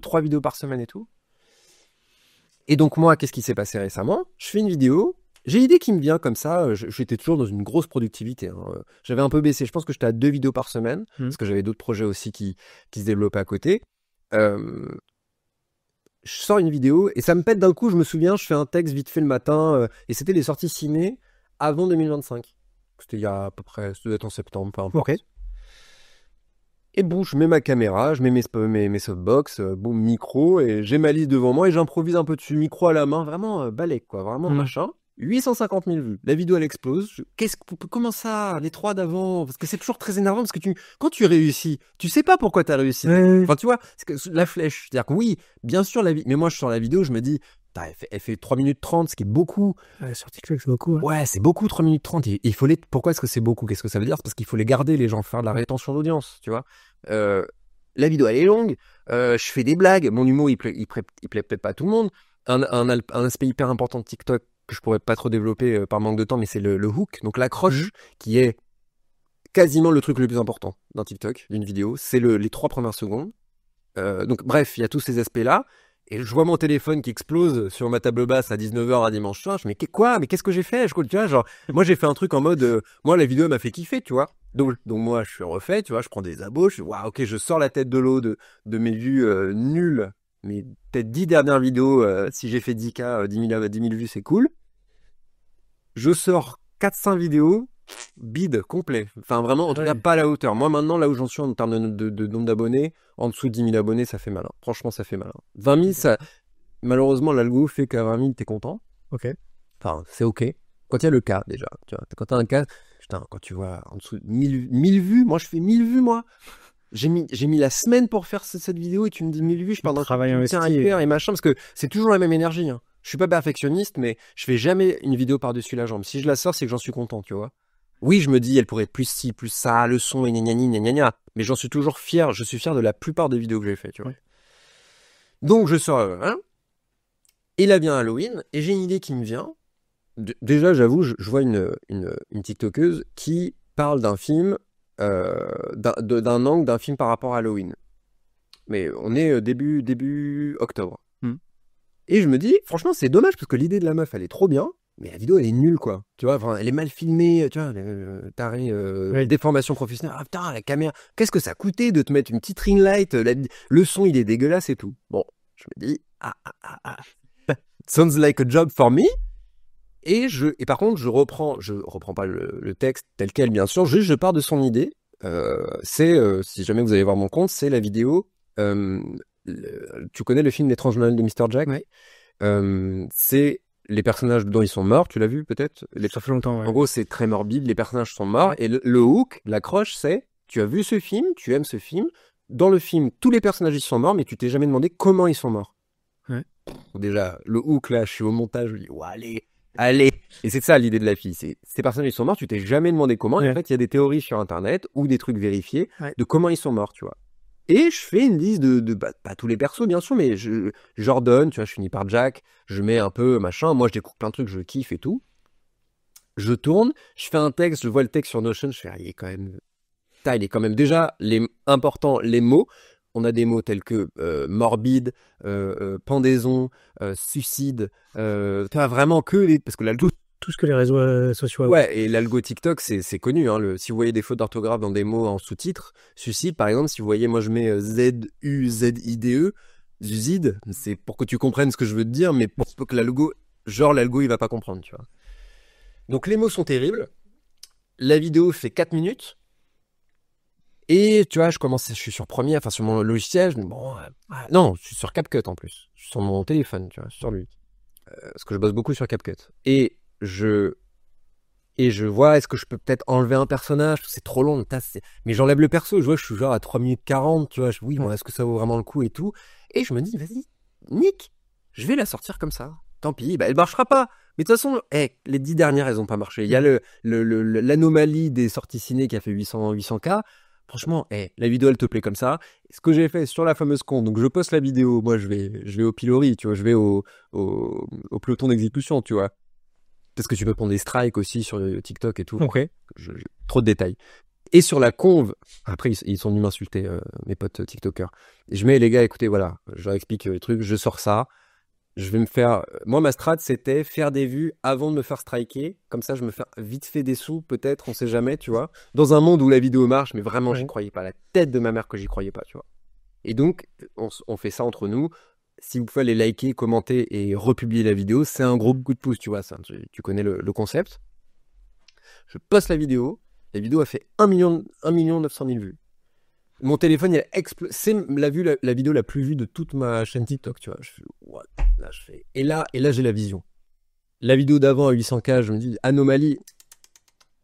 3 vidéos par semaine et tout. Et donc, moi, qu'est-ce qui s'est passé récemment? Je fais une vidéo. J'ai l'idée qui me vient comme ça, j'étais toujours dans une grosse productivité. J'avais un peu baissé, je pense que j'étais à 2 vidéos par semaine, parce que j'avais d'autres projets aussi qui se développaient à côté. Je sors une vidéo, et ça me pète d'un coup, je me souviens, je fais un texte vite fait le matin, et c'était les sorties ciné avant 2025. C'était il y a à peu près, ça devait être en septembre, peu importe. Okay. Et bon, je mets ma caméra, je mets mes softbox, bon, micro, et j'ai ma liste devant moi, et j'improvise un peu dessus, micro à la main, vraiment balèque, quoi, vraiment machin. 850 000 vues. La vidéo, elle explose. Comment ça, les 3 d'avant? Parce que c'est toujours très énervant, parce que quand tu réussis, tu sais pas pourquoi t'as réussi. Enfin, tu vois, c'est que la flèche. C'est-à-dire que oui, bien sûr, mais moi, je sors la vidéo, je me dis, elle fait 3 minutes 30, ce qui est beaucoup. Sur TikTok, c'est beaucoup. Ouais, c'est beaucoup, 3 minutes 30. Et il faut pourquoi est-ce que c'est beaucoup? Qu'est-ce que ça veut dire? C'est parce qu'il faut les garder, les gens, faire de la rétention d'audience, tu vois. La vidéo, elle est longue. Je fais des blagues. Mon humour, il plaît peut-être pas à tout le monde. Un aspect hyper important de TikTok que je pourrais pas trop développer par manque de temps, mais c'est le hook, donc l'accroche, qui est quasiment le truc le plus important d'un TikTok, d'une vidéo. C'est les 3 premières secondes. Donc bref, il y a tous ces aspects-là. Et je vois mon téléphone qui explose sur ma table basse à 19h un dimanche soir. Je me dis, mais qu'est-ce que j'ai fait? Tu vois, genre, moi, j'ai fait un truc en mode, moi, la vidéo m'a fait kiffer, tu vois. Donc moi, je suis refait, tu vois, je prends des abos, je dis, waouh, ok, je sors la tête de l'eau de mes vues nulles. Mais peut-être 10 dernières vidéos, si j'ai fait 10K, 10 000 vues, c'est cool. Je sors 4-5 vidéos, bide, complet. Enfin, vraiment, en tout cas, pas à la hauteur. Moi, maintenant, là où j'en suis en termes de nombre d'abonnés, en dessous de 10 000 abonnés, ça fait malin. Franchement, ça fait malin. 20 000, ça... Malheureusement, l'algo fait qu'à 20 000, t'es content. Ok. Enfin, c'est ok. Quand il y a le cas, déjà. Tu vois, quand t'as un cas, putain, quand tu vois en dessous de 1000 vues, moi, je fais 1000 vues, moi. J'ai mis la semaine pour faire cette vidéo et tu me dis 1000 vues, je pars d'un travail investi hyper et machin, parce que c'est toujours la même énergie. Hein. Je suis pas perfectionniste, mais je fais jamais une vidéo par-dessus la jambe. Si je la sors, c'est que j'en suis content, tu vois. Oui, je me dis, elle pourrait être plus ci, plus ça, le son, et gna. Mais j'en suis toujours fier. Je suis fier de la plupart des vidéos que j'ai fait, tu vois. Ouais. Donc, je sors, et là vient Halloween, et j'ai une idée qui me vient. Déjà, j'avoue, je vois une TikTokeuse qui parle d'un film, d'un angle d'un film par rapport à Halloween. Mais on est début octobre. Et je me dis, franchement, c'est dommage, parce que l'idée de la meuf, elle est trop bien. Mais la vidéo, elle est nulle, quoi. Tu vois, enfin, elle est mal filmée, tu vois, taré, déformation professionnelle. Ah putain, la caméra, qu'est-ce que ça a coûté de te mettre une petite ring light, le son, il est dégueulasse et tout. Bon, je me dis, sounds like a job for me. Et par contre, je reprends pas le texte tel quel, bien sûr, juste je pars de son idée. Si jamais vous allez voir mon compte, c'est la vidéo, tu connais le film L'étrange Noël de Mr. Jack? Ouais. C'est les personnages dont ils sont morts, tu l'as vu peut-être? Ça fait longtemps, ouais. En gros, c'est très morbide, les personnages sont morts, et le hook, l'accroche, c'est, tu as vu ce film, tu aimes ce film, dans le film, tous les personnages ils sont morts, mais tu t'es jamais demandé comment ils sont morts. Ouais. Déjà, le hook, là, je suis au montage, je dis, oh, allez. Et c'est ça l'idée de la fille, c'est, ces personnages ils sont morts, tu t'es jamais demandé comment, et en fait, il y a des théories sur Internet, ou des trucs vérifiés, de comment ils sont morts, tu vois. Et je fais une liste pas tous les persos, bien sûr, mais j'ordonne, tu vois, je finis par Jack, je mets un peu machin, moi je découpe plein de trucs, je kiffe et tout. Je tourne, je fais un texte, je vois le texte sur Notion, je fais, il est quand même déjà important, les mots. On a des mots tels que morbide, pendaison, suicide, tu vois, vraiment parce que l'algo... Tout ce que les réseaux sociaux... Ouais, et l'algo TikTok, c'est connu. Hein, si vous voyez des fautes d'orthographe dans des mots en sous-titres, suicide, par exemple, si vous voyez, moi je mets Z-U-Z-I-D-E, Zuzide, c'est pour que tu comprennes ce que je veux te dire, mais pour que l'algo, il va pas comprendre, tu vois. Donc les mots sont terribles. La vidéo fait 4 minutes. Et tu vois, je suis sur Premiere, enfin sur mon logiciel, je me dis, bon, non, je suis sur CapCut en plus. Je suis sur mon téléphone, tu vois, sur lui. Parce que je bosse beaucoup sur CapCut. Et je vois, est-ce que je peux peut-être enlever un personnage? C'est trop long, mais j'enlève le perso, je vois que je suis genre à 3 minutes 40, tu vois, oui, bon, est-ce que ça vaut vraiment le coup et tout? Et je me dis, vas-y, nique, je vais la sortir comme ça. Tant pis, elle marchera pas. Mais de toute façon, les 10 dernières, elles ont pas marché. Il y a l'anomalie des sorties ciné qui a fait 800K. Franchement, la vidéo, elle te plaît comme ça. Ce que j'ai fait sur la fameuse compte, donc je poste la vidéo, moi je vais au pilori, tu vois, je vais au peloton d'exécution, tu vois. Parce que tu peux prendre des strikes aussi sur TikTok et tout. Ok. Trop de détails. Et sur la conve, après ils sont venus m'insulter, mes potes TikTokers. Et je mets, les gars, écoutez, voilà, je leur explique les trucs, je sors ça. Je vais me faire... Moi, ma strat, c'était faire des vues avant de me faire striker. Comme ça, je me fais vite fait des sous, peut-être, on sait jamais, tu vois. Dans un monde où la vidéo marche, mais vraiment, j'y croyais pas. La tête de ma mère que j'y croyais pas, tu vois. Et donc, on fait ça entre nous. Si vous pouvez aller liker, commenter et republier la vidéo, c'est un gros coup de pouce, tu vois. Ça, tu connais le concept. Je poste la vidéo. La vidéo a fait 1 900 000 vues. Mon téléphone, il a explosé. C'est la vidéo la plus vue de toute ma chaîne TikTok, tu vois. Je fais, what? Là, je fais... Et là, j'ai la vision. La vidéo d'avant à 800K, je me dis, anomalie.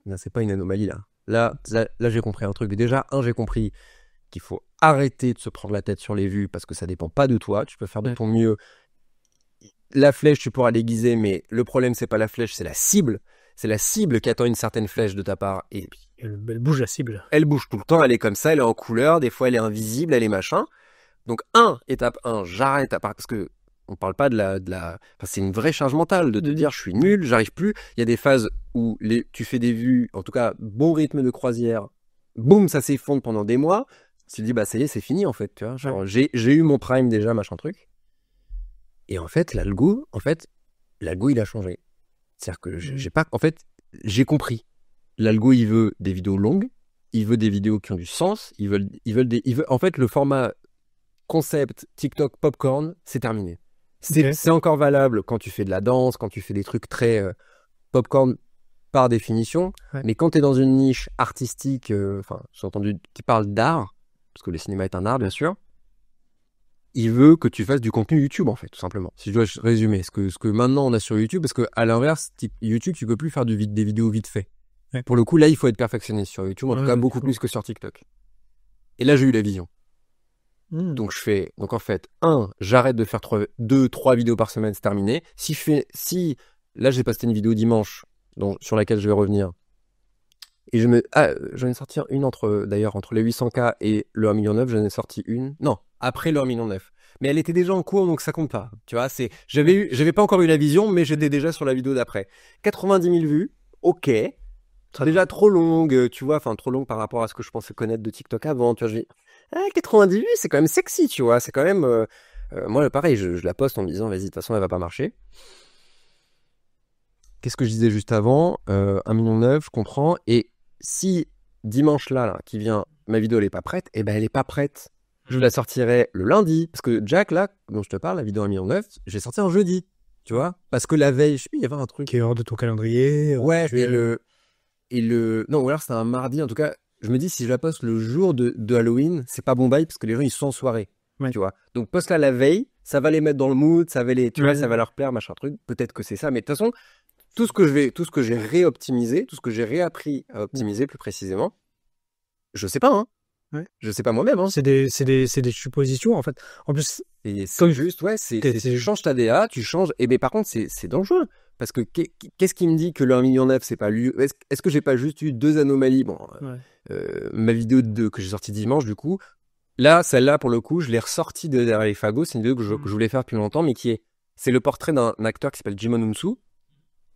Non, c'est pas une anomalie, là. Là, j'ai compris un truc. Déjà, j'ai compris qu'il faut arrêter de se prendre la tête sur les vues parce que ça dépend pas de toi. Tu peux faire de ton mieux. La flèche, tu pourras l'aiguiser, mais le problème, c'est pas la flèche, c'est la cible. C'est la cible qui attend une certaine flèche de ta part. Et Elle bouge la cible. elle bouge tout le temps, elle est comme ça, elle est en couleur, des fois elle est invisible, elle est machin. Donc, étape 1, j'arrête parce que on parle pas de la... Enfin, c'est une vraie charge mentale de te dire je suis nul, j'arrive plus. Il y a des phases où tu fais des vues, en tout cas, bon rythme de croisière, boum, ça s'effondre pendant des mois. Tu te dis, bah ça y est, c'est fini en fait, tu vois. Genre, j'ai eu mon prime déjà, machin truc. Et en fait, l'algo, il a changé. C'est-à-dire que j'ai compris. L'algo, il veut des vidéos longues, il veut des vidéos qui ont du sens, en fait, le format concept TikTok popcorn, c'est terminé. C'est encore valable quand tu fais de la danse, quand tu fais des trucs très popcorn par définition, mais quand tu es dans une niche artistique, j'ai entendu qui parle d'art, parce que le cinéma est un art, bien sûr, il veut que tu fasses du contenu YouTube, en fait, tout simplement. Si je dois résumer, ce que maintenant on a sur YouTube, parce qu'à l'inverse, YouTube, tu peux plus faire des vidéos vite fait. Ouais. Pour le coup, là, il faut être perfectionniste sur YouTube, en tout cas, beaucoup plus que sur TikTok. Et là, j'ai eu la vision. Donc, en fait, j'arrête de faire 2-3 vidéos par semaine, c'est terminé. Là, j'ai posté une vidéo dimanche, sur laquelle je vais revenir. Et j'en ai sorti une entre les 800K et le 1,9 million, j'en ai sorti une. Non, après le 1,9 million. Mais elle était déjà en cours, donc ça compte pas. Tu vois, j'avais pas encore eu la vision, mais j'étais déjà sur la vidéo d'après. 90 000 vues, ok. C'est déjà trop longue, tu vois, trop longue par rapport à ce que je pensais connaître de TikTok avant. Tu vois, 90 vues, c'est quand même sexy, tu vois. C'est quand même. Moi, pareil, je la poste en me disant, vas-y, de toute façon, elle va pas marcher. Qu'est-ce que je disais juste avant 1,9 million, je comprends. Et si dimanche là, qui vient, ma vidéo elle est pas prête, eh ben elle est pas prête. Je la sortirai le lundi. Parce que Jack, là, dont je te parle, la vidéo 1,9 million, je l'ai sortie en jeudi. Tu vois. Parce que la veille, je sais plus, il y avait un truc. Qui est hors de ton calendrier. Ouais, non, ou alors c'était un mardi. En tout cas, je me dis, si je la poste le jour de Halloween, c'est pas bon bail parce que les gens, ils sont en soirée. Ouais. Tu vois. Donc, poste-la la veille, ça va les mettre dans le mood, ça va ça va leur plaire, machin truc. Peut-être que c'est ça. Mais de toute façon, tout ce que j'ai réoptimisé, tout ce que j'ai réappris à optimiser plus précisément, je sais pas, hein. Ouais. Je sais pas moi-même, hein. C'est des suppositions, en fait. En plus, c'est juste, tu changes ta DA, tu changes. Mais par contre, c'est dangereux. Parce que qu'est-ce qui me dit que le 1,9 million, c'est pas lui? Est-ce que j'ai pas juste eu 2 anomalies? Bon, ma vidéo que j'ai sortie dimanche, du coup. Là, celle-là, pour le coup, je l'ai ressortie de derrière les fagots. C'est une vidéo que je voulais faire depuis longtemps, mais c'est le portrait d'un acteur qui s'appelle Jimon Unsu.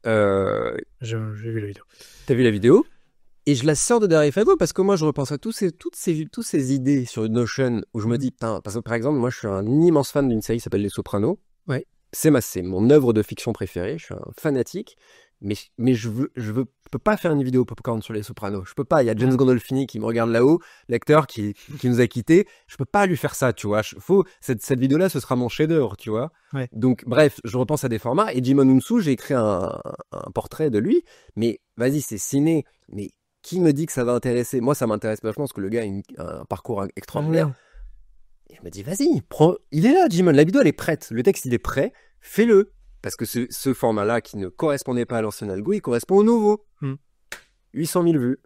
J'ai vu la vidéo. T'as vu la vidéo? Et je la sors de derrière les fagots parce que moi, je repense à toutes ces idées sur Notion où je me dis, putain, parce que par exemple, moi, je suis un immense fan d'une série qui s'appelle Les Sopranos. Ouais. C'est mon œuvre de fiction préférée. Je suis un fanatique. Mais je peux pas faire une vidéo popcorn sur Les Sopranos. Je peux pas. Il y a James Gandolfini qui me regarde là-haut, l'acteur qui nous a quittés. Je peux pas lui faire ça, tu vois. Cette vidéo-là, ce sera mon chef-d'œuvre, tu vois. Ouais. Donc, bref, je repense à des formats. Et Jimon Unsu, j'ai écrit un portrait de lui. Mais vas-y, c'est ciné. Mais qui me dit que ça va intéresser? Moi, ça m'intéresse vachement parce que le gars a un parcours extraordinaire. Et je me dis, vas-y, il est là, Jimon. La vidéo, elle est prête. Le texte, il est prêt. Fais-le. Parce que ce format-là, qui ne correspondait pas à l'ancien algo, il correspond au nouveau. 800 000 vues.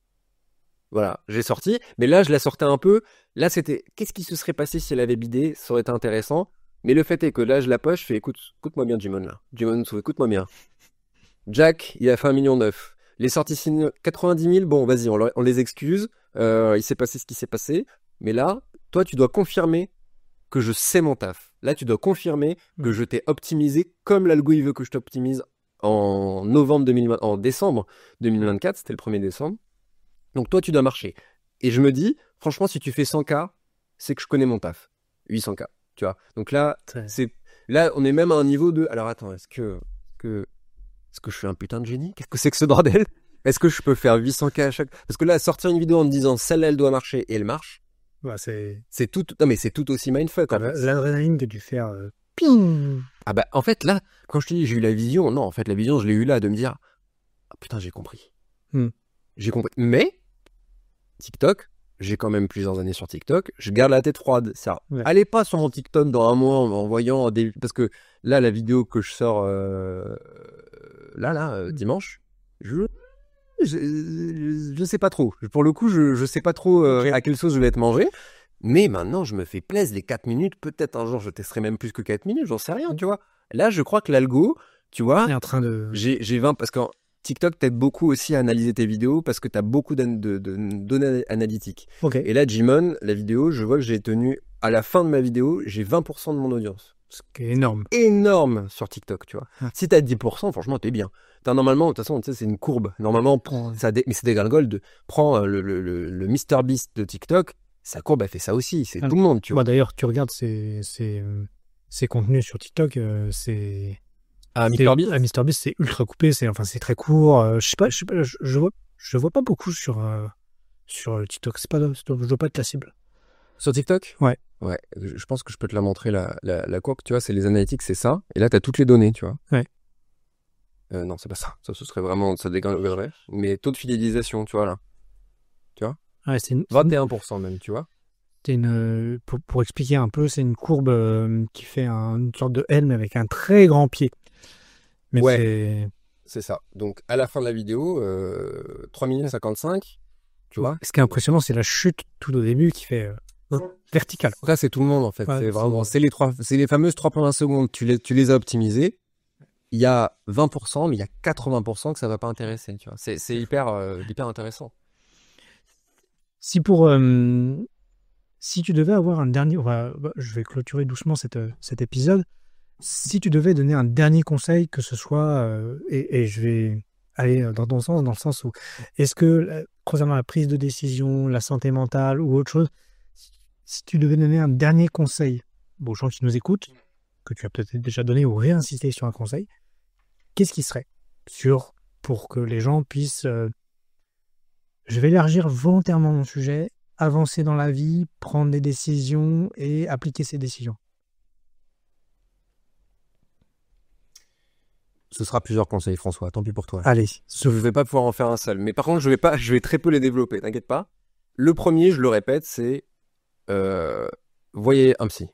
Voilà, j'ai sorti. Mais là, je la sortais un peu. Là, c'était, qu'est-ce qui se serait passé si elle avait bidé? Ça aurait été intéressant. Mais le fait est que là, je la poche, je fais, écoute-moi bien, Jimon, là. Jimon, écoute-moi bien. Jack, il a fait 1,9 million. Les sorties 90 000, bon, vas-y, on les excuse. Il s'est passé ce qui s'est passé. Mais là, toi, tu dois confirmer que je sais mon taf. Là, tu dois confirmer que je t'ai optimisé comme l'algo il veut que je t'optimise en décembre 2024. C'était le 1er décembre. Donc, toi, tu dois marcher. Et je me dis, franchement, si tu fais 100K, c'est que je connais mon taf. 800K, tu vois. Donc là, là, on est même à un niveau de... Alors, attends, est-ce que je suis un putain de génie? Qu'est-ce que c'est que ce bordel? Est-ce que je peux faire 800K à chaque... Parce que là, sortir une vidéo en me disant, celle-là, elle doit marcher, et elle marche. Bah, c'est tout. Non, mais c'est tout aussi mindfuck. L'adrénaline que tu fais ping. Ah bah, en fait, là, quand je te dis j'ai eu la vision, non, en fait, la vision, je l'ai eu là, de me dire, ah putain, j'ai compris. J'ai compris. Mais, TikTok, j'ai quand même plusieurs années sur TikTok, je garde la tête froide. Ouais. Allez pas sur mon TikTok dans un mois en voyant des... Parce que là, la vidéo que je sors dimanche, je sais pas trop. Pour le coup, je sais pas trop à quelle sauce je vais être mangé. Mais maintenant, je me fais plaisir les 4 minutes. Peut-être un jour, je testerai même plus que 4 minutes, j'en sais rien, tu vois. Là, je crois que l'algo, tu vois, On est en train de... j'ai 20... Parce qu'en TikTok t'aide beaucoup aussi à analyser tes vidéos parce que tu as beaucoup de données analytiques. Ok. Et là, Jimon, la vidéo, je vois que j'ai tenu, à la fin de ma vidéo, j'ai 20% de mon audience. Ce qui est énorme. Énorme sur TikTok, tu vois. Si t'as 10%, franchement, t'es bien. Normalement, de toute façon, tu sais, c'est une courbe. Normalement, mais c'est dégringole. Prends le MrBeast de TikTok, sa courbe, elle fait ça aussi. C'est tout le monde, tu vois. D'ailleurs, tu regardes ses contenus sur TikTok, c'est... MrBeast, c'est ultra coupé, c'est très court. Je vois pas beaucoup sur TikTok. Je vois pas être la cible. Sur TikTok ? Ouais. Ouais, je pense que je peux te la montrer, la courbe, tu vois, c'est les analytiques, c'est ça. Et là, tu as toutes les données, tu vois. Ouais. Non, c'est pas ça. Ça, ce serait vraiment, ça dégringolerait. Mais taux de fidélisation, tu vois, là. Tu vois ? Ouais, c'est 21% même, tu vois. Pour expliquer un peu, c'est une courbe qui fait une sorte de L, mais avec un très grand pied. Mais ouais, c'est ça. Donc, à la fin de la vidéo, 3 minutes 55, tu vois. Ce qui est impressionnant, c'est la chute tout au début qui fait verticale. Ça, c'est tout le monde, en fait. Ouais, c'est les fameuses 3,1 secondes. Tu les as optimisées. Il y a 20%, mais il y a 80% que ça va pas intéresser, tu vois. C'est hyper intéressant. Si tu devais avoir un dernier... je vais clôturer doucement cet épisode. Si tu devais donner un dernier conseil, que ce soit... et je vais aller dans ton sens, dans le sens où... Est-ce que, concernant la prise de décision, la santé mentale ou autre chose, si tu devais donner un dernier conseil aux gens qui nous écoutent, que tu as peut-être déjà donné ou réinsisté sur un conseil, qu'est-ce qui serait pour que les gens puissent... je vais élargir volontairement mon sujet, avancer dans la vie, prendre des décisions et appliquer ces décisions. Ce sera plusieurs conseils, François. Tant pis pour toi. Allez. Je vais pas pouvoir en faire un seul. Mais par contre, je vais très peu les développer. T'inquiète pas. Le premier, je le répète, c'est voyez un psy.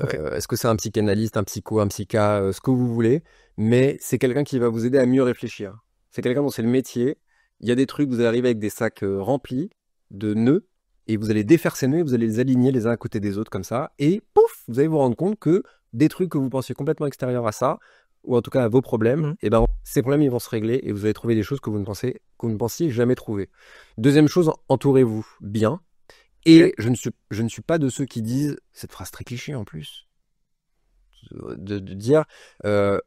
Okay. Est-ce que c'est un psychanalyste, un psycho, un psycha, ce que vous voulez, mais c'est quelqu'un qui va vous aider à mieux réfléchir. C'est quelqu'un dont c'est le métier. Il y a des trucs, vous allez arriver avec des sacs remplis de nœuds, et vous allez défaire ces nœuds, et vous allez les aligner les uns à côté des autres comme ça, et pouf, vous allez vous rendre compte que des trucs que vous pensiez complètement extérieurs à ça, ou en tout cas à vos problèmes, et ben ces problèmes ils vont se régler, et vous allez trouver des choses que vous ne pensiez jamais trouver. Deuxième chose, entourez-vous bien. Et je ne suis pas de ceux qui disent, cette phrase très cliché en plus, de dire seul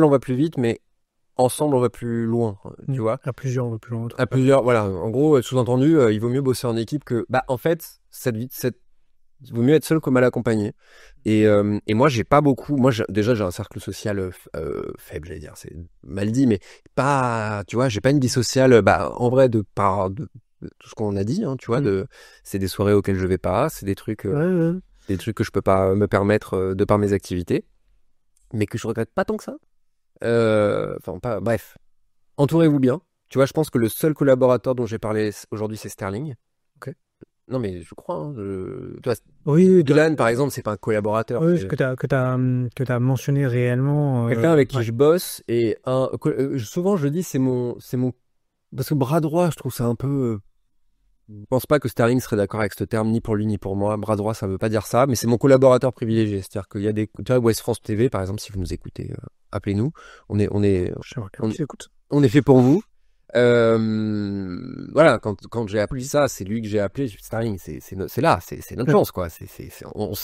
on va plus vite, mais ensemble on va plus loin, tu vois. À plusieurs on va plus loin. À plusieurs, voilà. En gros, sous-entendu, il vaut mieux bosser en équipe que... en fait, il vaut mieux être seul que mal accompagné. Et moi, j'ai pas beaucoup... Moi, déjà, j'ai un cercle social faible, j'allais dire. C'est mal dit, mais pas... Tu vois, j'ai pas une vie sociale, en vrai, de tout ce qu'on a dit, hein, tu vois, c'est des soirées auxquelles je vais pas, c'est des trucs que je peux pas me permettre de par mes activités, mais que je regrette pas tant que ça. Bref, entourez-vous bien. Tu vois, je pense que le seul collaborateur dont j'ai parlé aujourd'hui, c'est Sterling. Ok. Non, mais je crois. Dylan, par exemple, c'est pas un collaborateur. Oui, que t'as mentionné réellement. Quelqu'un avec qui je bosse et souvent je dis c'est mon parce que bras droit, je trouve ça un peu. Je pense pas que Sterling serait d'accord avec ce terme, ni pour lui ni pour moi. Bras droit, ça veut pas dire ça, mais c'est mon collaborateur privilégié. C'est-à-dire qu'il y a tu vois, West France TV, par exemple, si vous nous écoutez, appelez-nous. On est fait pour vous. Voilà, quand j'ai appelé ça, c'est lui que j'ai appelé. Sterling, c'est notre chance, quoi. On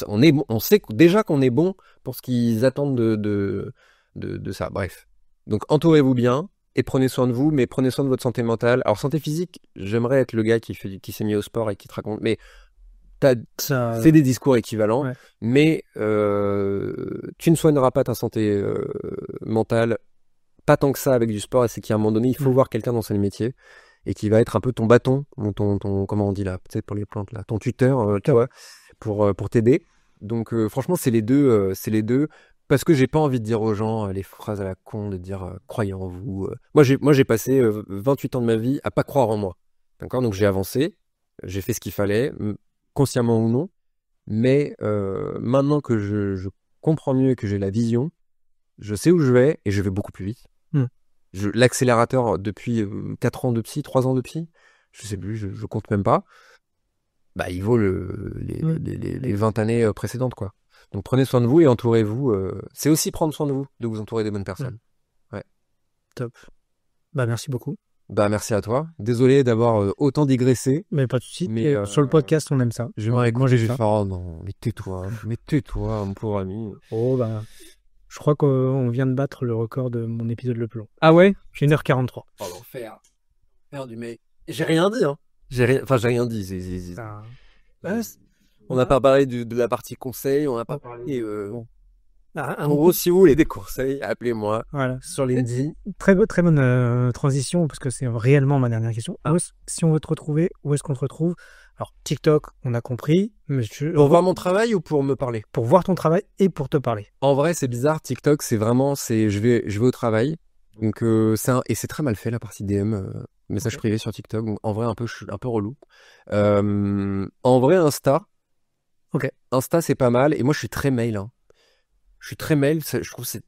sait déjà qu'on est bon pour ce qu'ils attendent de ça. Bref. Donc, entourez-vous bien. Et prenez soin de vous, mais prenez soin de votre santé mentale. Alors, santé physique, j'aimerais être le gars qui s'est mis au sport et qui te raconte, mais c'est des discours équivalents, mais tu ne soigneras pas ta santé mentale, pas tant que ça avec du sport, et c'est qu'à un moment donné, il faut voir quelqu'un dans ce métier, et qui va être un peu ton bâton, ton comment on dit là, peut-être pour les plantes là, ton tuteur, tu vois, pour t'aider. Donc, franchement, c'est les deux. Parce que j'ai pas envie de dire aux gens les phrases à la con, de dire croyez en vous. Moi j'ai passé 28 ans de ma vie à pas croire en moi. D'accord, donc j'ai avancé, j'ai fait ce qu'il fallait, consciemment ou non. Mais maintenant que je comprends mieux et que j'ai la vision, je sais où je vais et je vais beaucoup plus vite. L'accélérateur depuis 4 ans de psy, 3 ans de psy, je sais plus, je compte même pas. Bah, il vaut les 20 années précédentes, quoi. Donc prenez soin de vous et entourez-vous. C'est aussi prendre soin de vous entourer des bonnes personnes. Ouais. Top. Bah, merci beaucoup. Bah, merci à toi. Désolé d'avoir autant digressé. Mais pas de soucis. Mais sur le podcast, on aime ça. Moi, j'ai fait oh non, mais tais-toi, mon pauvre ami. Oh, bah, je crois qu'on vient de battre le record de mon épisode le plus long. Ah ouais? J'ai 1h43. Oh, l'enfer. Merde, mais j'ai rien dit, hein. J'ai rien dit. On n'a pas parlé de la partie conseil, on n'a pas parlé. En gros, si vous voulez des conseils, appelez-moi. Voilà. Sur LinkedIn. Très bonne transition, parce que c'est réellement ma dernière question. Si on veut te retrouver, où est-ce qu'on te retrouve? Alors, TikTok, on a compris. Mais pour voir mon travail ou pour me parler? Pour voir ton travail et pour te parler. En vrai, c'est bizarre. TikTok, c'est vraiment, je vais au travail. Donc, et c'est très mal fait, la partie DM, message privé sur TikTok. Donc, en vrai, je suis un peu relou. En vrai, Insta. Ok. Insta, c'est pas mal. Et moi, je suis très mail, hein. Je suis très mail, je trouve que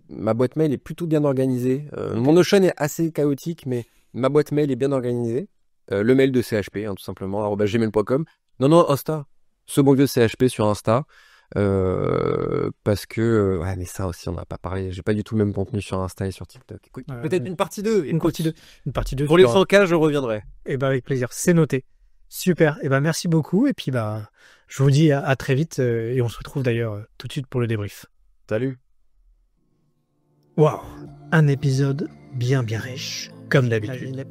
ma boîte mail est plutôt bien organisée. Mon Notion est assez chaotique, mais ma boîte mail est bien organisée. Le mail de CHP, hein, tout simplement, @gmail.com. Non, Insta. Ce bon vieux CHP sur Insta. Parce que... ouais, mais ça aussi, on n'a pas parlé. J'ai pas du tout le même contenu sur Insta et sur TikTok. Peut-être une partie 2. Une partie 2. Pour les 100K, je reviendrai. Et bah, avec plaisir. C'est noté. Super. Et bah, merci beaucoup. Et puis, bah, je vous dis à très vite. Et on se retrouve d'ailleurs tout de suite pour le débrief. Salut. Waouh, un épisode bien riche, comme d'habitude.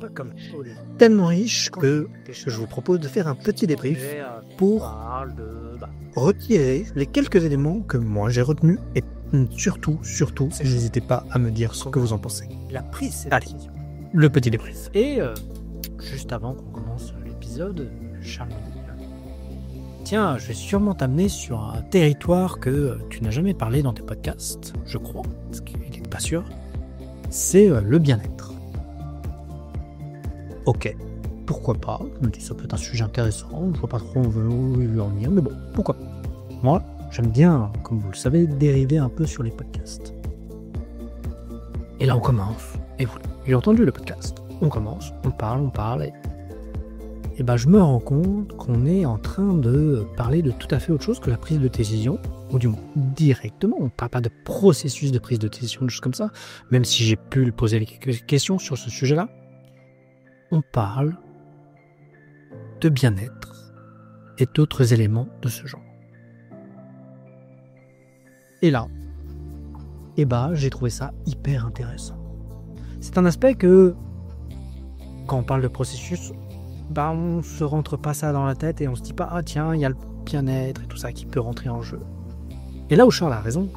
Tellement riche que je vous propose de faire un petit débrief pour retirer les quelques éléments que moi j'ai retenus et surtout, n'hésitez pas à me dire ce que vous en pensez. Allez, le petit débrief. Et juste avant qu'on commence l'épisode, Charles me dit, tiens, je vais sûrement t'amener sur un territoire que tu n'as jamais parlé dans tes podcasts, je crois, parce qu'il n'est pas sûr. C'est le bien-être. Ok, pourquoi pas? Je me dis ça peut être un sujet intéressant, je vois pas trop où il veut en venir, mais bon, pourquoi pas? Moi, j'aime bien, comme vous le savez, dériver un peu sur les podcasts. Et là on commence, et vous j'ai entendu le podcast. On commence, on parle, et ben je me rends compte qu'on est en train de parler de tout à fait autre chose que la prise de décision, ou du moins directement, on ne parle pas de processus de prise de décision, de choses comme ça, même si j'ai pu lui poser quelques questions sur ce sujet-là. On parle de bien-être et d'autres éléments de ce genre. Et là, j'ai trouvé ça hyper intéressant. C'est un aspect que, quand on parle de processus, on se rentre pas ça dans la tête et on se dit pas, ah tiens, il y a le bien-être et tout ça qui peut rentrer en jeu. Et là où Charles a raison,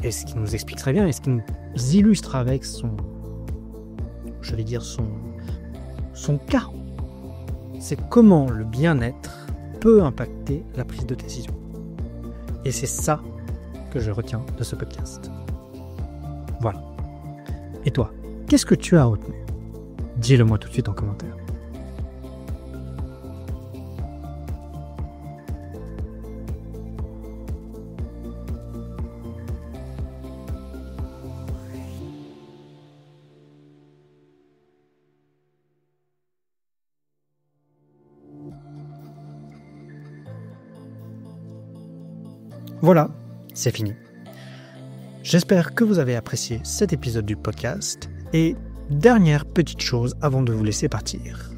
et ce qui nous explique très bien, et ce qui nous illustre avec son cas, c'est comment le bien-être peut impacter la prise de décision. Et c'est ça que je retiens de ce podcast. Voilà. Et toi, qu'est-ce que tu as retenu? Dis-le moi tout de suite en commentaire. Voilà, c'est fini. J'espère que vous avez apprécié cet épisode du podcast. Et dernière petite chose avant de vous laisser partir.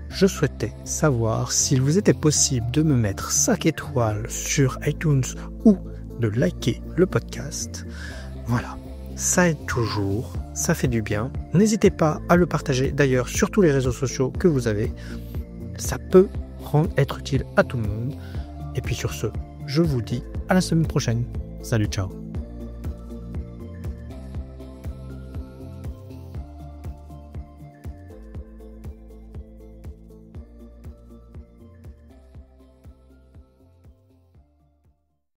Je souhaitais savoir s'il vous était possible de me mettre 5 étoiles sur iTunes ou de liker le podcast. Voilà, ça aide toujours, ça fait du bien. N'hésitez pas à le partager d'ailleurs sur tous les réseaux sociaux que vous avez. Ça peut être utile à tout le monde. Et puis sur ce, je vous dis à la semaine prochaine. Salut, ciao.